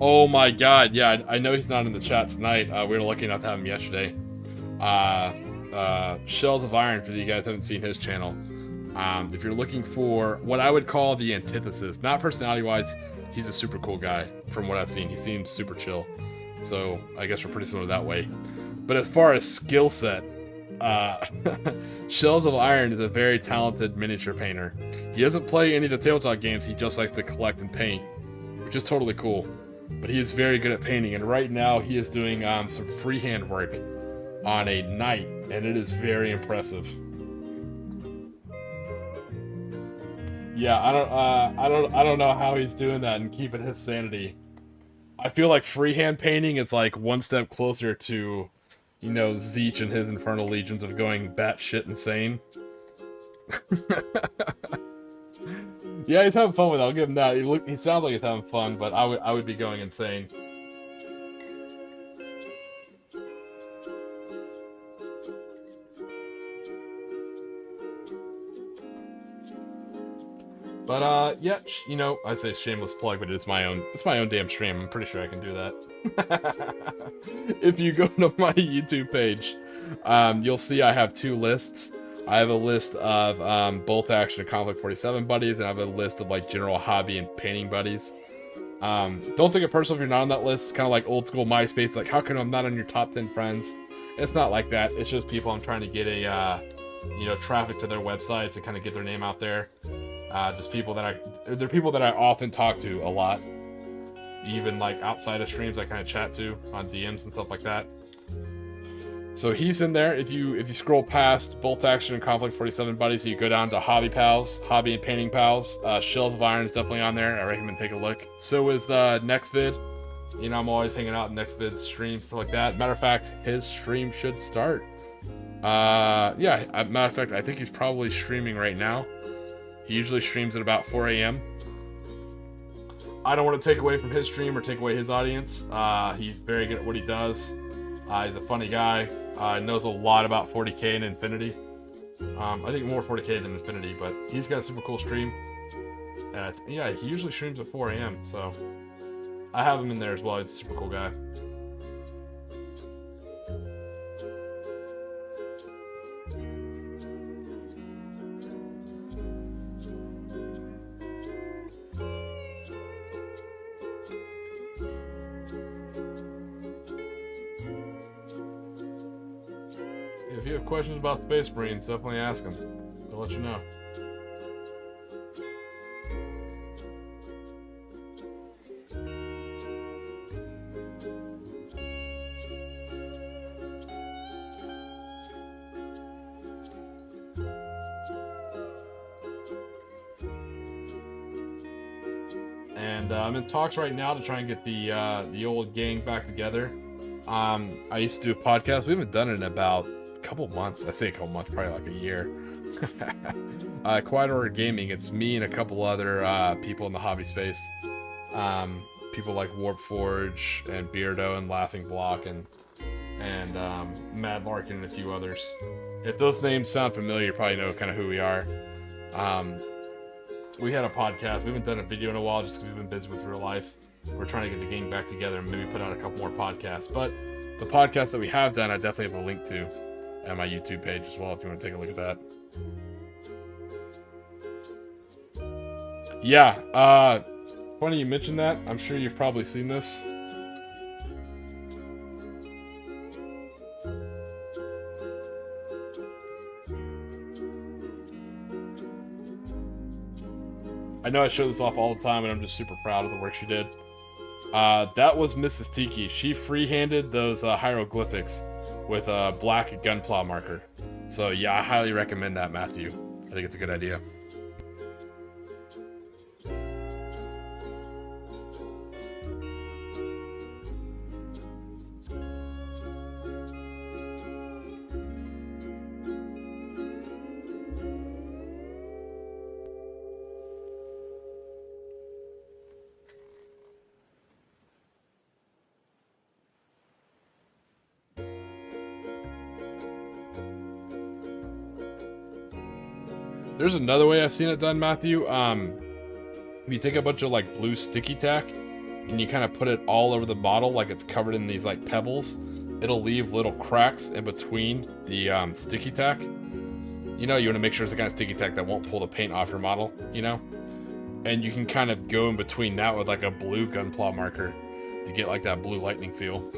Speaker 1: Oh my god, yeah, I know he's not in the chat tonight. We were lucky enough to have him yesterday. Shells of Iron, for you guys who haven't seen his channel. If you're looking for what I would call the antithesis, not personality-wise, he's a super cool guy from what I've seen. He seems super chill. So I guess we're pretty similar that way. But as far as skill set, Shells of Iron is a very talented miniature painter. He doesn't play any of the tabletop games, he just likes to collect and paint, which is totally cool. But he is very good at painting, and right now he is doing some freehand work on a knight, and it is very impressive. Yeah, I don't know how he's doing that and keeping his sanity. I feel like freehand painting is like one step closer to, you know, Zeech and his Infernal Legions of going batshit insane. Yeah, he's having fun with it. I'll give him that. He sounds like he's having fun, but I would be going insane. But yeah, you know, I say shameless plug, but it's my own damn stream. I'm pretty sure I can do that. If you go to my YouTube page, you'll see I have two lists. I have a list of Bolt Action and Konflikt 47 buddies, and I have a list of like general hobby and painting buddies. Don't take it personal if you're not on that list. It's kind of like old school MySpace, like how come I'm not on your top 10 friends? It's not like that. It's just people I'm trying to get a you know, traffic to their websites and kind of get their name out there. Just people that they're people that I often talk to a lot, even like outside of streams I kind of chat to on DMs and stuff like that. So he's in there. If you scroll past Bolt Action and Konflikt 47 buddies, you go down to Hobby Pals, Hobby and Painting Pals. Shells of Iron is definitely on there. I recommend take a look. So is the NextVid. You know, I'm always hanging out in NextVid's streams, stuff like that. Matter of fact, his stream should start. Yeah, matter of fact, I think he's probably streaming right now. He usually streams at about 4 a.m. I don't want to take away from his stream or take away his audience. He's very good at what he does. He's a funny guy. Knows a lot about 40k and Infinity. I think more 40k than Infinity, but he's got a super cool stream. And yeah, he usually streams at 4 a.m. So I have him in there as well. He's a super cool guy. If you have questions about Space Marines, definitely ask them. They'll let you know. And I'm in talks right now to try and get the old gang back together. I used to do a podcast. We haven't done it in about couple months. I say a couple months, probably like a year. Quiet Order Gaming. It's me and a couple other people in the hobby space. People like Warp Forge and Beardo and Laughing Block and Mad Larkin and a few others. If those names sound familiar, you probably know kind of who we are. We had a podcast. We haven't done a video in a while just because we've been busy with real life. We're trying to get the gang back together and maybe put out a couple more podcasts. But the podcast that we have done, I definitely have a link to at my YouTube page as well if you want to take a look at that. Yeah, funny you mentioned that. I'm sure you've probably seen this. I know I show this off all the time, and I'm just super proud of the work she did. That was Mrs. Tiki. She free-handed those hieroglyphics with a black gunpla marker. So yeah, I highly recommend that, Matthew. I think it's a good idea. There's another way I've seen it done, Matthew. If you take a bunch of like blue sticky tack and you kind of put it all over the bottle like it's covered in these like pebbles, it'll leave little cracks in between the sticky tack. You know, you want to make sure it's the kind of sticky tack that won't pull the paint off your model, you know? And you can kind of go in between that with like a blue gunpla marker to get like that blue lightning feel.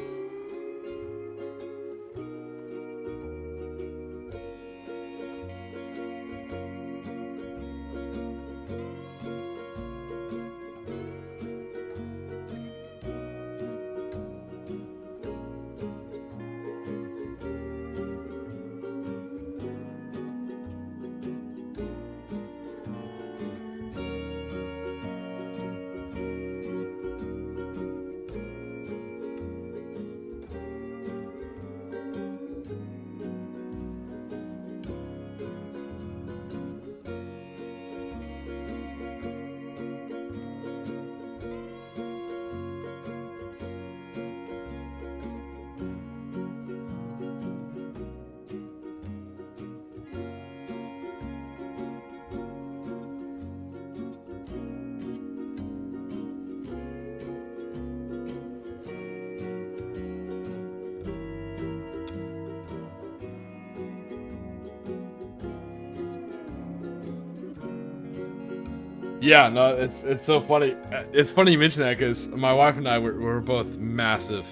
Speaker 1: Yeah, no, it's so funny. It's funny you mention that because my wife and I were both massive.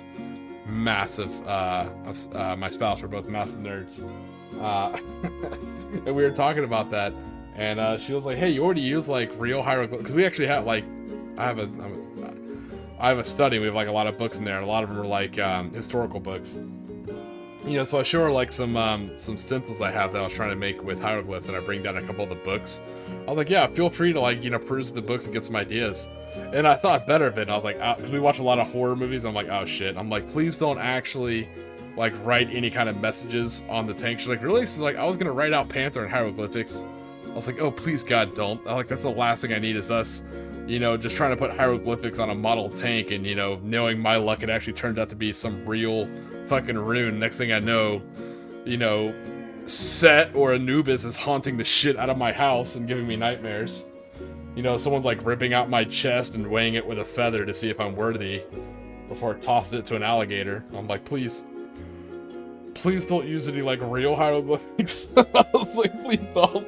Speaker 1: My spouse were both massive nerds, and we were talking about that. And she was like, "Hey, you already use like real hieroglyphics?" Because we actually have like, I have a study. We have like a lot of books in there, and a lot of them are like historical books. You know, so I show her like some stencils I have that I was trying to make with hieroglyphs, and I bring down a couple of the books. I was like, yeah, feel free to like, you know, peruse the books and get some ideas. And I thought better of it. And I was like, because we watch a lot of horror movies. I'm like, oh shit. I'm like, please don't actually like write any kind of messages on the tank. She's like, really? She's like, I was gonna write out Panther and hieroglyphics. I was like, oh please God, don't. I'm like, that's the last thing I need is us, you know, just trying to put hieroglyphics on a model tank, and you know, knowing my luck, it actually turns out to be some real fucking rune. Next thing I know, you know, Set or Nujabes is haunting the shit out of my house and giving me nightmares. You know, someone's like ripping out my chest and weighing it with a feather to see if I'm worthy before it tosses it to an alligator. I'm like, please don't use any like real hieroglyphics. I was like, please don't.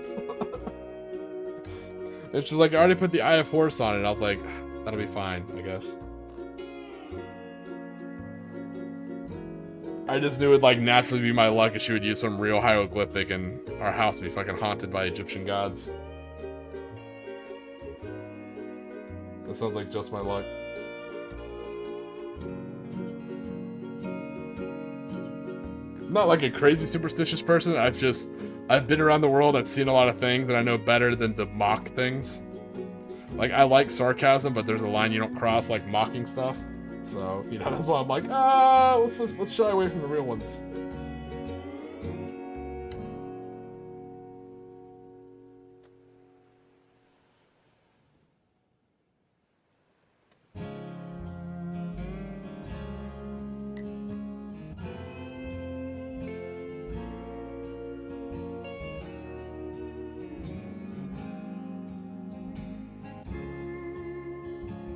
Speaker 1: And she's like, I already put the Eye of Horus on it. And I was like, that'll be fine, I guess. I just knew it would like naturally be my luck if she would use some real hieroglyphic and our house would be fucking haunted by Egyptian gods. That sounds like just my luck. I'm not like a crazy superstitious person. I've been around the world. I've seen a lot of things and I know better than to mock things. Like, I like sarcasm, but there's a line you don't cross, like mocking stuff. So, you know, that's why I'm like, let's shy away from the real ones.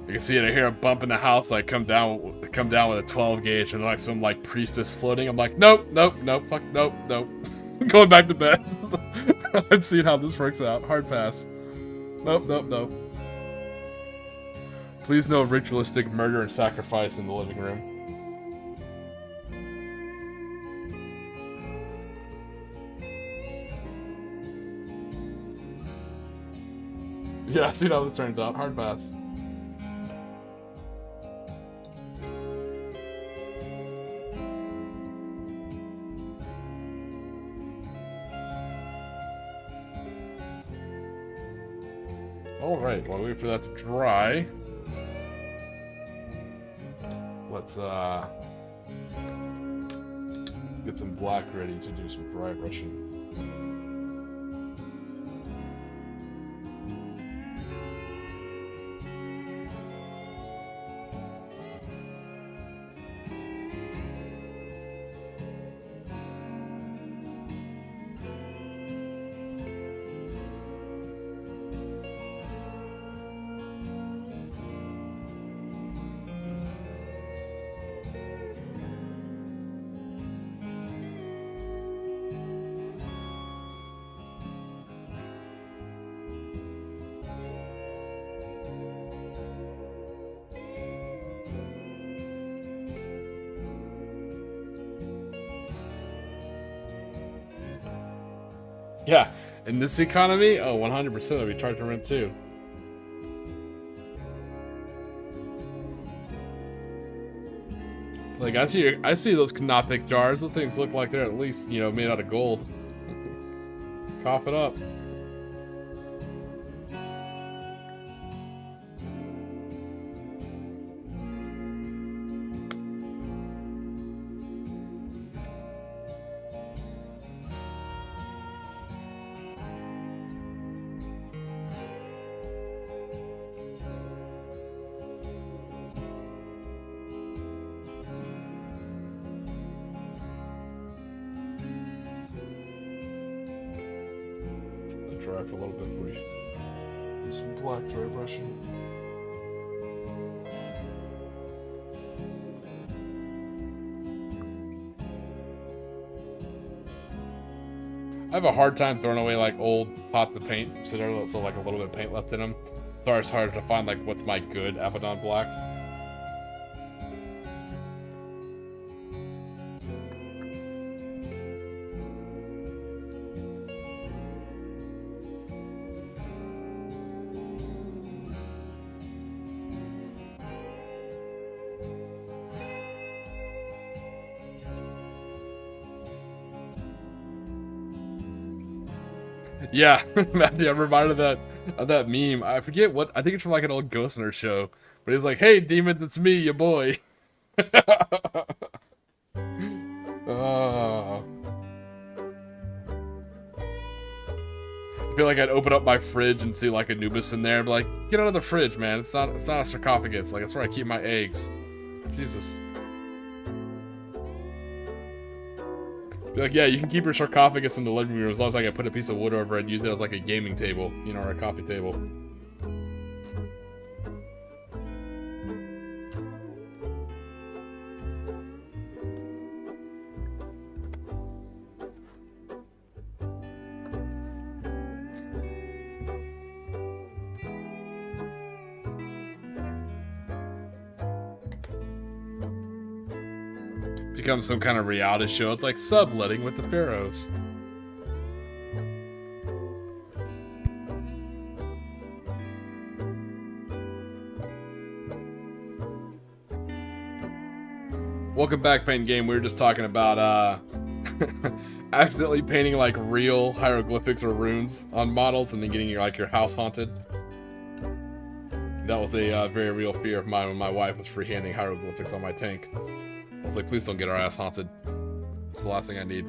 Speaker 1: You can see it. I hear a bump in the house. Like come down with a 12 gauge, and like some like priestess floating. I'm like, nope, fuck, nope. Going back to bed. I've seen how this works out. Hard pass. Nope. Please no ritualistic murder and sacrifice in the living room. Yeah, I see how this turns out. Hard pass. Alright, while we wait for that to dry, let's get some black ready to do some dry brushing. Yeah, in this economy, oh, 100% we charge rent too. Like I see those Knopic jars. Those things look like they're at least, you know, made out of gold. Cough it up. Dry for a little bit before we do some black dry brushing. I have a hard time throwing away like old pots of paint, so there's still like a little bit of paint left in them. So it's hard to find like what's my good Abaddon black. Yeah, Matthew, I'm reminded of that meme. I forget what, I think it's from like an old Ghost Hunter show. But he's like, hey demons, it's me, your boy. Oh. I feel like I'd open up my fridge and see like Anubis in there and be like, get out of the fridge, man. It's not a sarcophagus. Like, it's where I keep my eggs. Jesus. Be like, yeah, you can keep your sarcophagus in the living room as long as I can put a piece of wood over it and use it as like a gaming table, you know, or a coffee table. Becomes some kind of reality show. It's like subletting with the pharaohs. Welcome back, Paint Game. We were just talking about accidentally painting like real hieroglyphics or runes on models and then getting your house haunted. That was a very real fear of mine when my wife was freehanding hieroglyphics on my tank. I was like, please don't get our ass haunted. It's the last thing I need.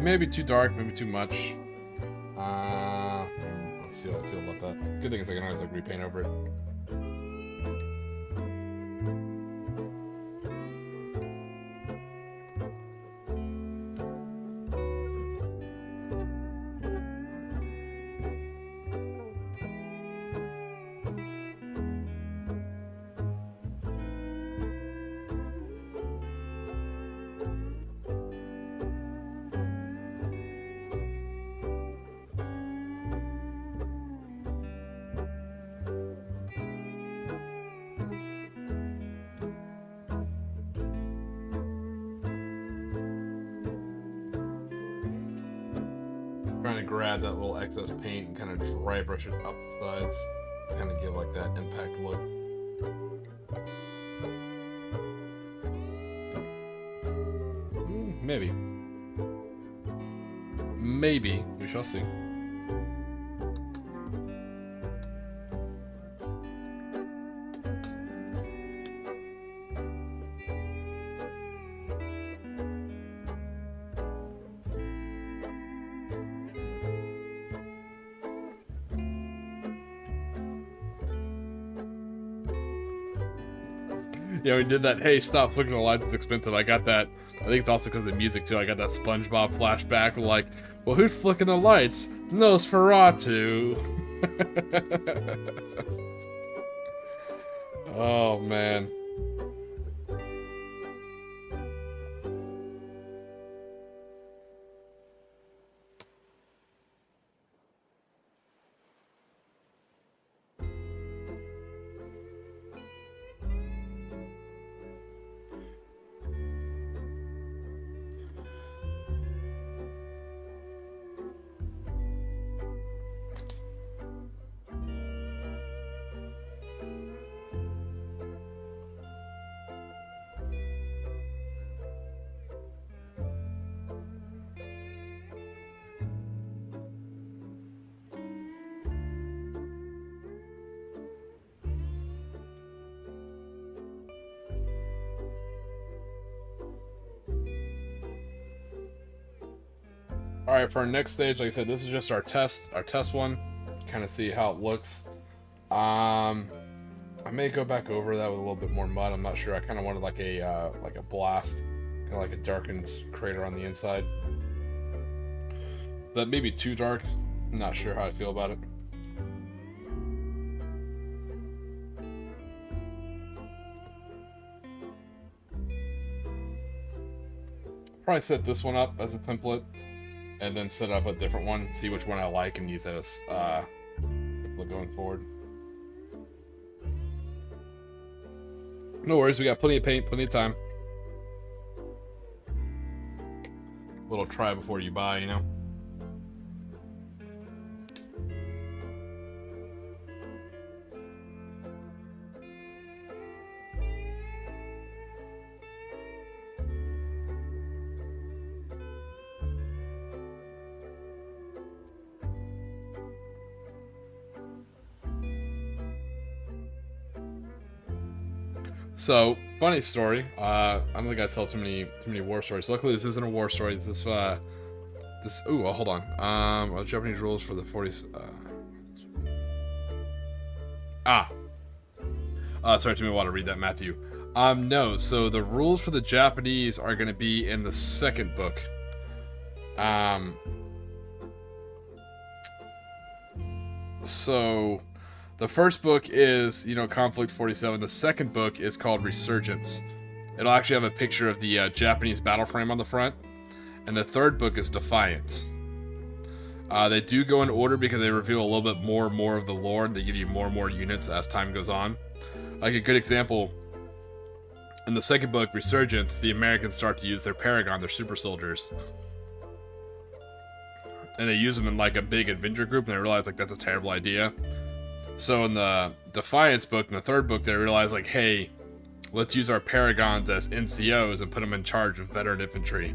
Speaker 1: maybe too dark, maybe too much. Let's see how I feel about that. Good thing is I can always like repaint over it. Trying to grab that little excess paint and kind of dry brush it up the sides, kind of give like that impact look. Maybe. Maybe. We shall see. Yeah, we did that. Hey, stop flicking the lights. It's expensive. I got that. I think it's also because of the music too. I got that SpongeBob flashback. Like, well, who's flicking the lights? Nosferatu. Oh man. Alright, for our next stage, like I said, this is just our test one. Kind of see how it looks. I may go back over that with a little bit more mud. I'm not sure. I kind of wanted like a blast, kind of like a darkened crater on the inside. That may be too dark. I'm not sure how I feel about it. Probably set this one up as a template, and then set up a different one, see which one I like, and use that as template going forward. No worries, we got plenty of paint, plenty of time. A little try before you buy, you know? So, funny story. I don't think I tell too many war stories. Luckily, this isn't a war story. This ooh, well, hold on. Japanese rules for the 40s. Sorry, it took me a while to read that, Matthew. No. So the rules for the Japanese are going to be in the second book. So. The first book is, Konflikt 47. The second book is called Resurgence. It'll actually have a picture of the Japanese battle frame on the front. And the third book is Defiance. They do go in order because they reveal a little bit more of the lore. And they give you more and more units as time goes on. Like a good example, in the second book, Resurgence, the Americans start to use their Paragon, their super soldiers. And they use them in like a big Avenger group, and they realize like that's a terrible idea. So in the Defiance book, in the third book, they realize like, hey, let's use our Paragons as NCOs and put them in charge of veteran infantry.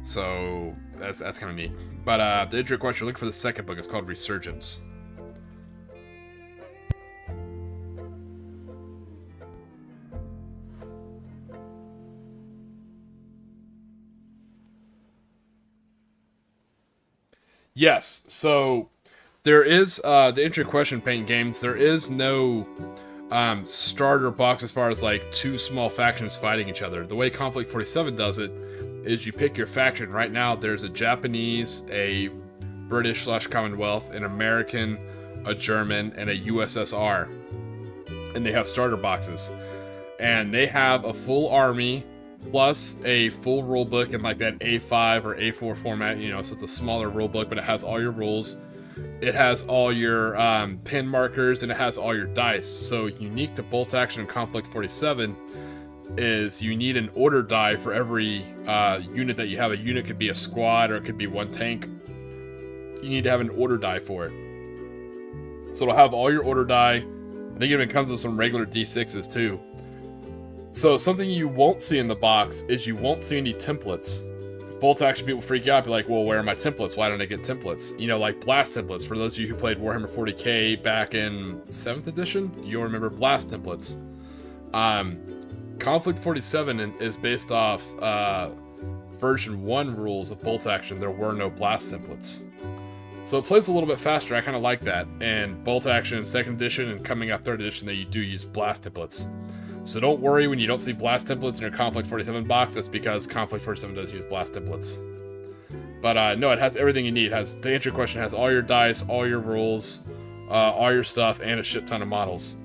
Speaker 1: So that's kind of neat. But to answer your question, look for the second book. It's called Resurgence. Yes. So there is to answer your question, Paint Games. There is no starter box as far as like two small factions fighting each other. The way Conflict 47 does it is you pick your faction. Right now, there's a Japanese, a British / Commonwealth, an American, a German, and a USSR, and they have starter boxes, and they have a full army plus a full rule book in like that A5 or A4 format. You know, so it's a smaller rule book, but it has all your rules. It has all your pin markers, and it has all your dice. So unique to Bolt Action and Conflict 47 is you need an order die for every unit that you have. A unit could be a squad or it could be one tank. You need to have an order die for it. So it'll have all your order die. I think it even comes with some regular D6s too. So something you won't see in the box is you won't see any templates. Bolt Action people freak out, be like, well, where are my templates? Why don't I get templates? You know, like blast templates. For those of you who played Warhammer 40k back in 7th edition, you'll remember blast templates. Conflict 47 is based off version 1 rules of Bolt Action. There were no blast templates. So it plays a little bit faster. I kind of like that. And Bolt Action in 2nd edition and coming up 3rd edition, that you do use blast templates. So don't worry when you don't see blast templates in your Conflict 47 box. That's because Conflict 47 does use blast templates. But no, it has everything you need. To answer your question, it has all your dice, all your rules, all your stuff, and a shit ton of models.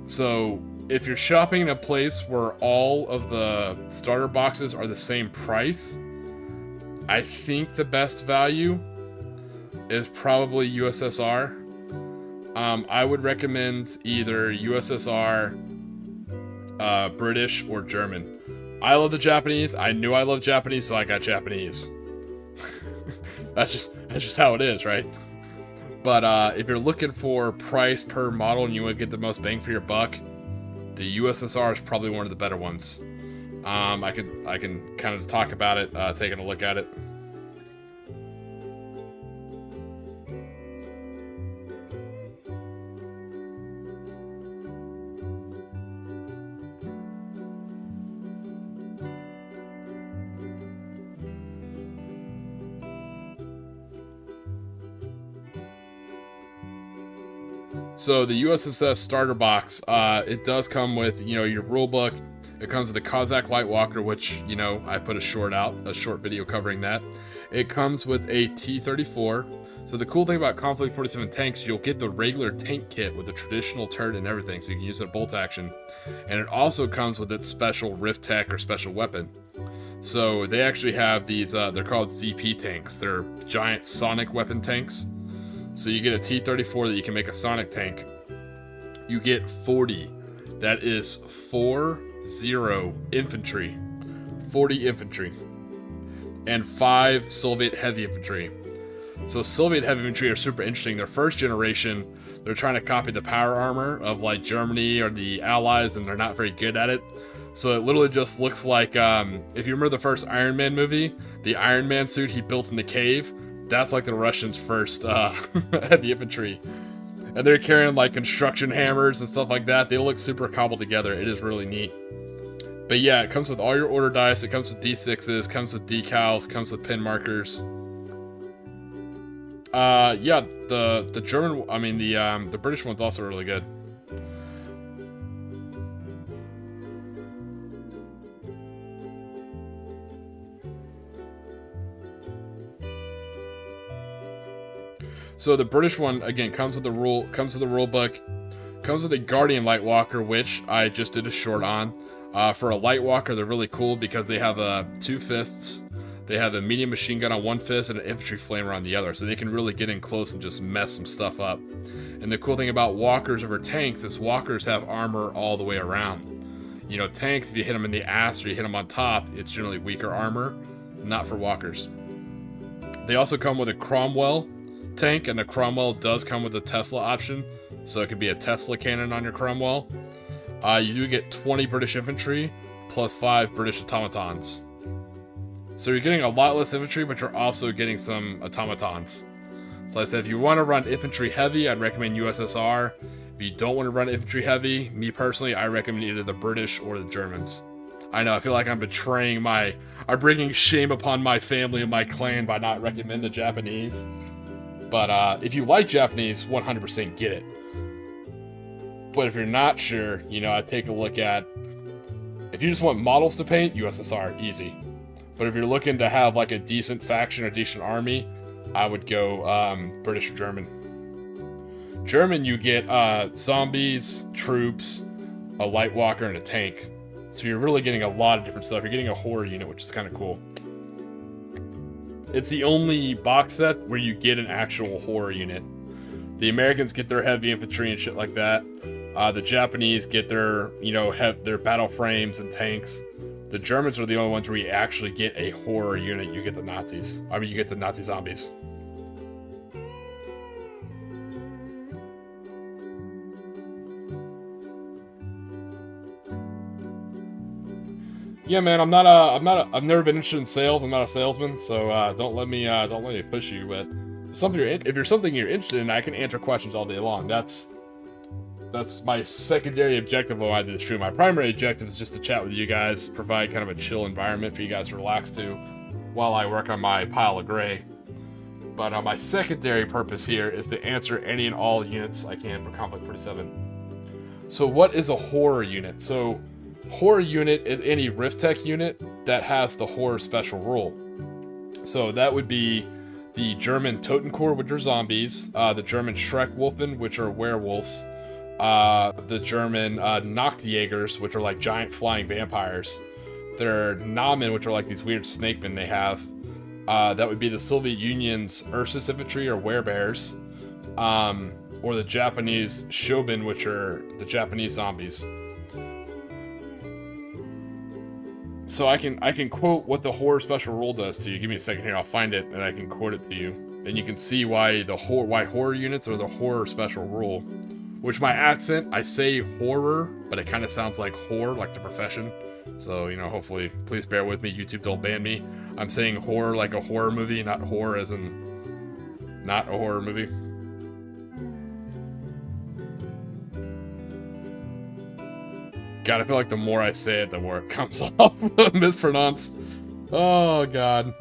Speaker 1: So if you're shopping in a place where all of the starter boxes are the same price, I think the best value is probably USSR. I would recommend either USSR, British, or German. I love the Japanese. I knew I loved Japanese, so I got Japanese. that's just how it is, right? But if you're looking for price per model and you want to get the most bang for your buck, the USSR is probably one of the better ones. I can kind of talk about it, taking a look at it. So the USSS starter box, it does come with, you know, your rule book. It comes with a Cossack Light Walker, which, you know, I put a short video covering that. It comes with a T-34. So the cool thing about Conflict 47 tanks, you'll get the regular tank kit with the traditional turret and everything, so you can use it at Bolt Action. And it also comes with its special Rift Tech or special weapon. So they actually have these, they're called ZP tanks. They're giant sonic weapon tanks. So you get a T-34 that you can make a sonic tank. You get 40. That is 40 infantry. 40 infantry. And 5 Soviet heavy infantry. So Soviet heavy infantry are super interesting. They're first generation. They're trying to copy the power armor of like Germany or the Allies, and they're not very good at it. So it literally just looks like, if you remember the first Iron Man movie, the Iron Man suit he built in the cave, that's like the Russians' first heavy infantry. And they're carrying like construction hammers and stuff like that. They look super cobbled together. It is really neat. But yeah, it comes with all your order dice. It comes with D6s, comes with decals, comes with pin markers. Yeah, the German, I mean the British one's also really good. So the British one, again, comes with the rule book, comes with a Guardian Light Walker, which I just did a short on. For a Light Walker, they're really cool because they have 2 fists. They have a medium machine gun on one fist and an infantry flamer on the other, so they can really get in close and just mess some stuff up. And the cool thing about walkers over tanks is walkers have armor all the way around. You know, tanks, if you hit them in the ass or you hit them on top, it's generally weaker armor, not for walkers. They also come with a Cromwell tank, and the Cromwell does come with a Tesla option, so it could be a Tesla cannon on your Cromwell. You do get 20 British infantry plus 5 British automatons. So you're getting a lot less infantry, but you're also getting some automatons. So I said, if you want to run infantry heavy, I'd recommend USSR. If you don't want to run infantry heavy, me personally, I recommend either the British or the Germans. I know, I feel like I'm betraying I'm bringing shame upon my family and my clan by not recommending the Japanese. But if you like Japanese, 100% get it. But if you're not sure, I'd take a look at, if you just want models to paint, USSR, easy. But if you're looking to have like a decent faction or decent army, I would go British or German. German, you get zombies, troops, a light walker, and a tank. So you're really getting a lot of different stuff. You're getting a horror unit, which is kind of cool. It's the only box set where you get an actual horror unit. The Americans get their heavy infantry and shit like that. The Japanese get their, have their battle frames and tanks. The Germans are the only ones where you actually get a horror unit. You get the Nazis. You get the Nazi zombies. Yeah, man, I've never been interested in sales. I'm not a salesman, so don't let me push you. But if you're something you're interested in, I can answer questions all day long. That's my secondary objective when I do the stream. My primary objective is just to chat with you guys, provide kind of a chill environment for you guys to relax to while I work on my pile of gray. But my secondary purpose here is to answer any and all units I can for Konflikt 47. So what is a horror unit? So horror unit is any Rift-Tech unit that has the horror special rule. So that would be the German Totenkorps, which are zombies, the German Schreckwolfen, which are werewolves, the German Nachtjägers, which are like giant flying vampires. There are Namen, which are like these weird snakemen they have. That would be the Soviet Union's Ursus infantry or werebears, or the Japanese Shoben, which are the Japanese zombies. So I can quote what the horror special rule does to you. Give me a second here, I'll find it and I can quote it to you, and you can see why horror units are the horror special rule. Which my accent, I say horror, but it kind of sounds like whore, like the profession. So hopefully, please bear with me. YouTube, don't ban me. I'm saying horror like a horror movie, not horror as in not a horror movie. God, I feel like the more I say it, the more it comes off mispronounced. Oh, God.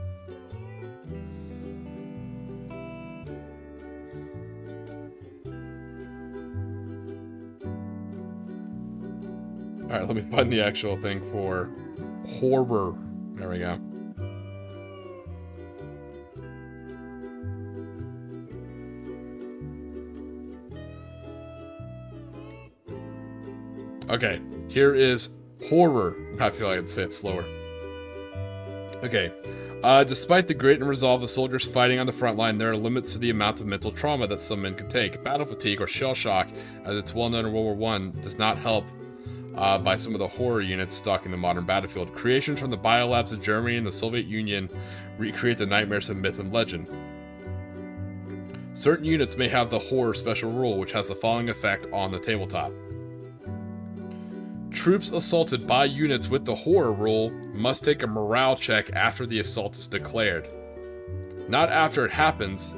Speaker 1: Alright, let me find the actual thing for horror. There we go. Okay, here is horror. I feel like I'd say it slower. Okay. Despite the grit and resolve of soldiers fighting on the front line, there are limits to the amount of mental trauma that some men can take. Battle fatigue or shell shock, as it's well known in World War I, does not help by some of the horror units stalking the modern battlefield. Creations from the biolabs of Germany and the Soviet Union recreate the nightmares of myth and legend. Certain units may have the horror special rule, which has the following effect on the tabletop. Troops assaulted by units with the horror rule must take a morale check after the assault is declared. Not after it happens,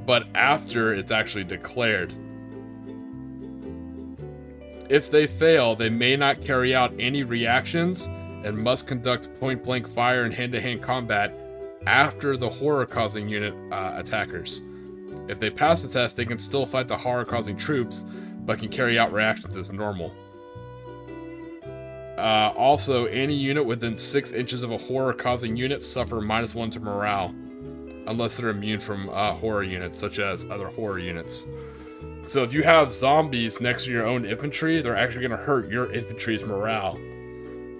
Speaker 1: but after it's actually declared. If they fail, they may not carry out any reactions and must conduct point-blank fire and hand-to-hand combat after the horror-causing unit attackers. If they pass the test, they can still fight the horror-causing troops, but can carry out reactions as normal. Also, any unit within 6 inches of a horror-causing unit suffer -1 to morale, unless they're immune from horror units, such as other horror units. So if you have zombies next to your own infantry, they're actually going to hurt your infantry's morale.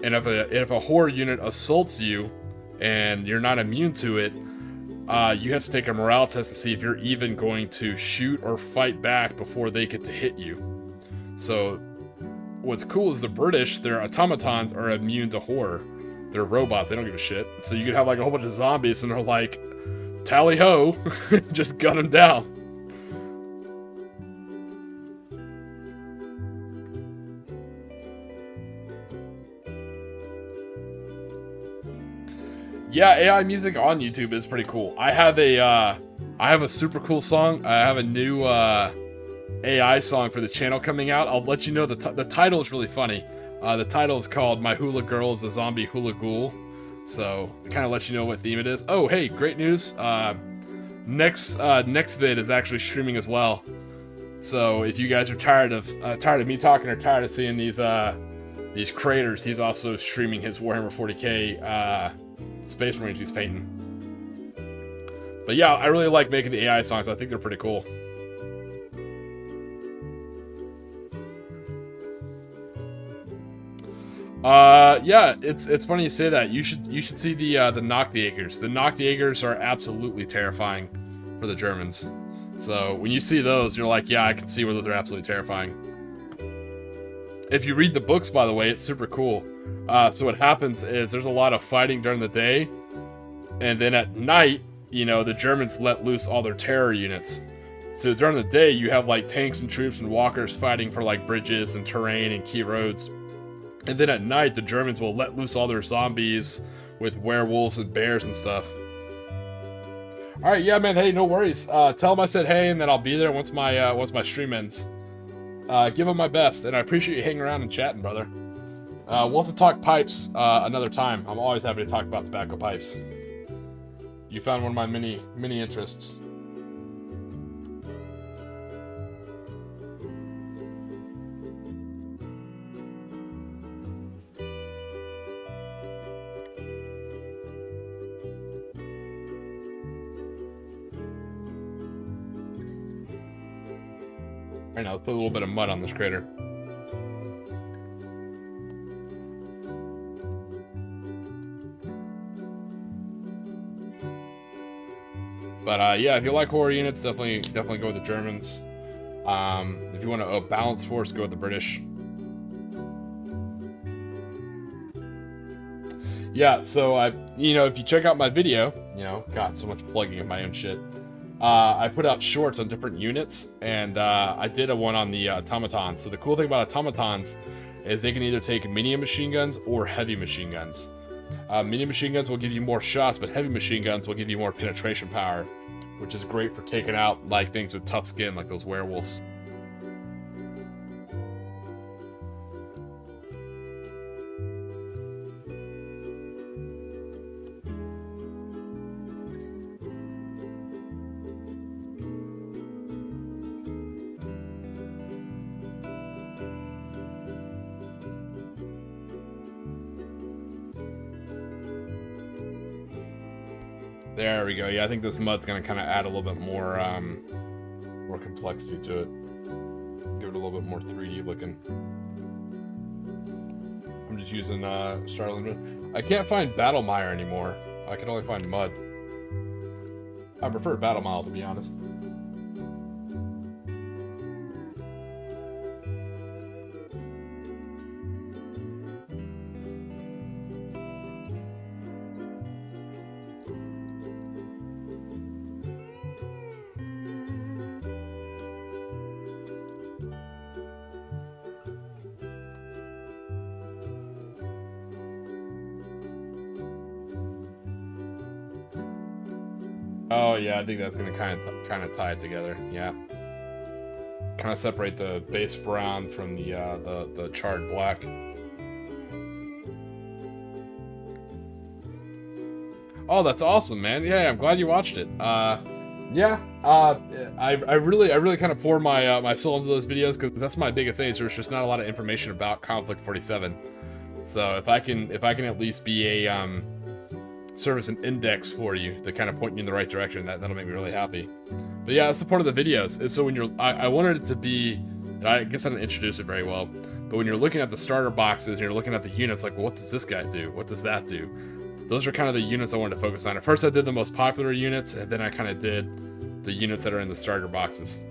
Speaker 1: And if a horror unit assaults you, and you're not immune to it, you have to take a morale test to see if you're even going to shoot or fight back before they get to hit you. So what's cool is the British, their automatons are immune to horror. They're robots, they don't give a shit. So you could have like a whole bunch of zombies and they're like, tally ho, just gun them down. Yeah, AI music on YouTube is pretty cool. I have a super cool song. I have a new AI song for the channel coming out. I'll let you know the title is really funny. The title is called "My Hula Girl is a Zombie Hula Ghoul," so it kind of lets you know what theme it is. Oh, hey, great news! next vid is actually streaming as well. So if you guys are tired of me talking or tired of seeing these craters, he's also streaming his Warhammer 40k Space Marines he's painting. But yeah, I really like making the AI songs. I think they're pretty cool. Yeah, it's funny you say that. You should see the Nujabes. The Nujabes are absolutely terrifying for the Germans. So when you see those, you're like, yeah, I can see where those are absolutely terrifying. If you read the books, by the way, it's super cool. So what happens is there's a lot of fighting during the day, and then at night, you know, the Germans let loose all their terror units. So during the day, you have like tanks and troops and walkers fighting for like bridges and terrain and key roads. And then at night, the Germans will let loose all their zombies with werewolves and bears and stuff. Alright, yeah, man, hey, no worries. Tell them I said hey, and then I'll be there once my stream ends. Give them my best, and I appreciate you hanging around and chatting, brother. We'll have to talk pipes another time. I'm always happy to talk about tobacco pipes. You found one of my many interests. Right now, let's put a little bit of mud on this crater. But yeah, if you like horror units, definitely go with the Germans. If you want a balanced force, go with the British. Yeah, so if you check out my video, God, so much plugging of my own shit. I put out shorts on different units, and I did one on the automatons. So the cool thing about automatons is they can either take medium machine guns or heavy machine guns. Medium machine guns will give you more shots, but heavy machine guns will give you more penetration power, which is great for taking out like things with tough skin, like those werewolves. There we go. Yeah, I think this mud's gonna kind of add a little bit more complexity to it. Give it a little bit more 3D looking. I'm just using Starling. I can't find Battle Mire anymore. I can only find mud. I prefer Battle Mile, to be honest. Oh yeah, I think that's gonna kind of tie it together. Yeah, kind of separate the base brown from the charred black. Oh, that's awesome, man. Yeah, I'm glad you watched it. Yeah, I really kind of pour my soul into those videos because that's my biggest thing. Is there's just not a lot of information about Konflikt 47. So if I can at least be a serve as an index for you to kind of point you in the right direction, that'll make me really happy. But yeah, that's the point of the videos. Is so when you're, I wanted it to be, and I guess I didn't introduce it very well, but when you're looking at the starter boxes and you're looking at the units, like, well, what does this guy do? What does that do? Those are kind of the units I wanted to focus on. At first I did the most popular units, and then I kind of did the units that are in the starter boxes.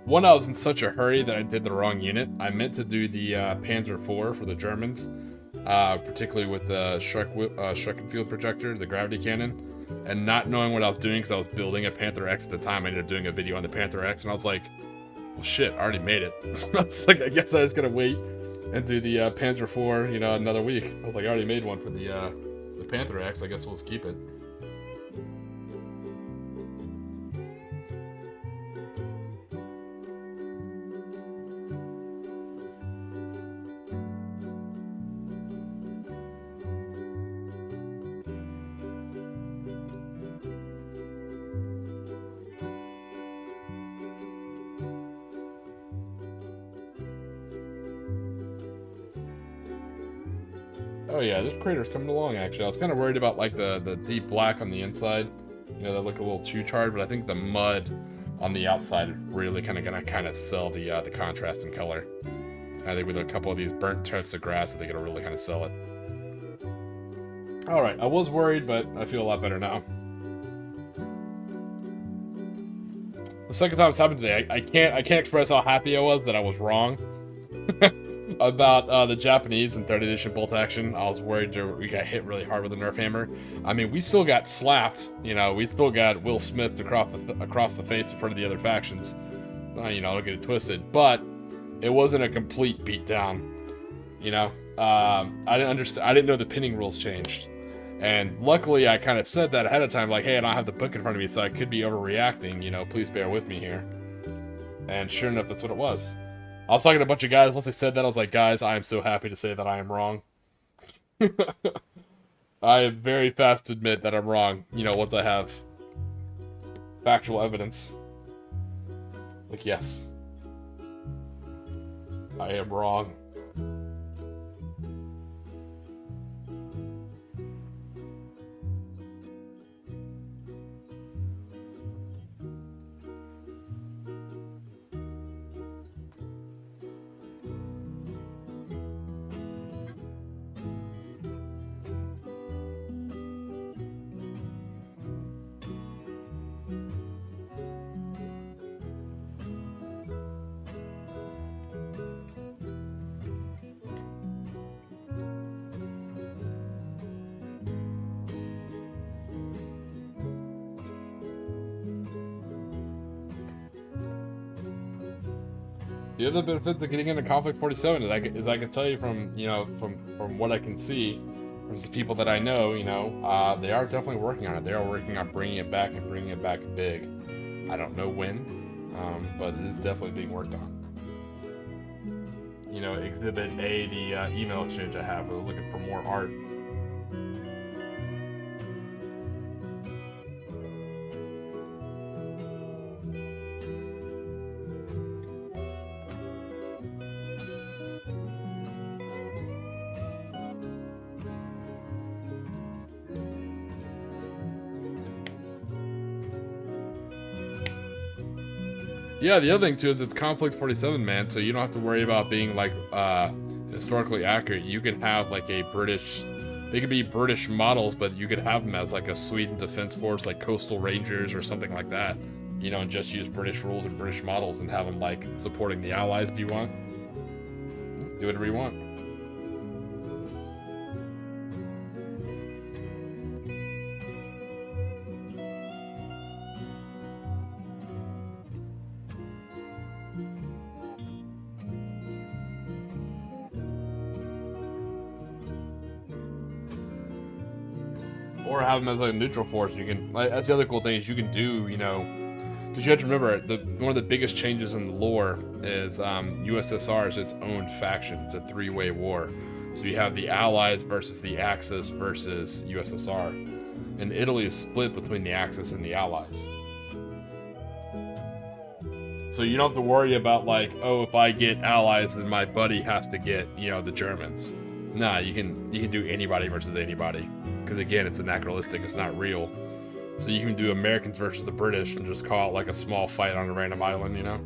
Speaker 1: One, I was in such a hurry that I did the wrong unit. I meant to do the Panzer IV for the Germans, particularly with the Schreckenfield projector, the gravity cannon, and not knowing what I was doing because I was building a Panther X at the time. I ended up doing a video on the Panther X, and I was like, well, shit, I already made it. I was like, I guess I just gotta wait and do the Panzer IV, another week. I was like, I already made one for the The Panther X, I guess we'll just keep it. Oh yeah, this crater's coming along actually. I was kind of worried about like the deep black on the inside. You know, that looked a little too charred, but I think the mud on the outside is really gonna sell the contrast in color. I think with a couple of these burnt tufts of grass, I think it'll really kind of sell it. All right, I was worried, but I feel a lot better now. The second time it's happened today, I can't express how happy I was that I was wrong. About the Japanese and 3rd edition bolt action. I was worried we got hit really hard with the Nerf hammer. I mean, we still got slapped. You know, we still got Will Smith across the face in front of the other factions. You know, don't get it twisted. But it wasn't a complete beatdown. You know, I didn't understand. I didn't know the pinning rules changed. And luckily, I kind of said that ahead of time, like, hey, I don't have the book in front of me, so I could be overreacting. You know, please bear with me here. And sure enough, that's what it was. I was talking to a bunch of guys. Once they said that, I was like, guys, I am so happy to say that I am wrong. I am very fast to admit that I'm wrong, you know, once I have factual evidence. Like, yes. I am wrong. The other benefit to getting into Konflikt 47 is I can tell you from, you know, from what I can see, from the people that I know, you know, they are definitely working on it. They are working on bringing it back and bringing it back big. I don't know when, but it is definitely being worked on. You know, Exhibit A, the email exchange I have, we're looking for more art. Yeah, the other thing too is it's Konflikt 47, man, so you don't have to worry about being like historically accurate. You can have like a British, they could be British models, but you could have them as like a Sweden Defense Force, like Coastal Rangers or something like that. You know, and just use British rules and British models and have them like supporting the Allies if you want. Do whatever you want. Or have them as like a neutral force. You can. That's the other cool thing is you can do. You know, because you have to remember one of the biggest changes in the lore is USSR is its own faction. It's a three-way war. So you have the Allies versus the Axis versus USSR, and Italy is split between the Axis and the Allies. So you don't have to worry about like, oh, if I get Allies, then my buddy has to get, you know, the Germans. Nah, you can do anybody versus anybody. Because again, it's anachronistic, it's not real. So you can do Americans versus the British and just call it like a small fight on a random island, you know?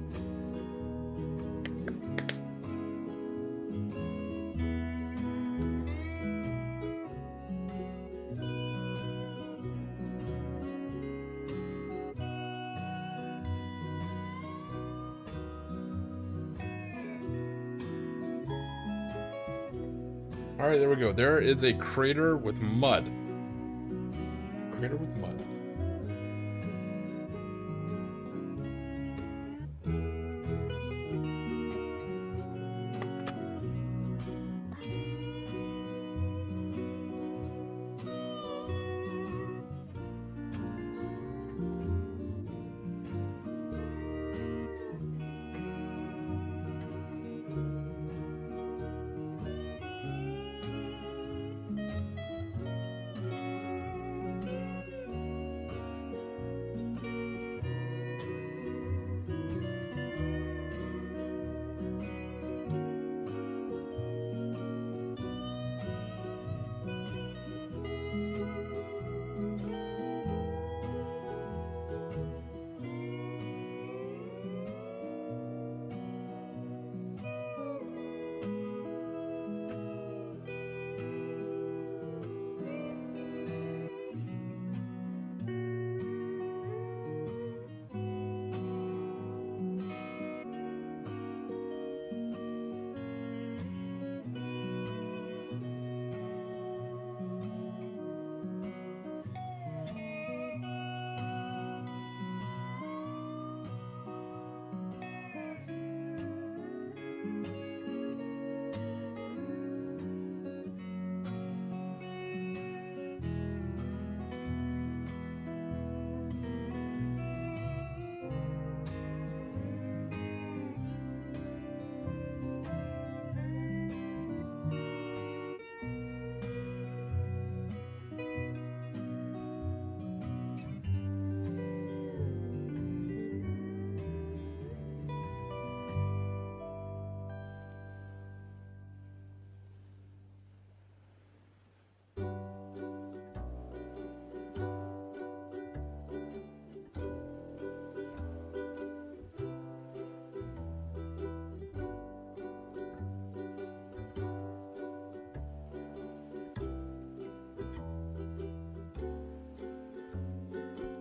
Speaker 1: Alright, there we go. There is a crater with mud. Crater with mud.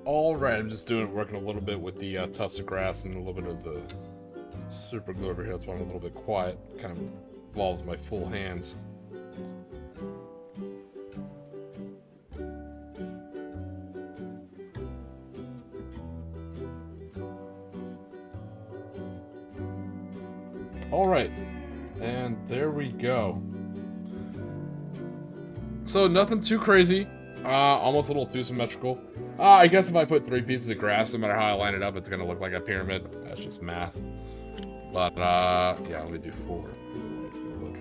Speaker 1: Alright, I'm just working a little bit with the tufts of grass and a little bit of the super glue over here. That's why I'm a little bit quiet. Kind of involves my full hands. Alright, and there we go. So nothing too crazy. Almost a little too symmetrical. I guess if I put 3 pieces of grass, no matter how I line it up, it's gonna look like a pyramid. That's just math. But, yeah, let me do 4. It's gonna look.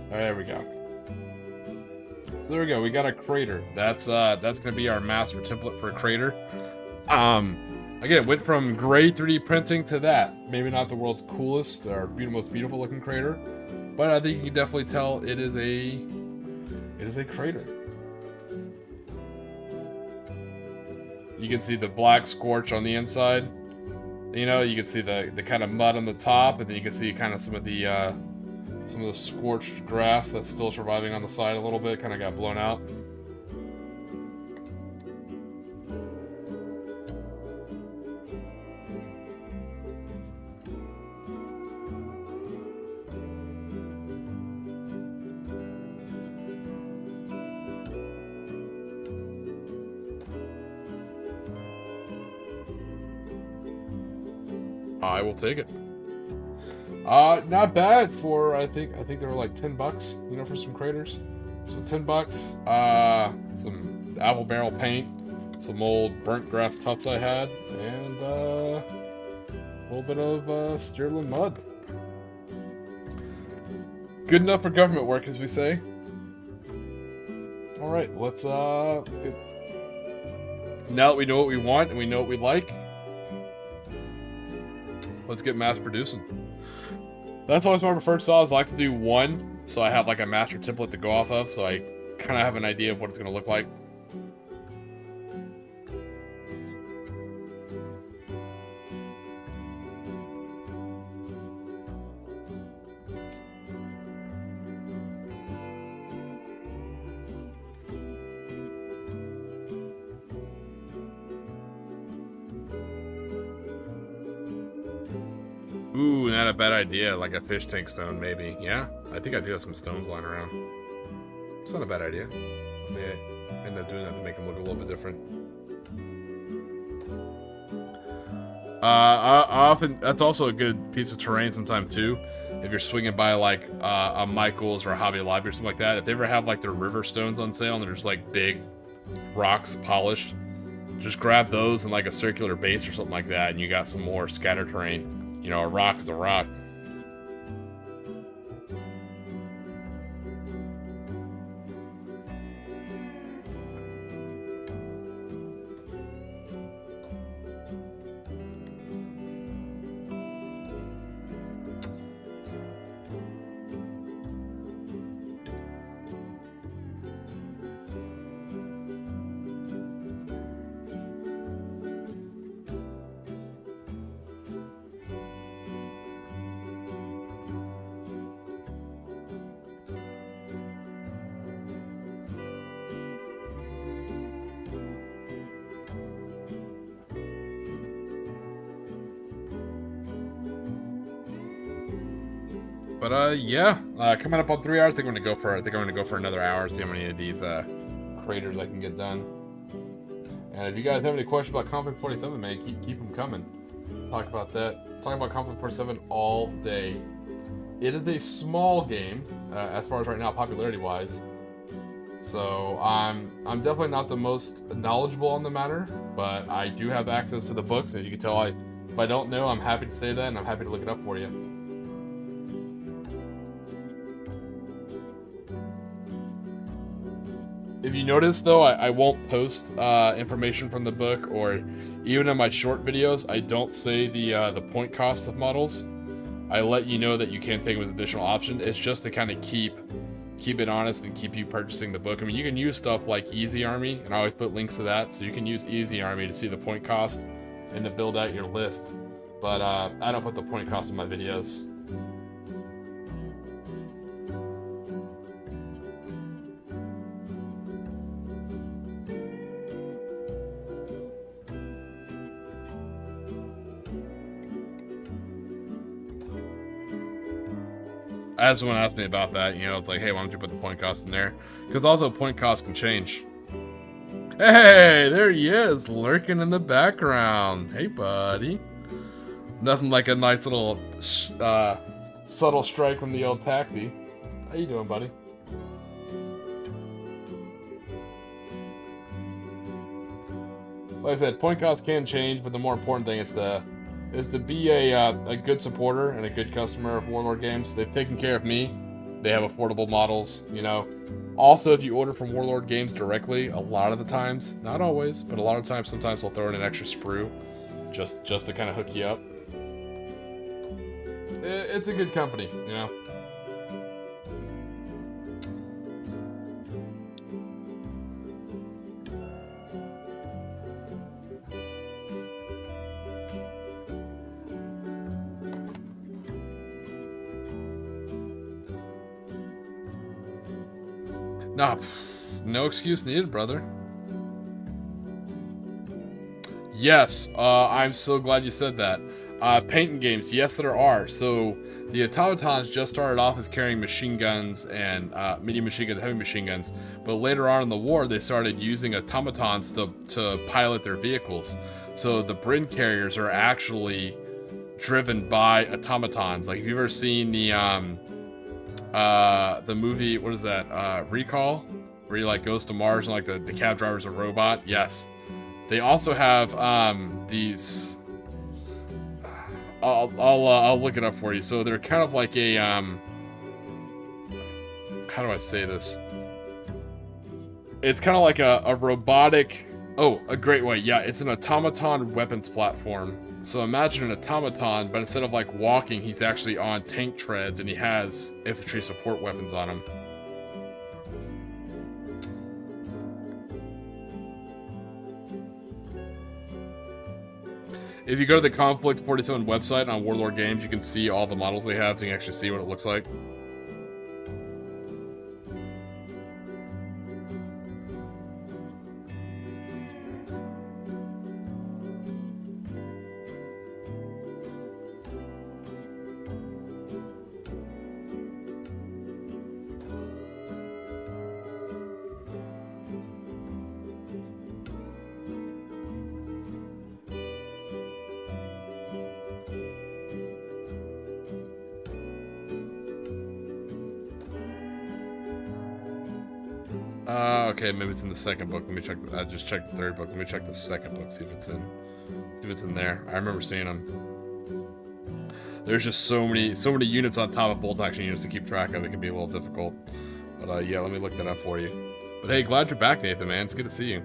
Speaker 1: There we go. There we go. We got a crater. That's gonna be our master template for a crater. Again, it went from gray 3D printing to that. Maybe not the world's coolest or most beautiful looking crater, but I think you can definitely tell it is a crater. You can see the black scorch on the inside. You know, you can see the kind of mud on the top, and then you can see kind of some of the scorched grass that's still surviving on the side a little bit. Kind of got blown out. I will take it. Not bad for, I think they were like $10, you know, for some craters. So $10, some apple barrel paint, some old burnt grass tufts I had, and a little bit of Stirling mud. Good enough for government work, as we say. All right, let's get. Now that we know what we want and we know what we like, let's get mass producing. That's always my preferred styles. I like to do one, so I have like a master template to go off of, so I kind of have an idea of what it's going to look like. Ooh, not a bad idea. Like a fish tank stone, maybe. Yeah, I think I do have some stones lying around. It's not a bad idea. I may end up doing that to make them look a little bit different. Often, that's also a good piece of terrain sometime too. If you're swinging by like a Michael's or a Hobby Lobby or something like that, if they ever have like their river stones on sale and they're just like big rocks polished, just grab those in like a circular base or something like that, and you got some more scatter terrain. You know, a rock is a rock. But yeah, coming up on 3 hours. I think I'm gonna go for another hour. See how many of these craters I can get done. And if you guys have any questions about Konflikt 47, man, keep them coming. Talk about that. Talking about Konflikt 47 all day. It is a small game as far as right now, popularity wise. So I'm definitely not the most knowledgeable on the matter, but I do have access to the books. As you can tell, if I don't know, I'm happy to say that, and I'm happy to look it up for you. If you notice, though, I won't post information from the book, or even in my short videos, I don't say the point cost of models. I let you know that you can take them as additional option. It's just to kind of keep it honest and keep you purchasing the book. I mean, you can use stuff like Easy Army, and I always put links to that, so you can use Easy Army to see the point cost and to build out your list. But I don't put the point cost in my videos. I had someone ask me about that, you know, it's like, hey, why don't you put the point cost in there? Because also point cost can change. Hey, there he is, lurking in the background. Hey, buddy. Nothing like a nice little subtle strike from the old Tacti. How you doing, buddy? Like I said, point cost can change, but the more important thing is to be a good supporter and a good customer of Warlord Games. They've taken care of me. They have affordable models, you know. Also, if you order from Warlord Games directly, a lot of the times, not always, but a lot of times, sometimes they'll throw in an extra sprue just to kind of hook you up. It's a good company, you know. Nah, no excuse needed, brother. Yes, I'm so glad you said that. Painting games, yes, there are. So the automatons just started off as carrying machine guns and medium machine guns, heavy machine guns, but later on in the war, they started using automatons to pilot their vehicles. So the Brin carriers are actually driven by automatons. Like, if you've ever seen the movie, what is that, Recall, where he like goes to Mars and like the cab driver's a robot. Yes, they also have these, I'll look it up for you. So they're kind of like a how do I say this, it's kind of like a robotic, a great way, yeah, it's an automaton weapons platform. So imagine an automaton, but instead of like walking, he's actually on tank treads and he has infantry support weapons on him. If you go to the Konflikt 47 website on Warlord Games, you can see all the models they have, so you can actually see what it looks like. Okay, maybe it's in the second book. Let me check. I just checked the third book. Let me check the second book. See if it's in there. I remember seeing them. There's just so many units on top of bolt action units to keep track of. It can be a little difficult. But yeah, let me look that up for you. But hey, glad you're back, Nathan, man. It's good to see you.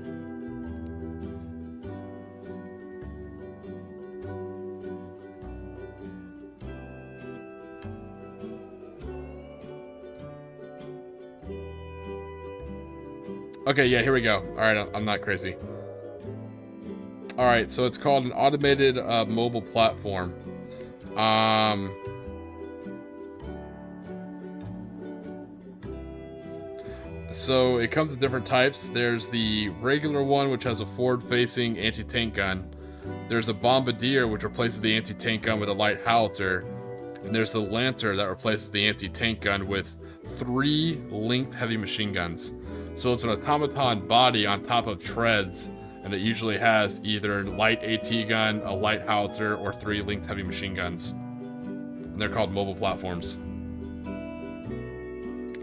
Speaker 1: Okay, yeah, here we go. Alright, I'm not crazy. Alright, so it's called an automated mobile platform. So it comes in different types. There's the regular one, which has a forward-facing anti-tank gun. There's a bombardier, which replaces the anti-tank gun with a light howitzer. And there's the lancer that replaces the anti-tank gun with 3 linked heavy machine guns. So it's an automaton body on top of treads, and it usually has either light AT gun, a light howitzer, or 3 linked heavy machine guns. And they're called mobile platforms.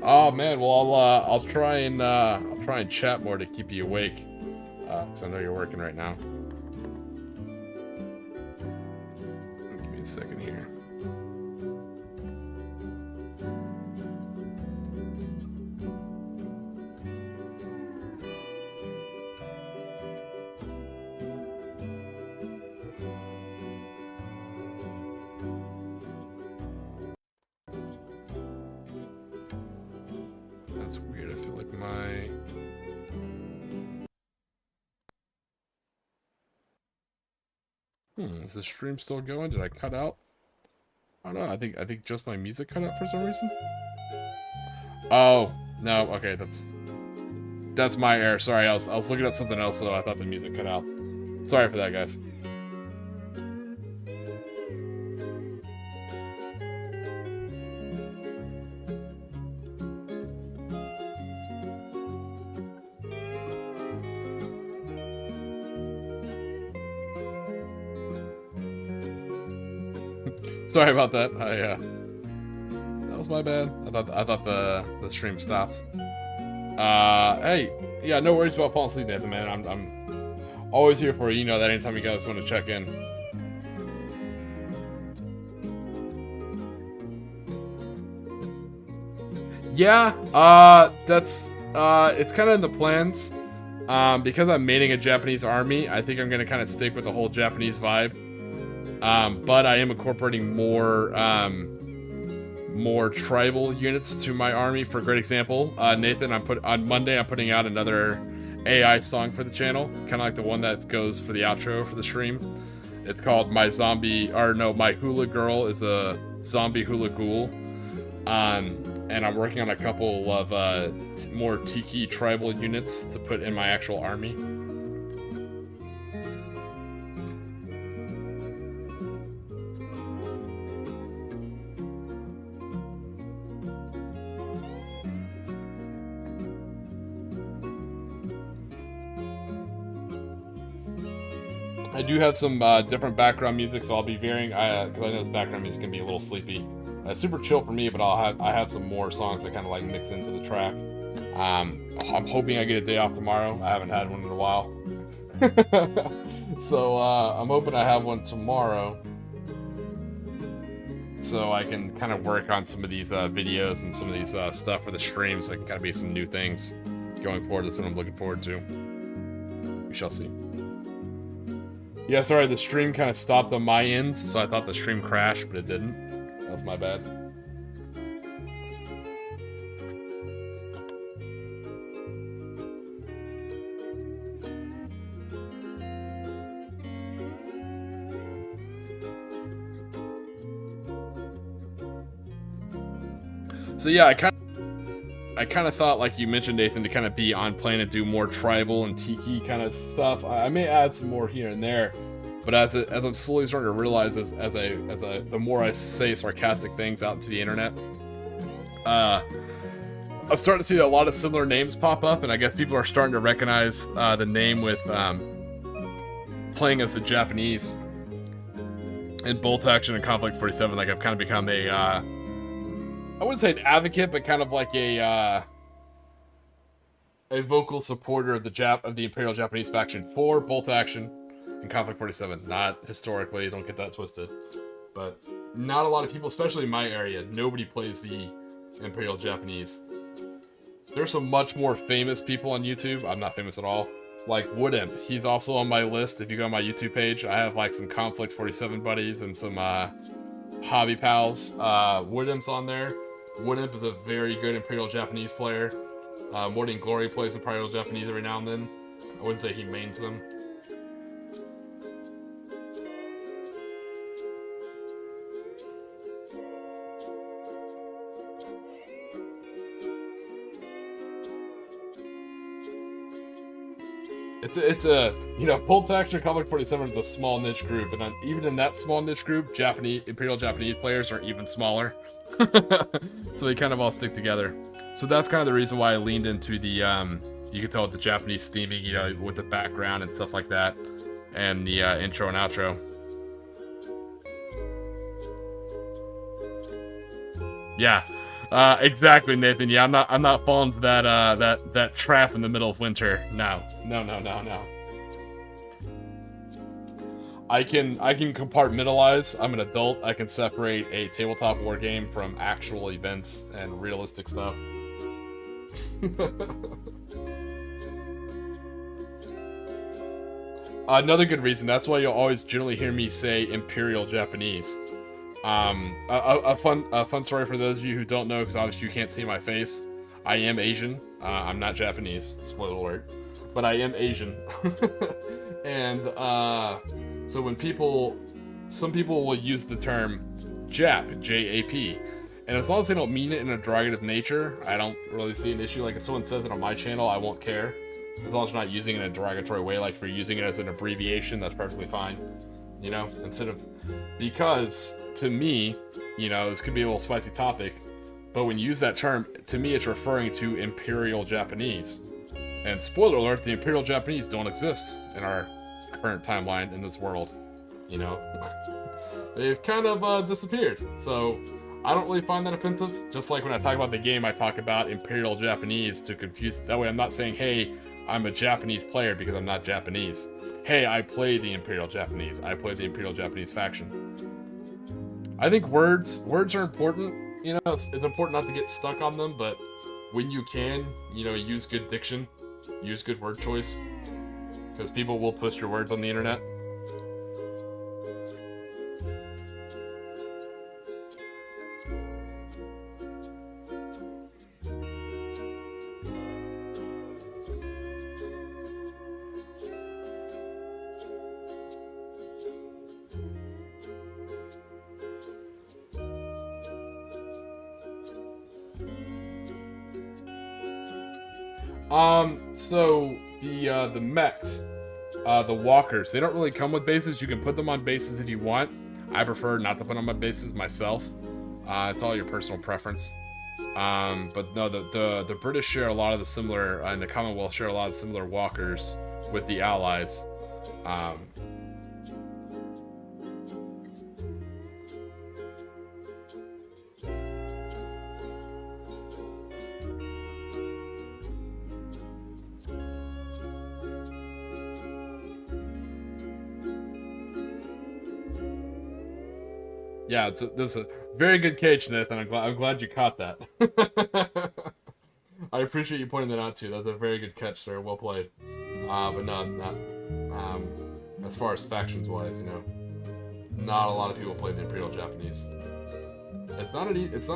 Speaker 1: Oh man, well I'll try and chat more to keep you awake, because I know you're working right now. Give me a second here. my... is the stream still going? Did I cut out? I don't know. I think just my music cut out for some reason. Oh no. Okay, that's my error. Sorry, I was looking at something else, so I thought the music cut out. Sorry for that, guys. Sorry about that. That was my bad. I thought the stream stopped. Hey, yeah, no worries about falling asleep, Nathan, man. I'm always here for you. You know that anytime you guys want to check in. Yeah, that's it's kind of in the plans. Because I'm maining a Japanese army, I think I'm gonna kind of stick with the whole Japanese vibe. But I am incorporating more tribal units to my army. For a great example, Nathan, on Monday I'm putting out another AI song for the channel, kind of like the one that goes for the outro for the stream. It's called My Hula Girl is a Zombie Hula Ghoul. And I'm working on a couple of more Tiki tribal units to put in my actual army. I do have some different background music, so I'll be varying, because I know this background music can be a little sleepy. Super chill for me, but I have some more songs that kind of like mix into the track. I'm hoping I get a day off tomorrow. I haven't had one in a while. So I'm hoping I have one tomorrow, so I can kind of work on some of these videos and some of these stuff for the stream, so I can kind of be some new things going forward. That's what I'm looking forward to. We shall see. Yeah, sorry, the stream kind of stopped on my end, so I thought the stream crashed, but it didn't. That was my bad. So yeah, I kind of thought, like you mentioned, Nathan, to kind of be on plan and do more tribal and Tiki kind of stuff. I may add some more here and there, but as I'm slowly starting to realize, the more I say sarcastic things out into the internet, I'm starting to see a lot of similar names pop up, and I guess people are starting to recognize the name with playing as the Japanese in Bolt Action and Konflikt 47. Like, I've kind of become a I wouldn't say an advocate, but kind of like a vocal supporter of the Imperial Japanese faction for Bolt Action and Konflikt 47. Not historically, don't get that twisted, but not a lot of people, especially in my area, nobody plays the Imperial Japanese. There's some much more famous people on YouTube. I'm not famous at all. Like Woodimp, he's also on my list. If you go on my YouTube page, I have like some Konflikt 47 buddies and some hobby pals. Woodimp's on there. Woodimp is a very good Imperial Japanese player. Morning Glory plays Imperial Japanese every now and then. I wouldn't say he mains them. It's a Bolt Action Konflikt 47 is a small niche group, and even in that small niche group, Imperial Japanese players are even smaller. So they kind of all stick together. So that's kind of the reason why I leaned into the you can tell with the Japanese theming, with the background and stuff like that, and the intro and outro. Yeah. Exactly, Nathan. Yeah, I'm not falling to that trap in the middle of winter. No. I can compartmentalize. I'm an adult. I can separate a tabletop war game from actual events and realistic stuff. Another good reason. That's why you'll always generally hear me say Imperial Japanese. A fun story for those of you who don't know, because obviously you can't see my face. I am Asian. I'm not Japanese, spoiler alert, but I am Asian. And so when some people will use the term Jap, J-A-P, and as long as they don't mean it in a derogative nature, I don't really see an issue. Like if someone says it on my channel, I won't care. As long as you're not using it in a derogatory way, like if you're using it as an abbreviation, that's perfectly fine. You know, because to me, you know, this could be a little spicy topic, but when you use that term, to me, it's referring to Imperial Japanese. And spoiler alert, the Imperial Japanese don't exist in our current timeline in this world. You know, they've kind of disappeared. So I don't really find that offensive. Just like when I talk about the game, I talk about Imperial Japanese to confuse. That way I'm not saying, hey, I'm a Japanese player, because I'm not Japanese. Hey, I play the Imperial Japanese. I play the Imperial Japanese faction. I think words are important. You know, it's important not to get stuck on them, but when you can, you know, use good diction, use good word choice, because people will twist your words on the internet. So the mechs, the walkers, they don't really come with bases. You can put them on bases if you want. I prefer not to put on my bases myself. It's all your personal preference. But no, the British share a lot of the similar, and the Commonwealth share a lot of the similar walkers with the Allies. Yeah, that's a very good catch, Nathan. I'm glad you caught that. I appreciate you pointing that out too. That's a very good catch, sir. Well played. But no, not as far as factions wise, you know, not a lot of people play the Imperial Japanese. It's not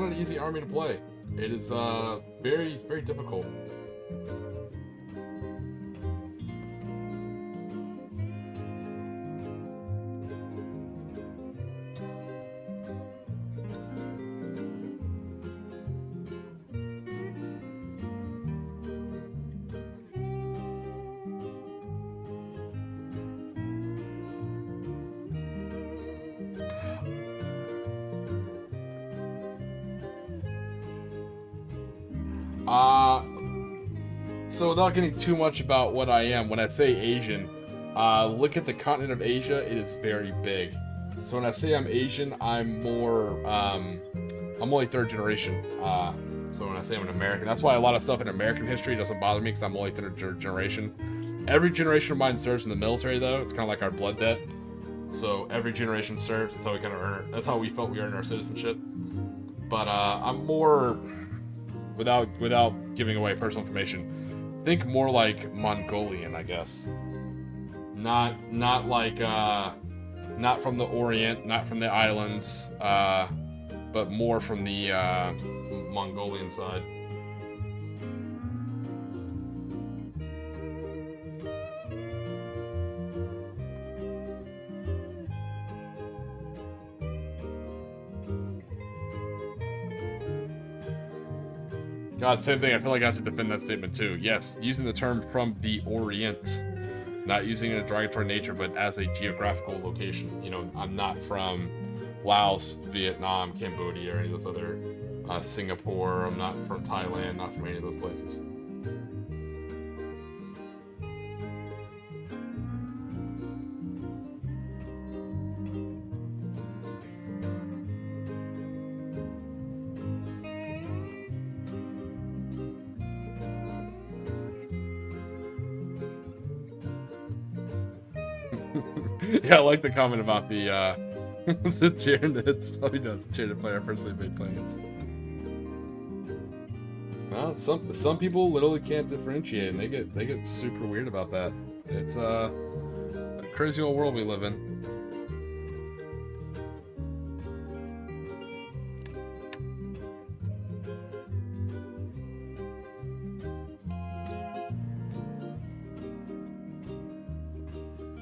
Speaker 1: an easy army to play. It is very difficult. So without getting too much about what I am, when I say Asian, look at the continent of Asia, it is very big. So when I say I'm Asian, I'm more, I'm only third generation. So when I say I'm an American, that's why a lot of stuff in American history doesn't bother me, because I'm only third generation. Every generation of mine serves in the military, though. It's kind of like our blood debt. So every generation serves. That's how we kind of earn. That's how we felt we earned our citizenship. But I'm more, without giving away personal information, think more like Mongolian, I guess. Not like not from the Orient, not from the islands, but more from the Mongolian side. God, same thing. I feel like I have to defend that statement too. Yes, using the term from the Orient, not using it in a derogatory nature, but as a geographical location. You know, I'm not from Laos, Vietnam, Cambodia, or any of those other, Singapore. I'm not from Thailand, not from any of those places. Yeah, I like the comment about the the Tyranids. Oh, he does. Tyranid player personally made plans. Well, some people literally can't differentiate, and they get super weird about that. It's a crazy old world we live in.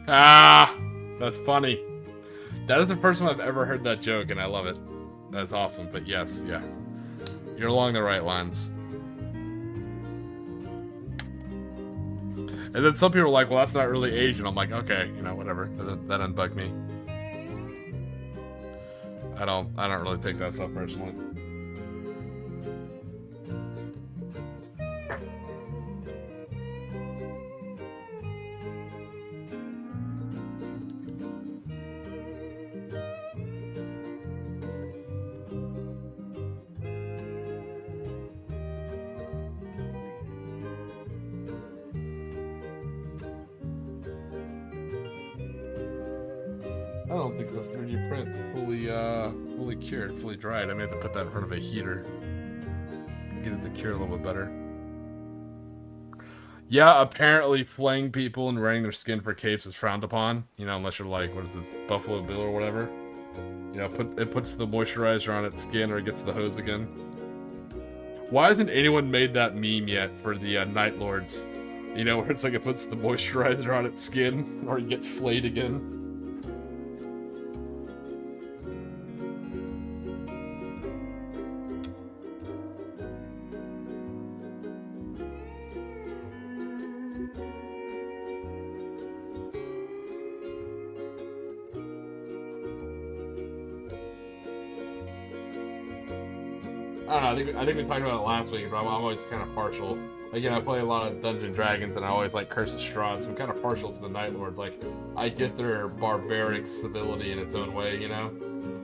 Speaker 1: Ah, that's funny. That is the first time I've ever heard that joke, and I love it. That's awesome. But yes, yeah, you're along the right lines. And then some people are like, "Well, that's not really Asian." I'm like, "Okay, you know, whatever." That doesn't bug me. I don't really take that stuff personally. I don't think that's 3D print fully cured, fully dried. I may have to put that in front of a heater. Get it to cure a little bit better. Yeah, apparently flaying people and wearing their skin for capes is frowned upon. You know, unless you're like, what is this, Buffalo Bill or whatever. You know, it puts the moisturizer on its skin or it gets the hose again. Why hasn't anyone made that meme yet for the Night Lords? You know, where it's like it puts the moisturizer on its skin or it gets flayed again. I don't know, I think we talked about it last week, but I'm always kind of partial. Again, I play a lot of Dungeons & Dragons, and I always like Curse of Strahd, so I'm kind of partial to the Night Lords. Like, I get their barbaric civility in its own way, you know?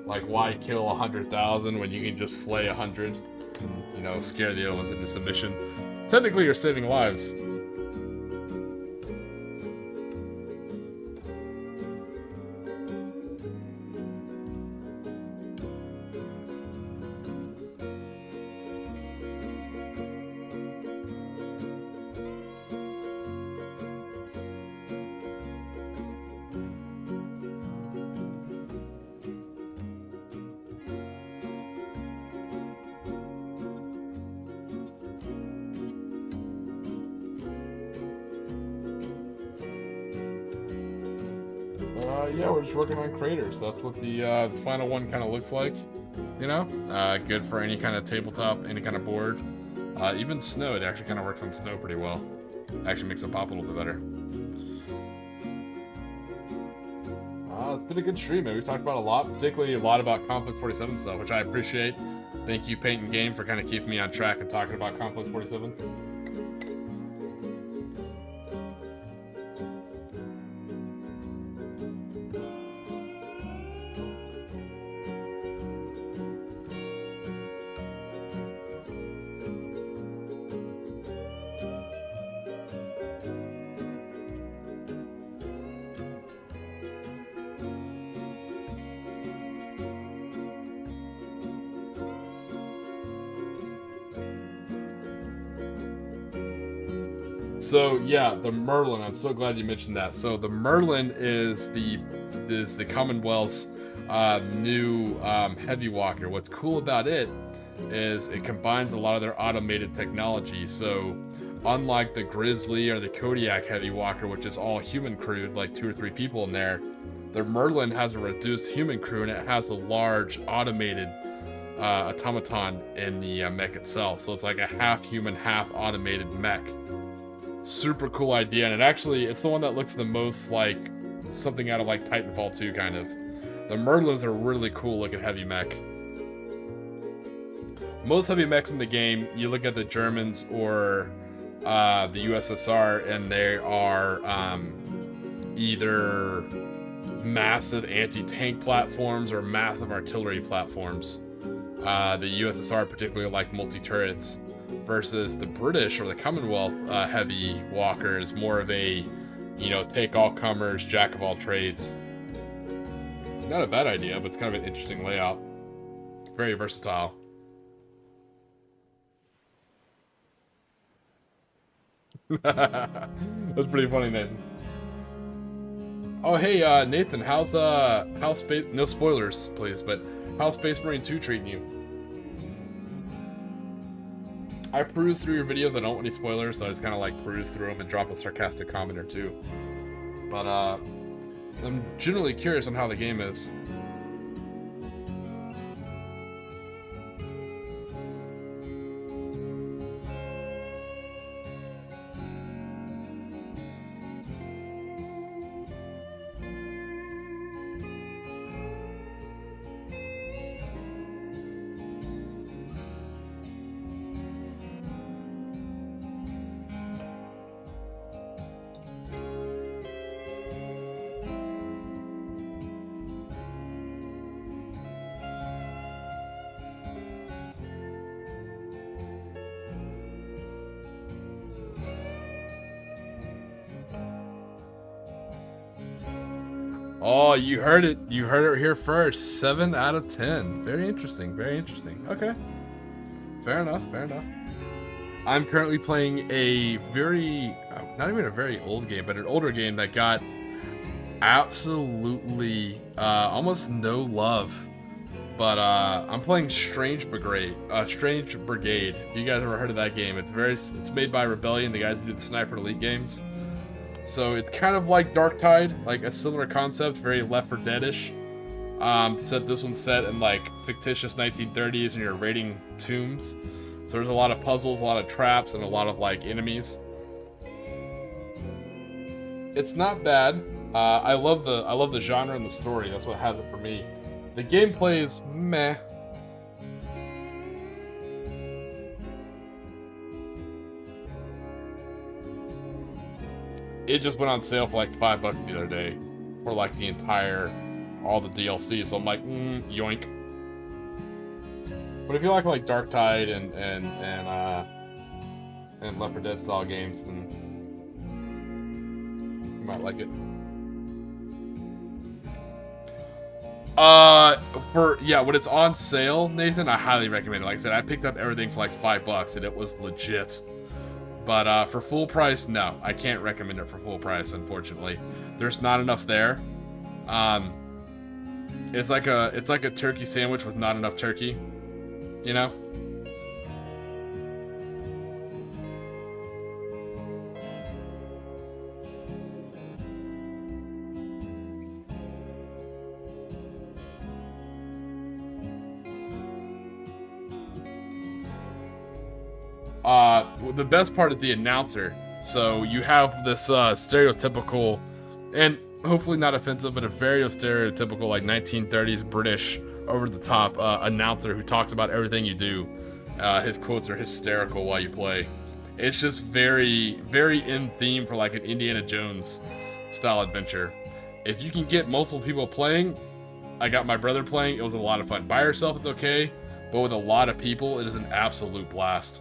Speaker 1: Like, why kill 100,000 when you can just flay 100 and, you know, scare the other ones into submission? Technically, you're saving lives. Yeah, we're just working on craters. That's what the final one kind of looks like. You know, good for any kind of tabletop, any kind of board. Even snow, it actually kind of works on snow pretty well. Actually makes it pop a little bit better. It's been a good stream, man. We've talked about a lot, particularly a lot about Konflikt 47 stuff, which I appreciate. Thank you, Paint and Game, for kind of keeping me on track and talking about Konflikt 47. So yeah, the Merlin. I'm so glad you mentioned that. So the Merlin is the Commonwealth's new heavy walker. What's cool about it is it combines a lot of their automated technology. So unlike the Grizzly or the Kodiak heavy walker, which is all human crewed, like 2 or 3 people in there, the Merlin has a reduced human crew and it has a large automated automaton in the mech itself. So it's like a half human, half automated mech. Super cool idea, and it's the one that looks the most like something out of like Titanfall 2 kind of. The Merlins are really cool looking heavy mech. Most heavy mechs in the game, you look at the Germans or the USSR, and they are either massive anti-tank platforms or massive artillery platforms. The USSR particularly like multi-turrets. Versus the British or the Commonwealth heavy walker is more of a, you know, take all comers, jack of all trades. Not a bad idea, but it's kind of an interesting layout. Very versatile. That's pretty funny, Nathan. Oh hey, Nathan, how's Space? No spoilers, please, but how's Space Marine 2 treating you? I peruse through your videos. I don't want any spoilers, so I just kind of like peruse through them and drop a sarcastic comment or two. But I'm genuinely curious on how the game is. Oh, you heard it. You heard it here first. 7 out of 10. Very interesting. Very interesting. Okay. Fair enough. Fair enough. I'm currently playing a very, not even a very old game, but an older game that got absolutely almost no love. But I'm playing Strange Brigade. Strange Brigade. If you guys ever heard of that game, it's made by Rebellion, the guys who do the Sniper Elite games. So it's kind of like Darktide, like a similar concept, very Left 4 Dead-ish. Except this one's set in like fictitious 1930s and you're raiding tombs. So there's a lot of puzzles, a lot of traps, and a lot of like enemies. It's not bad. I love the genre and the story. That's what has it for me. The gameplay is meh. It just went on sale for like $5 the other day for like all the DLC. So I'm like, yoink. But if you like Darktide and Left 4 Dead style games, then you might like it. When it's on sale, Nathan, I highly recommend it. Like I said, I picked up everything for like $5 and it was legit. But for full price, no. I can't recommend it for full price, unfortunately. There's not enough there. It's like a turkey sandwich with not enough turkey. You know? The best part is the announcer. So you have this stereotypical, and hopefully not offensive, but a very stereotypical like 1930s British over-the-top announcer who talks about everything you do. His quotes are hysterical while you play. It's just very, very in theme for like an Indiana Jones style adventure. If you can get multiple people playing, I got my brother playing, it was a lot of fun. By yourself, it's okay, but with a lot of people, it is an absolute blast.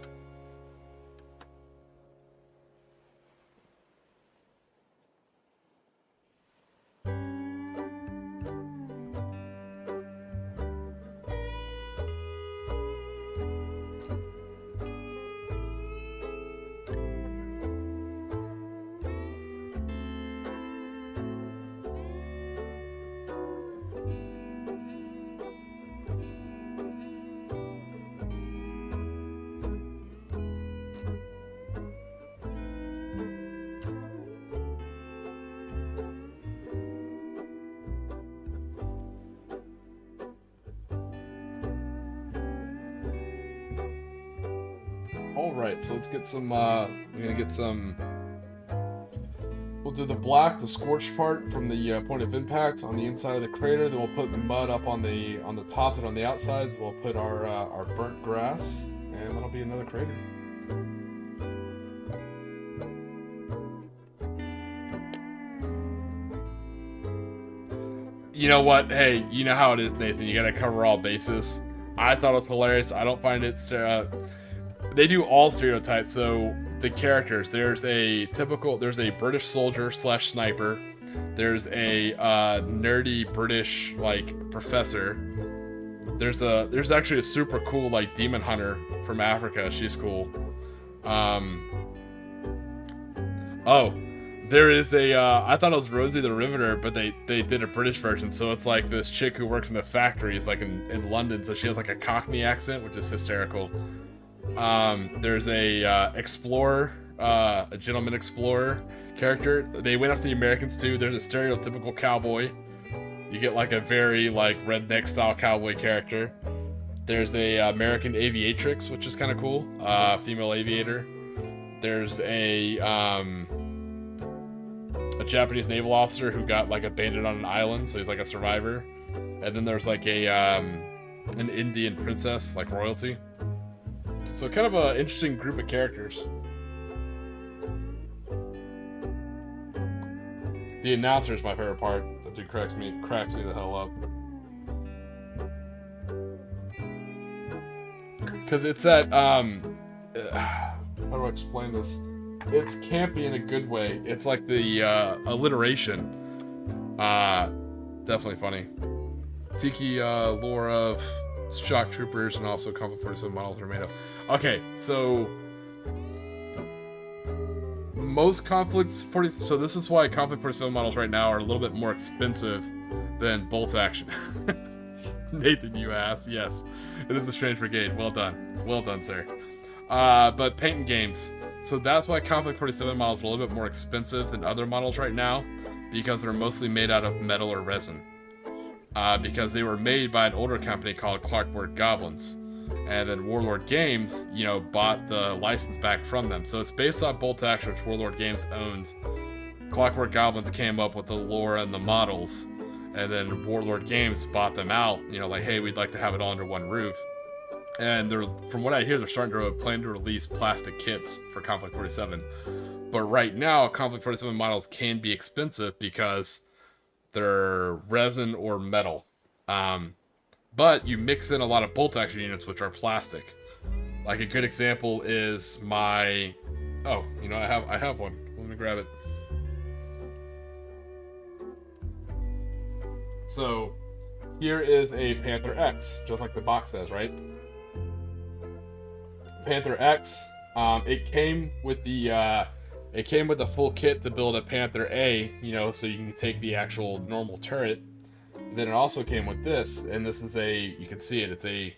Speaker 1: Alright, so let's get some, we're gonna get some, we'll do the black, the scorched part from the point of impact on the inside of the crater, then we'll put the mud up on the top and on the outsides, we'll put our burnt grass, and that'll be another crater. You know what, hey, you know how it is, Nathan, you gotta cover all bases. I thought it was hilarious, I don't find it, they do all stereotypes, so the characters, there's a British soldier / sniper, there's a nerdy British like professor, there's actually a super cool like demon hunter from Africa, she's cool. There is I thought it was Rosie the Riveter, but they did a British version, so it's like this chick who works in the factories like in London, so she has like a Cockney accent, which is hysterical. There's a explorer a gentleman explorer character. They went after the Americans too. There's a stereotypical cowboy. You get like a very like redneck style cowboy character. There's a American aviatrix, which is kind of cool. Female aviator. There's a Japanese naval officer who got like abandoned on an island, so he's like a survivor. And then there's like a an Indian princess, like royalty. So kind of an interesting group of characters. The announcer is my favorite part. That dude cracks me the hell up. Because it's that, how do I explain this? It's campy in a good way. It's like the alliteration. Definitely funny. Tiki lore of shock troopers and also Konflikt 47 models are made of. Okay, so most Konflikts 40. So this is why Konflikt 47 models right now are a little bit more expensive than bolt action. Nathan, you ass. Yes, it is a strange brigade. Well done, sir. But paint games. So that's why Konflikt 47 models are a little bit more expensive than other models right now, because they're mostly made out of metal or resin. Because they were made by an older company called Clockwork Goblins. And then Warlord Games, you know, bought the license back from them. So it's based on Bolt Action, which Warlord Games owns. Clockwork Goblins came up with the lore and the models. And then Warlord Games bought them out, you know, like, hey, we'd like to have it all under one roof. And they're, from what I hear, they're starting to plan to release plastic kits for Konflikt 47. But right now, Konflikt 47 models can be expensive because they're resin or metal. But you mix in a lot of bolt action units, which are plastic. Like a good example is my... Oh, you know, I have one. Let me grab it. So, here is a Panther X, just like the box says, right? Panther X, it came with the full kit to build a Panther A, you know, so you can take the actual normal turret. Then it also came with this, and this is you can see it, it's a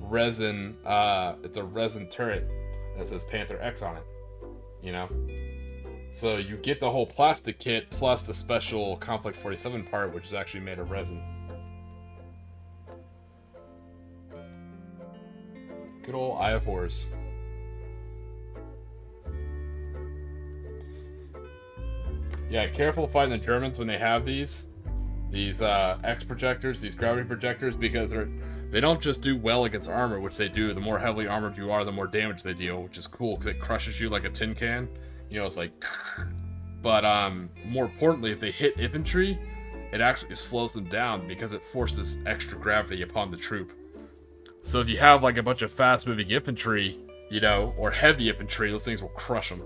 Speaker 1: resin turret, and it says Panther X on it, you know? So you get the whole plastic kit, plus the special Konflikt 47 part, which is actually made of resin. Good old Eye of Horus. Yeah, careful fighting the Germans when they have these X projectors, these gravity projectors, because they don't just do well against armor, which they do. The more heavily armored you are, the more damage they deal, which is cool because it crushes you like a tin can. You know, it's like... But more importantly, if they hit infantry, it actually slows them down because it forces extra gravity upon the troop. So if you have like a bunch of fast-moving infantry, you know, or heavy infantry, those things will crush them.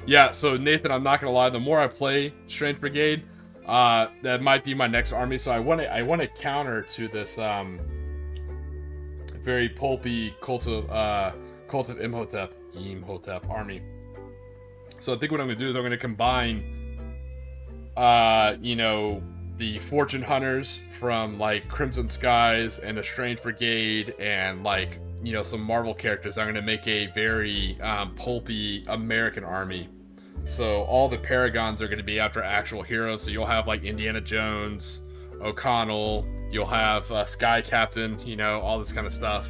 Speaker 1: Yeah, so Nathan, I'm not gonna lie. The more I play Strange Brigade, that might be my next army. So I want to counter to this very pulpy cult of Imhotep army. So I think what I'm gonna do is I'm gonna combine, you know, the Fortune Hunters from like Crimson Skies and the Strange Brigade and like, you know, some Marvel characters. I'm gonna make a very pulpy American army. So all the Paragons are gonna be after actual heroes. So you'll have like Indiana Jones, O'Connell, you'll have Sky Captain, you know, all this kind of stuff.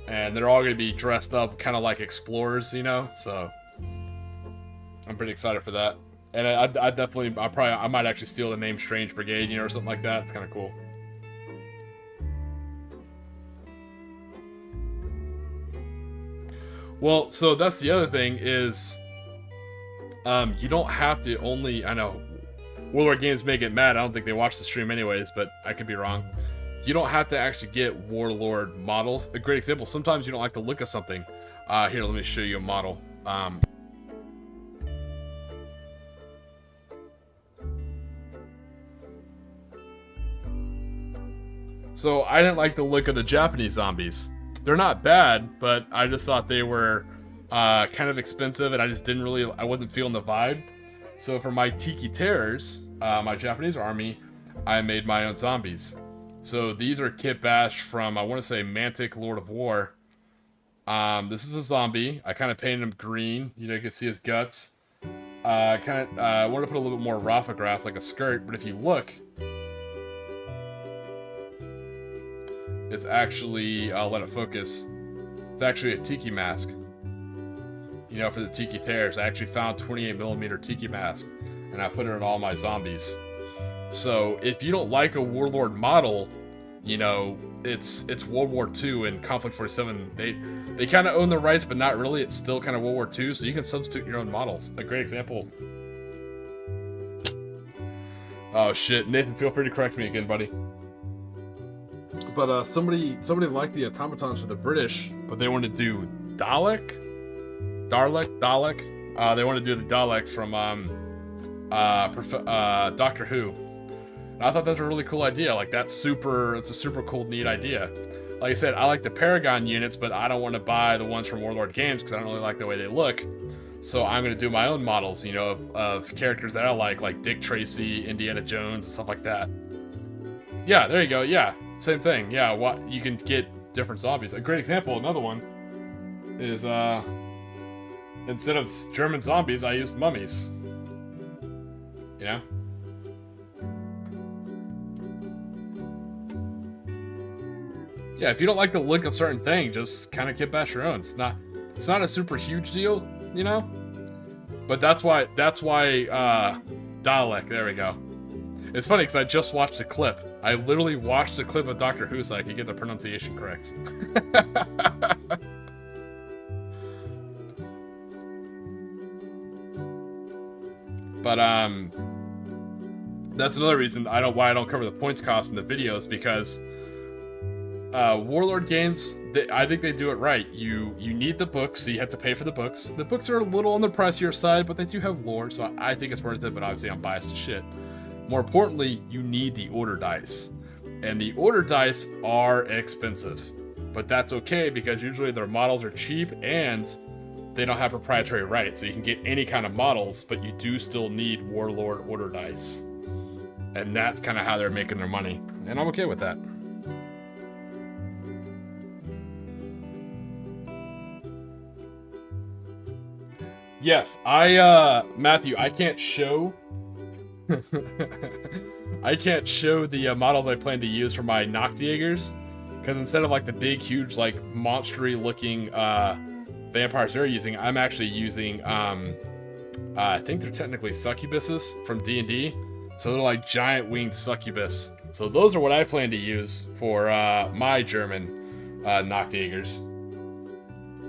Speaker 1: And they're all gonna be dressed up kind of like explorers, you know. So I'm pretty excited for that. And I might actually steal the name Strange Brigade, you know, or something like that. It's kind of cool. Well, so that's the other thing is, you don't have to only, I know, Warlord Games may get mad, I don't think they watch the stream anyways, but I could be wrong. You don't have to actually get Warlord models. A great example, sometimes you don't like the look of something. Here, let me show you a model. So I didn't like the look of the Japanese zombies. They're not bad, but I just thought they were kind of expensive, and I wasn't feeling the vibe. So for my Tiki Terrors, my Japanese army, I made my own zombies. So these are Kit Bash from, I want to say, Mantic Lord of War. This is a zombie. I kind of painted him green. You know, you can see his guts. I wanted to put a little bit more Rafa grass, like a skirt, but if you look, it's actually, I'll let it focus, it's actually a Tiki mask. You know, for the Tiki tears. I actually found 28mm Tiki mask, and I put it on all my zombies. So, if you don't like a Warlord model, you know, it's World War II and Conflikt 47. They kind of own the rights, but not really. It's still kind of World War II, so you can substitute your own models. A great example. Oh shit, Nathan, feel free to correct me again, buddy. But somebody liked the automatons for the British, but they wanted to do Dalek. They want to do the Dalek from Doctor Who. And I thought that was a really cool idea. Like it's a super cool, neat idea. Like I said, I like the Paragon units, but I don't want to buy the ones from Warlord Games because I don't really like the way they look. So I'm going to do my own models, you know, of characters that I like Dick Tracy, Indiana Jones, and stuff like that. Yeah, there you go. Yeah, same thing. Yeah, you can get different zombies. A great example, another one, is instead of German zombies, I used mummies. You know? Yeah, if you don't like the look of certain thing, just kind of Kit Bash your own. It's not a super huge deal, you know? But that's why Dalek, there we go. It's funny because I just watched a clip. I literally watched a clip of Doctor Who so I could get the pronunciation correct. But that's another reason why I don't cover the points cost in the videos, because Warlord Games, I think they do it right. You need the books, so you have to pay for the books. The books are a little on the pricier side, but they do have lore, so I think it's worth it, but obviously I'm biased to shit. More importantly, you need the order dice. And the order dice are expensive. But that's okay, because usually their models are cheap and they don't have proprietary rights. So you can get any kind of models, but you do still need Warlord order dice. And that's kind of how they're making their money. And I'm okay with that. Yes, Matthew, I can't show I can't show the models I plan to use for my Noctjägers, because instead of like the big, huge, like monstery looking vampires they're using, I'm actually using I think they're technically succubuses from D&D, so they're like giant winged succubus. So those are what I plan to use for my German Noctjägers.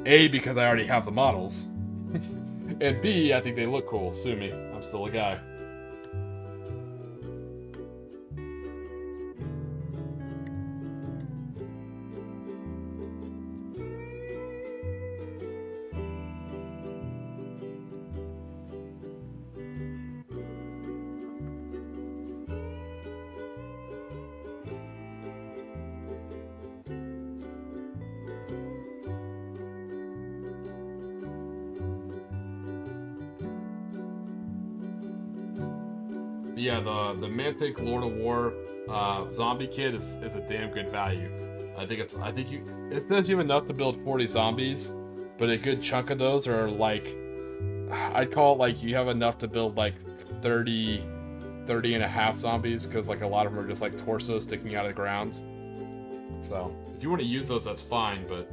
Speaker 1: A, because I already have the models, and B, I think they look cool. Sue me, I'm still a guy. Yeah, the Mantic Lord of War zombie kit is a damn good value. It says you have enough to build 40 zombies, but a good chunk of those are like, I'd call it like you have enough to build like 30 and a half zombies, because like a lot of them are just like torsos sticking out of the ground. So if you want to use those, that's fine, but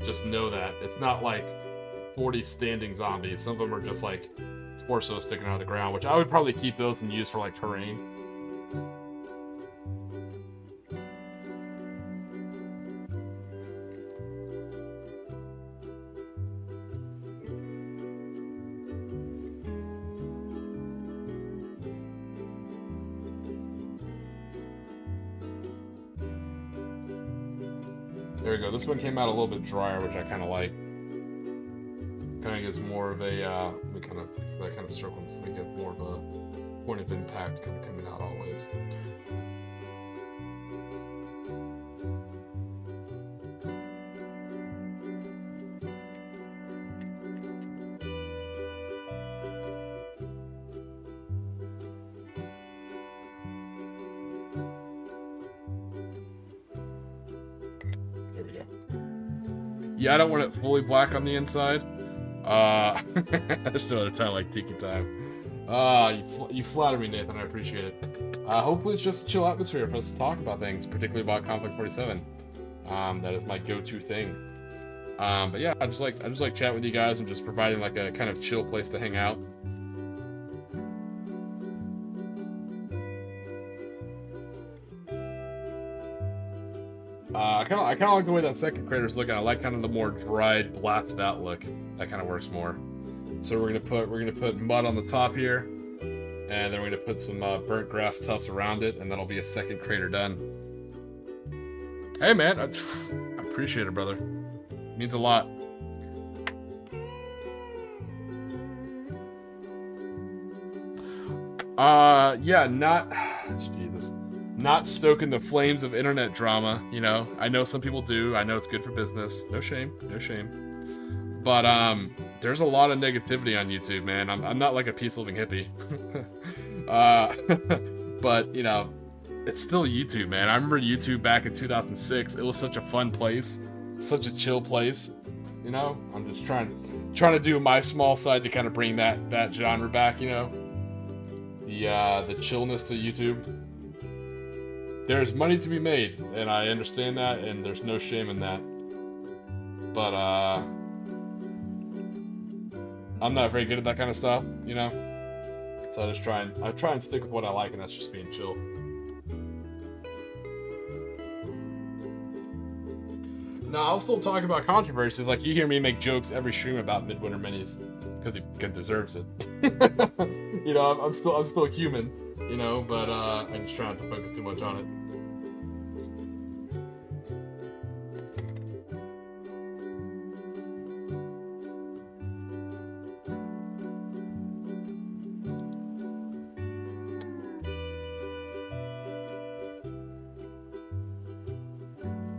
Speaker 1: just know that it's not like 40 standing zombies. Some of them are just like torso sticking out of the ground, which I would probably keep those and use for like terrain. There we go. This one came out a little bit drier, which I kind of like. Kind of gives more of a let me kind of circle this to get more of a point of impact coming out always. Yeah, I don't want it fully black on the inside. Just another time like Tiki time. You flatter me, Nathan. I appreciate it. Hopefully it's just a chill atmosphere for us to talk about things, particularly about Konflikt 47. That is my go-to thing. But yeah, I just like chatting with you guys and just providing like a kind of chill place to hang out. I kind of like the way that second crater's looking. I like kind of the more dried, blasted out look. That kind of works more. So we're gonna put mud on the top here, and then we're gonna put some burnt grass tufts around it, and that'll be a second crater done. Hey man, I appreciate it, brother. It means a lot. Yeah, not stoking the flames of internet drama, you know. I know some people do. I know it's good for business. No shame. But there's a lot of negativity on YouTube, man. I'm not like a peace-loving hippie. But you know, it's still YouTube, man. I remember YouTube back in 2006. It was such a fun place, such a chill place. You know, I'm just trying to do my small side to kind of bring that genre back. You know, the chillness to YouTube. There's money to be made, and I understand that, and there's no shame in that. But I'm not very good at that kind of stuff, you know. So I try and stick with what I like, and that's just being chill. No, I'll still talk about controversies. Like, you hear me make jokes every stream about Midwinter Minis, because he deserves it. You know, I'm still human, you know, but I just try not to focus too much on it.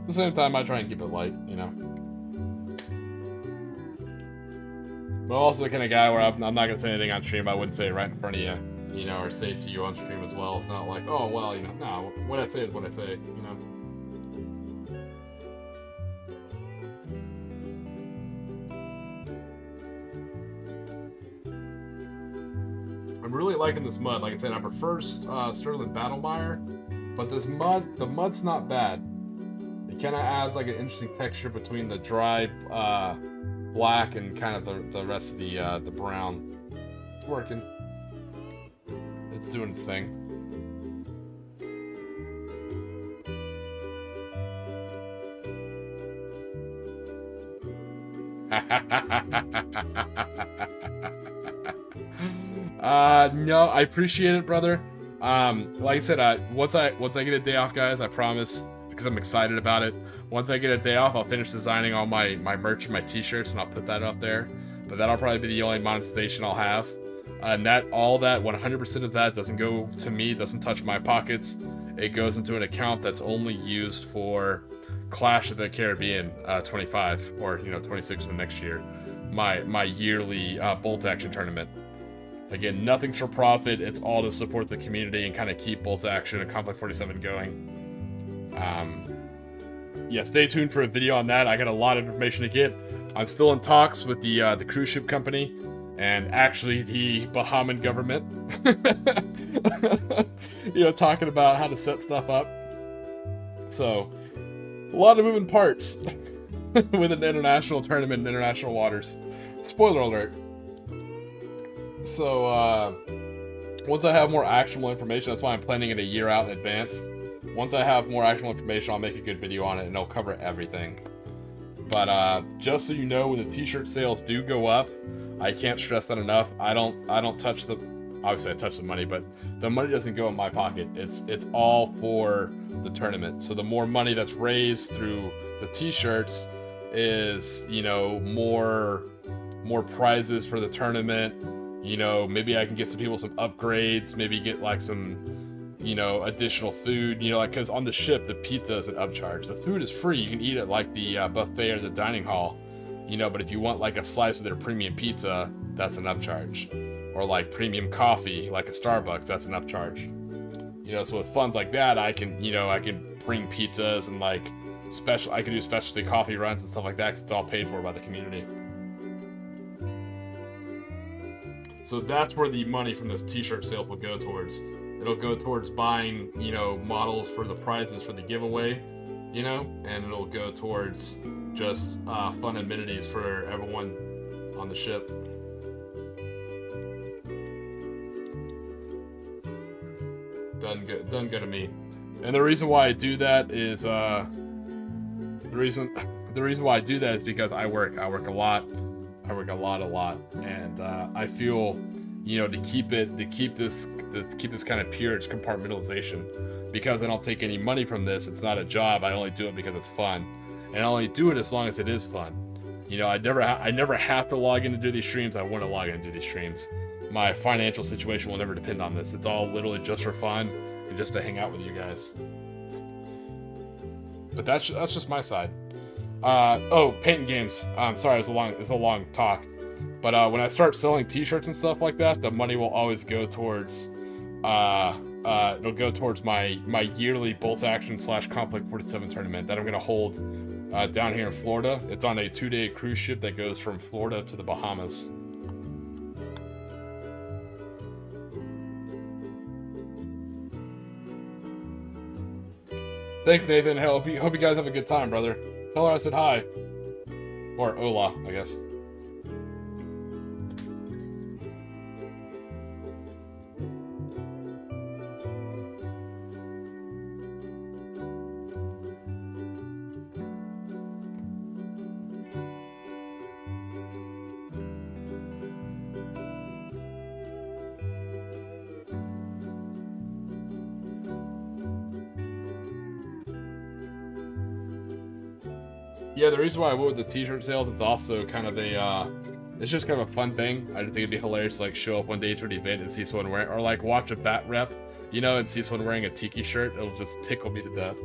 Speaker 1: At the same time, I try and keep it light, you know. But I'm also the kind of guy where I'm not going to say anything on stream I wouldn't say right in front of you, you know, or say to you on stream as well. It's not like, oh, well, you know, no, what I say is what I say, you know. I'm really liking this mud. Like I said, I prefer Sterling Battlemire, but the mud's not bad. It kind of adds like an interesting texture between the dry black and kind of the rest of the brown. It's working. It's doing its thing. No, I appreciate it, brother. Like I said, once I get a day off, guys, I promise, because I'm excited about it. Once I get a day off, I'll finish designing all my merch and my t-shirts, and I'll put that up there. But that'll probably be the only monetization I'll have. And all that 100% of that doesn't go to me, doesn't touch my pockets. It goes into an account that's only used for Clash of the Caribbean 25, or 26 for next year. My yearly bolt action tournament. Again, nothing's for profit. It's all to support the community and kind of keep bolt action and Konflikt 47 going. Yeah, stay tuned for a video on that. I got a lot of information to get. I'm still in talks with the cruise ship company and actually the Bahamian government. Talking about how to set stuff up. So, a lot of moving parts with an international tournament in international waters. Spoiler alert. So, once I have more actionable information, that's why I'm planning it a year out in advance. Once I have more actionable information, I'll make a good video on it, and it'll cover everything. But just so you know, when the t-shirt sales do go up, I can't stress that enough. I don't touch the. Obviously, I touch the money, but the money doesn't go in my pocket. It's all for the tournament. So the more money that's raised through the t-shirts is, more prizes for the tournament. Maybe I can get some people some upgrades. Maybe get like some, additional food. Because on the ship the pizza is an upcharge. The food is free. You can eat it like the buffet or the dining hall. But if you want like a slice of their premium pizza, that's an upcharge. Or like premium coffee, like a Starbucks, that's an upcharge. So with funds like that, I can bring pizzas and like I could do specialty coffee runs and stuff like that because it's all paid for by the community. So that's where the money from those t-shirt sales will go towards. It'll go towards buying, you know, models for the prizes for the giveaway, you know, and it'll go towards just fun amenities for everyone on the ship. Done good to me. And the reason why I do that is the reason why I do that is because I work a lot, and I feel, you know, to keep this kind of pure compartmentalization, because I don't take any money from this. It's not a job. I only do it because it's fun, and I only do it as long as it is fun. You know, I never have to log in to do these streams. I want to log in and do these streams. My financial situation will never depend on this. It's all literally just for fun and just to hang out with you guys. But that's just my side. Oh, painting games. Sorry, it's a long talk. But when I start selling T-shirts and stuff like that, the money will always go towards it'll go towards my yearly bolt action / Konflikt 47 tournament that I'm gonna hold down here in Florida. It's on a 2-day cruise ship that goes from Florida to the Bahamas. Thanks, Nathan. Hope you guys have a good time, brother. Tell her I said hi. Or hola, I guess. Yeah, the reason why I went with the t-shirt sales, it's also kind of it's just kind of a fun thing. I just think it'd be hilarious to like show up one day to an event and see someone wearing, or like watch a bat rep, you know, and see someone wearing a Tiki shirt. It'll just tickle me to death.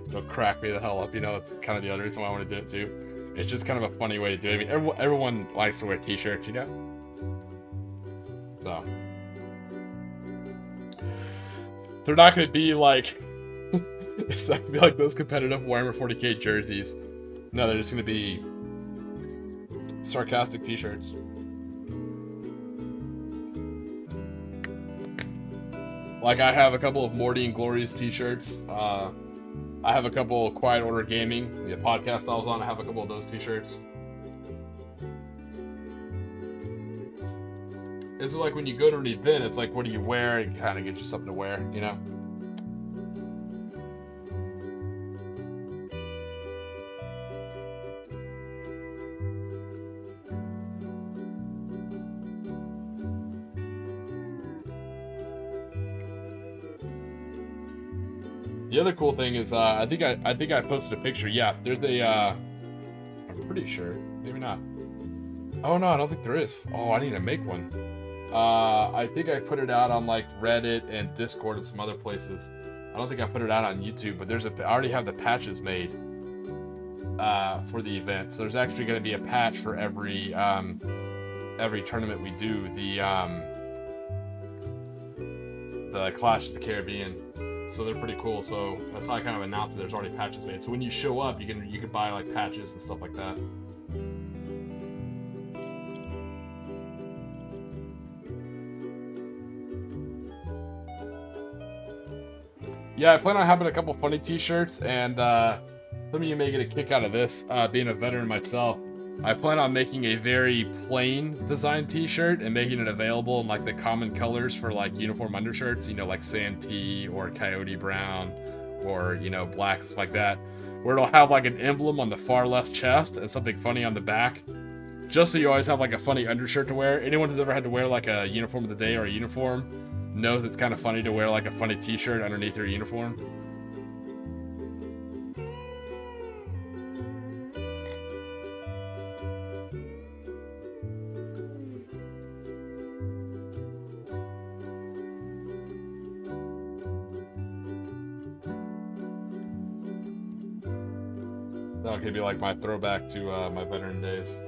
Speaker 1: It'll crack me the hell up, you know. That's kind of the other reason why I want to do it too. It's just kind of a funny way to do it. I mean, everyone likes to wear t-shirts, you know. So they're not going to be like it's not going to be like those competitive Warhammer 40k jerseys. No, they're just going to be sarcastic t-shirts. Like, I have a couple of Morty and Glory's t-shirts. I have a couple of Quiet Order Gaming, the podcast I was on. I have a couple of those t-shirts. It's like when you go to an event, it's like, what do you wear? You kind of get you something to wear, you know? The other cool thing is, I think I posted a picture. Yeah, there's a, I'm pretty sure, maybe not. Oh no, I don't think there is. Oh, I need to make one. I think I put it out on like Reddit and Discord and some other places. I don't think I put it out on YouTube, but I already have the patches made for the event. So there's actually going to be a patch for every tournament we do. The Clash of the Caribbean. So they're pretty cool. So that's how I kind of announced that there's already patches made. So when you show up, you can buy like patches and stuff like that. Yeah, I plan on having a couple funny t-shirts, and some of you may get a kick out of this, being a veteran myself. I plan on making a very plain design t-shirt and making it available in like the common colors for like uniform undershirts, you know, like Santee or Coyote Brown or, you know, black, stuff like that, where it'll have like an emblem on the far left chest and something funny on the back, just so you always have like a funny undershirt to wear. Anyone who's ever had to wear like a uniform of the day or a uniform knows it's kind of funny to wear like a funny t-shirt underneath your uniform. That could be like my throwback to my veteran days.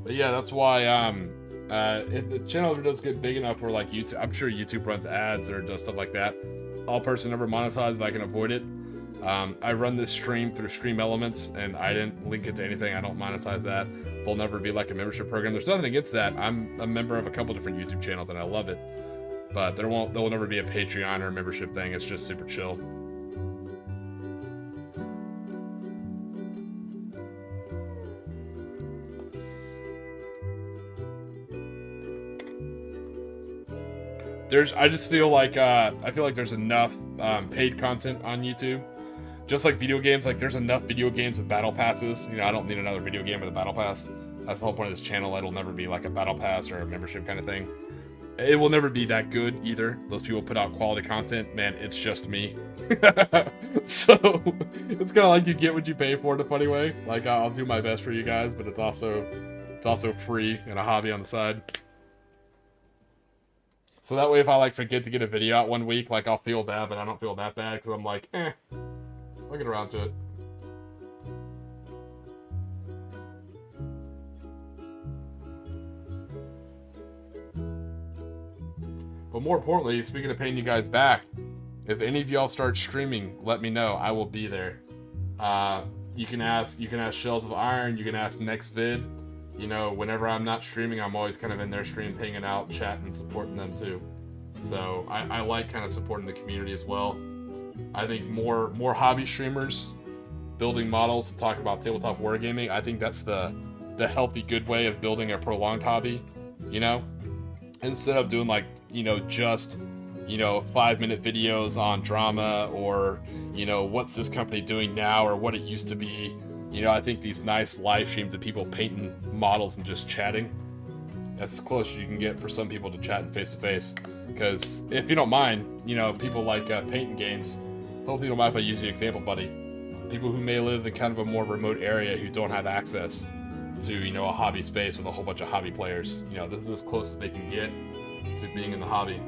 Speaker 1: But yeah, that's why if the channel ever does get big enough where like YouTube, I'm sure YouTube runs ads or does stuff like that. I'll personally never monetize if I can avoid it. I run this stream through Stream Elements, and I didn't link it to anything. I don't monetize that. There'll never be like a membership program. There's nothing against that. I'm a member of a couple different YouTube channels, and I love it. But there will never be a Patreon or a membership thing. It's just super chill. I just feel like there's enough paid content on YouTube. Just like video games, like there's enough video games with battle passes. You know, I don't need another video game with a battle pass. That's the whole point of this channel. It'll never be like a battle pass or a membership kind of thing. It will never be that good either. Those people put out quality content. Man, it's just me. So it's kind of like you get what you pay for in a funny way. Like I'll do my best for you guys, but it's also free and a hobby on the side. So that way, if I like forget to get a video out one week, like I'll feel bad, but I don't feel that bad because I'm like, I'll get around to it. But more importantly, speaking of paying you guys back, if any of y'all start streaming, let me know. I will be there. You can ask Shells of Iron. You can ask NextVid. You know, whenever I'm not streaming, I'm always kind of in their streams, hanging out, chatting, and supporting them too. So I like kind of supporting the community as well. I think more hobby streamers building models to talk about tabletop wargaming. I think that's the healthy, good way of building a prolonged hobby. You know, instead of doing like just 5-minute videos on drama or what's this company doing now or what it used to be. I think these nice live streams of people painting models and just chatting, that's as close as you can get for some people to chatting face to face. Because if you don't mind, people like painting games. Hopefully you don't mind if I use the example, buddy. People who may live in kind of a more remote area who don't have access to a hobby space with a whole bunch of hobby players. This is as close as they can get to being in the hobby.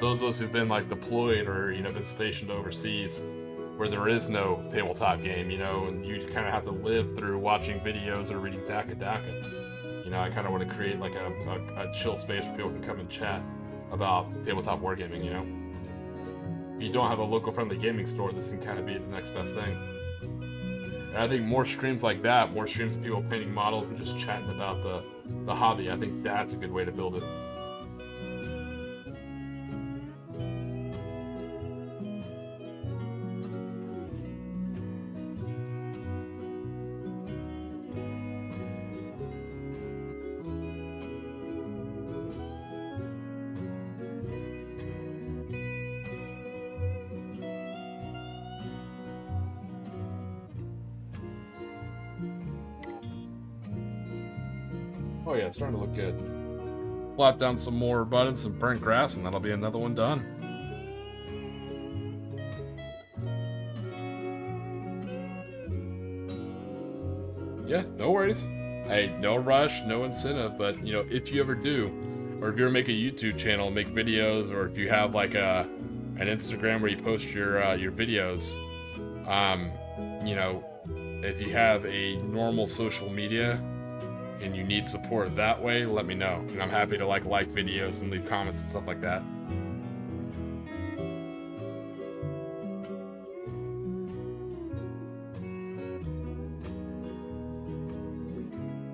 Speaker 1: Those of us who've been like deployed or been stationed overseas, where there is no tabletop game, and you kind of have to live through watching videos or reading Daka. I kind of want to create like a chill space where people can come and chat about tabletop wargaming. If you don't have a local friendly gaming store, this can kind of be the next best thing. And I think more streams like that, more streams of people painting models and just chatting about the hobby, I think that's a good way to build it. Oh yeah, it's starting to look good. Plop down some more buttons, some burnt grass, and that'll be another one done. Yeah, no worries. Hey, no rush, no incentive, but if you ever do, or if you ever make a YouTube channel, make videos, or if you have like an Instagram where you post your videos, if you have a normal social media and you need support that way, let me know. And I'm happy to like videos and leave comments and stuff like that.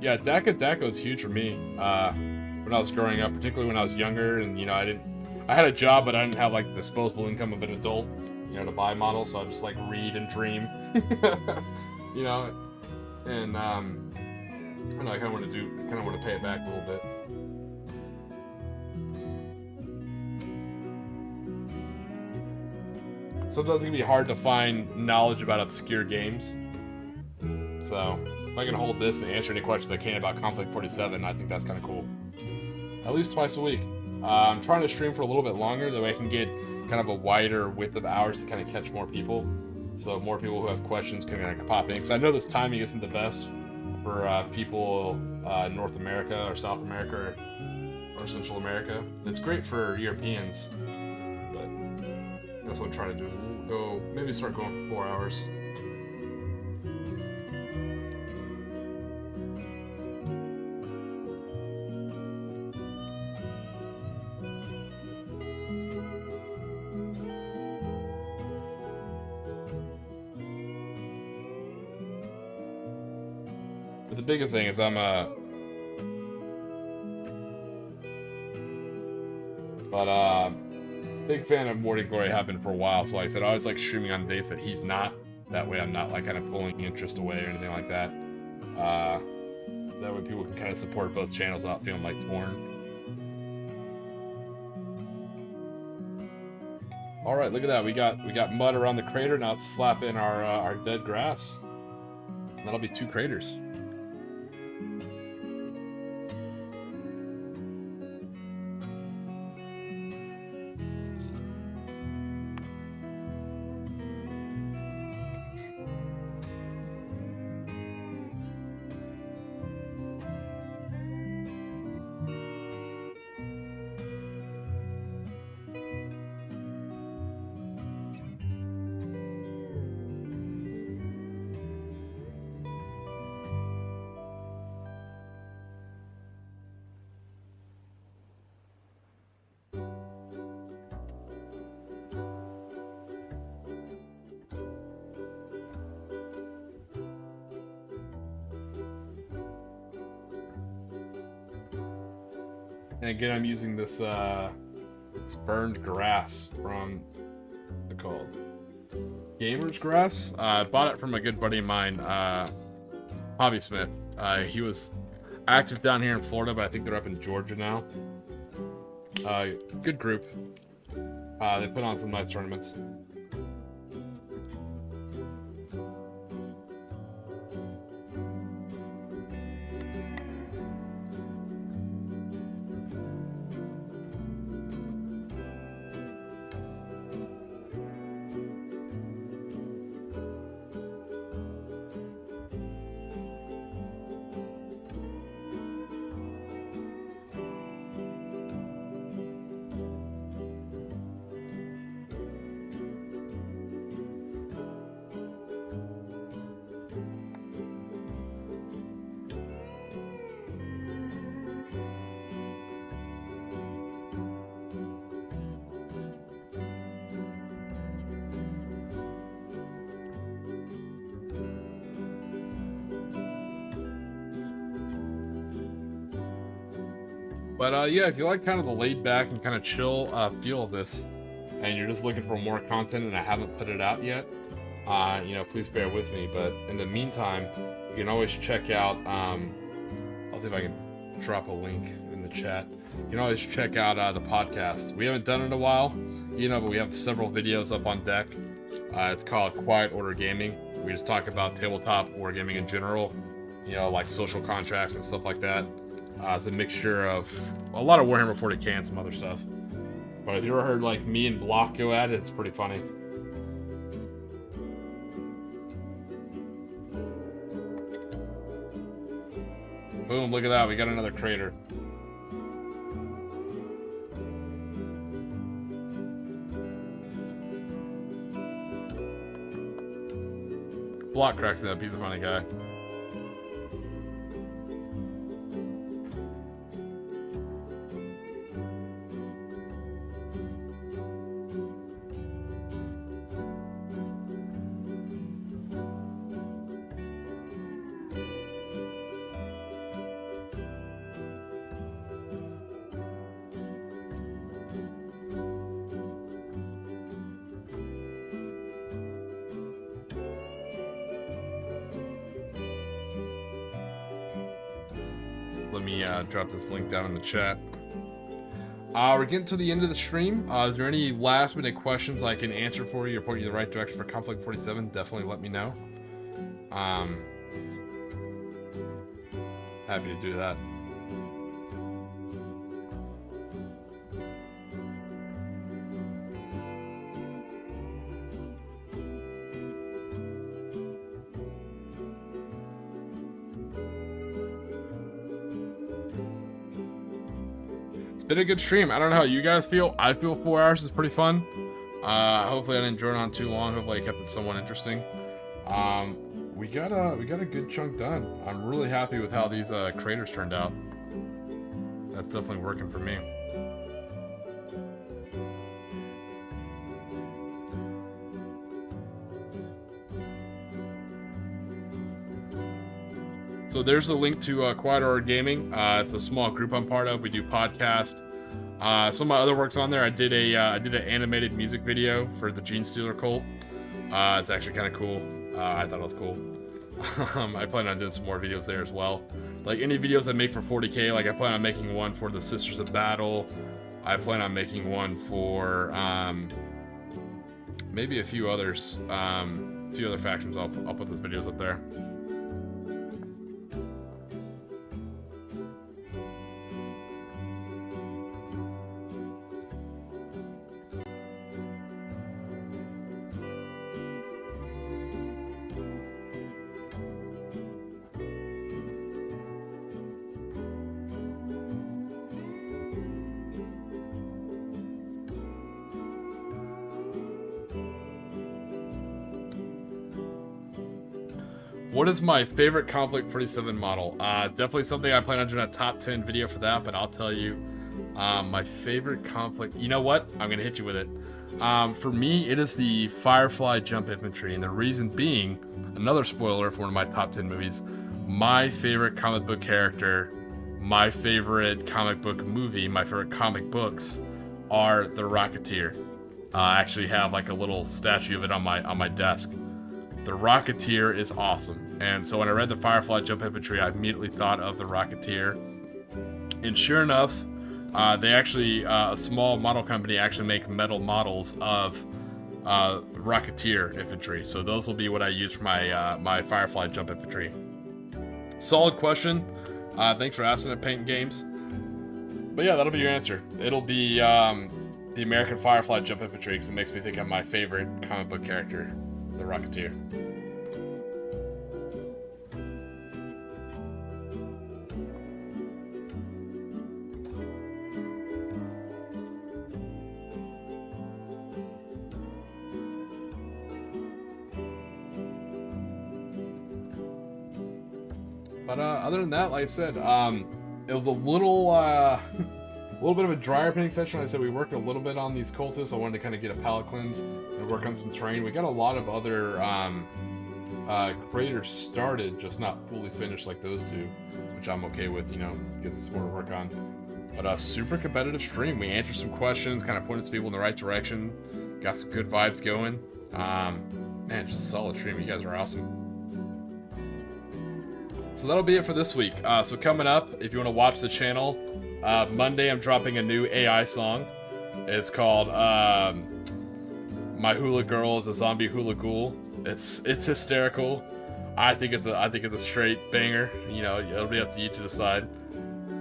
Speaker 1: Yeah, Daka is huge for me. When I was growing up, particularly when I was younger, and I had a job, but I didn't have like disposable income of an adult, to buy models, so I just like read and dream. And I don't know, I kind of want to pay it back a little bit. Sometimes it can be hard to find knowledge about obscure games. So if I can hold this and answer any questions I can about Konflikt 47, I think that's kind of cool. At least twice a week. I'm trying to stream for a little bit longer, that way I can get kind of a wider width of hours to kind of catch more people. So more people who have questions can kind of pop in. Because I know this timing isn't the best for people in North America or South America or Central America. It's great for Europeans, but that's what I'm trying to do. Maybe start going for 4 hours. the biggest thing is I'm a big fan of Morty Glory. Have been for a while. So like I said, I always like streaming on days that he's not. That way I'm not like kind of pulling interest away or anything like that. That way people can kind of support both channels without feeling like torn. All right, look at that. We got mud around the crater. Now let's slap in our dead grass. And that'll be 2 craters. And again, I'm using this burned grass from, what's it called? Gamer's Grass. I bought it from a good buddy of mine, Hobby Smith. He was active down here in Florida, but I think they're up in Georgia now. Good group. They put on some nice tournaments. But yeah, if you like kind of the laid back and kind of chill feel of this, and you're just looking for more content and I haven't put it out yet, you know, please bear with me. But in the meantime, you can always check out, I'll see if I can drop a link in the chat. You can always check out the podcast. We haven't done it in a while, you know, but we have several videos up on deck. It's called Quiet Order Gaming. We just talk about tabletop wargaming in general, you know, like social contracts and stuff like that. It's a mixture of a lot of Warhammer 40k and some other stuff. But if you ever heard like me and Block go at it, it's pretty funny. Boom, look at that, we got another crater. Block cracks up, he's a funny guy. Let me drop this link down in the chat. We're getting to the end of the stream. Is there any last minute questions I can answer for you or point you in the right direction for Konflikt 47? Definitely let me know. Happy to do that. Been a good stream. I don't know how you guys feel. I feel 4 hours is pretty fun. Hopefully I didn't drone on too long. Hopefully I kept it somewhat interesting. We got a good chunk done. I'm really happy with how these craters turned out. That's definitely working for me. So there's a link to Quiet Horror Gaming. It's a small group I'm part of. We do podcasts. Some of my other work's on there. I did an animated music video for the Gene Stealer cult. It's actually kind of cool. I thought it was cool. I plan on doing some more videos there as well. Like any videos I make for 40K, like I plan on making one for the Sisters of Battle. I plan on making one for maybe a few others, a few other factions. I'll put those videos up there. What is my favorite Konflikt 47 model? Definitely something I plan on doing a top 10 video for that, but I'll tell you, my favorite Konflikt, you know what? I'm going to hit you with it. For me, it is the Firefly Jump Infantry, and the reason being, another spoiler for one of my top 10 movies, my favorite comic book character, my favorite comic book movie, my favorite comic books are the Rocketeer. I actually have like a little statue of it on my desk. The Rocketeer is awesome, and so when I read the Firefly Jump Infantry, I immediately thought of the Rocketeer. And sure enough, they actually, a small model company actually make metal models of Rocketeer infantry. So those will be what I use for my Firefly Jump Infantry. Solid question. Thanks for asking at Paint Games. But yeah, that'll be your answer. It'll be the American Firefly Jump Infantry, because it makes me think of my favorite comic book character, the Rocketeer. But other than that, like I said, it was a little bit of a drier painting session. Like I said, we worked a little bit on these cultists. I wanted to kind of get a palette cleanse and work on some terrain. We got a lot of other creators started, just not fully finished like those two, which I'm okay with, you know, gives us more to work on. But a super competitive stream. We answered some questions, kind of pointed some people in the right direction, got some good vibes going. Man, just a solid stream. You guys are awesome. So that'll be it for this week. So coming up, if you want to watch the channel, Monday I'm dropping a new AI song. It's called My Hula Girl is a Zombie Hula Ghoul. It's hysterical. I think it's a straight banger. You know, it'll be up to you to decide.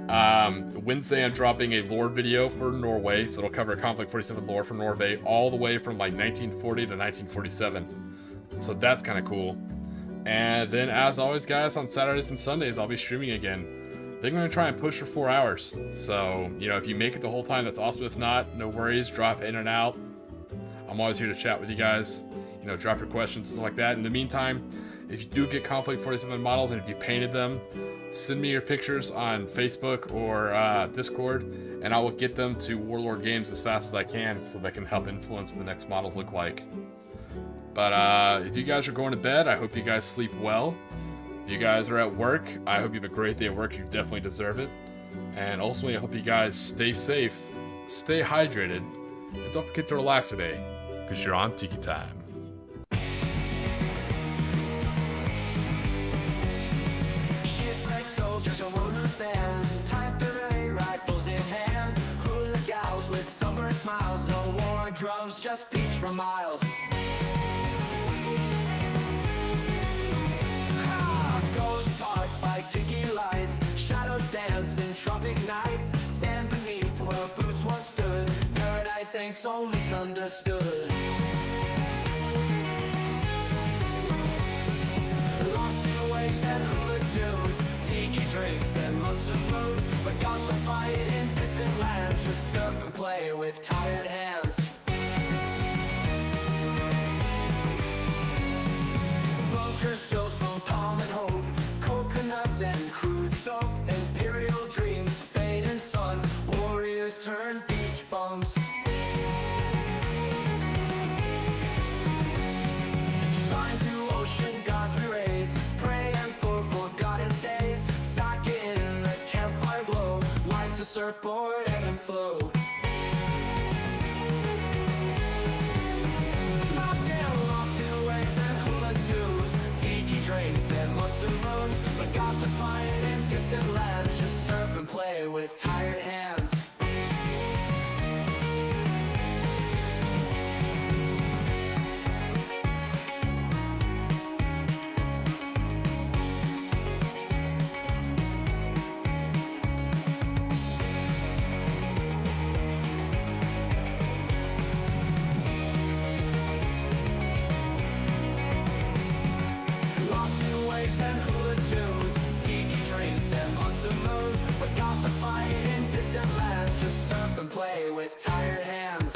Speaker 1: Wednesday I'm dropping a lore video for Norway, so it'll cover Konflikt 47 lore for Norway all the way from like 1940 to 1947. So that's kind of cool. And then, as always, guys, on Saturdays and Sundays, I'll be streaming again. I think I'm going to try and push for 4 hours. So, you know, if you make it the whole time, that's awesome. If not, no worries. Drop in and out. I'm always here to chat with you guys. You know, drop your questions, stuff like that. In the meantime, if you do get Konflikt 47 models and if you painted them, send me your pictures on Facebook or Discord, and I will get them to Warlord Games as fast as I can so they can help influence what the next models look like. But if you guys are going to bed, I hope you guys sleep well. If you guys are at work, I hope you have a great day at work. You definitely deserve it. And ultimately, I hope you guys stay safe, stay hydrated, and don't forget to relax today, because you're on Tiki time.
Speaker 2: Shipwrecked soldiers on wooden sand, type array, rifles in hand, hula gals with sunburned smiles, no war drums, just beach for miles. Ghost park by Tiki lights, shadows dance in tropic nights, sand beneath where boots once stood, paradise ain't so misunderstood. Lost in waves and hula tunes, tiki drinks and months of moons, forgot the fight in distant lands, just surf and play with tired hands. Bunkers built from palm and hope, coconuts and crude soap, imperial dreams, fade and sun, warriors turn beach bums. Shrine to ocean gods we raise, praying for forgotten days. surfboard, ebb and flow. Lost in waves and hula twos, tiki drinks and monster moons. Forgot the fight in distant lands, just surf and play with tired hands. Lost in waves and hula tunes, tiki drinks and monster moons. Forgot the fight in distant lands, just surf and play with tired hands.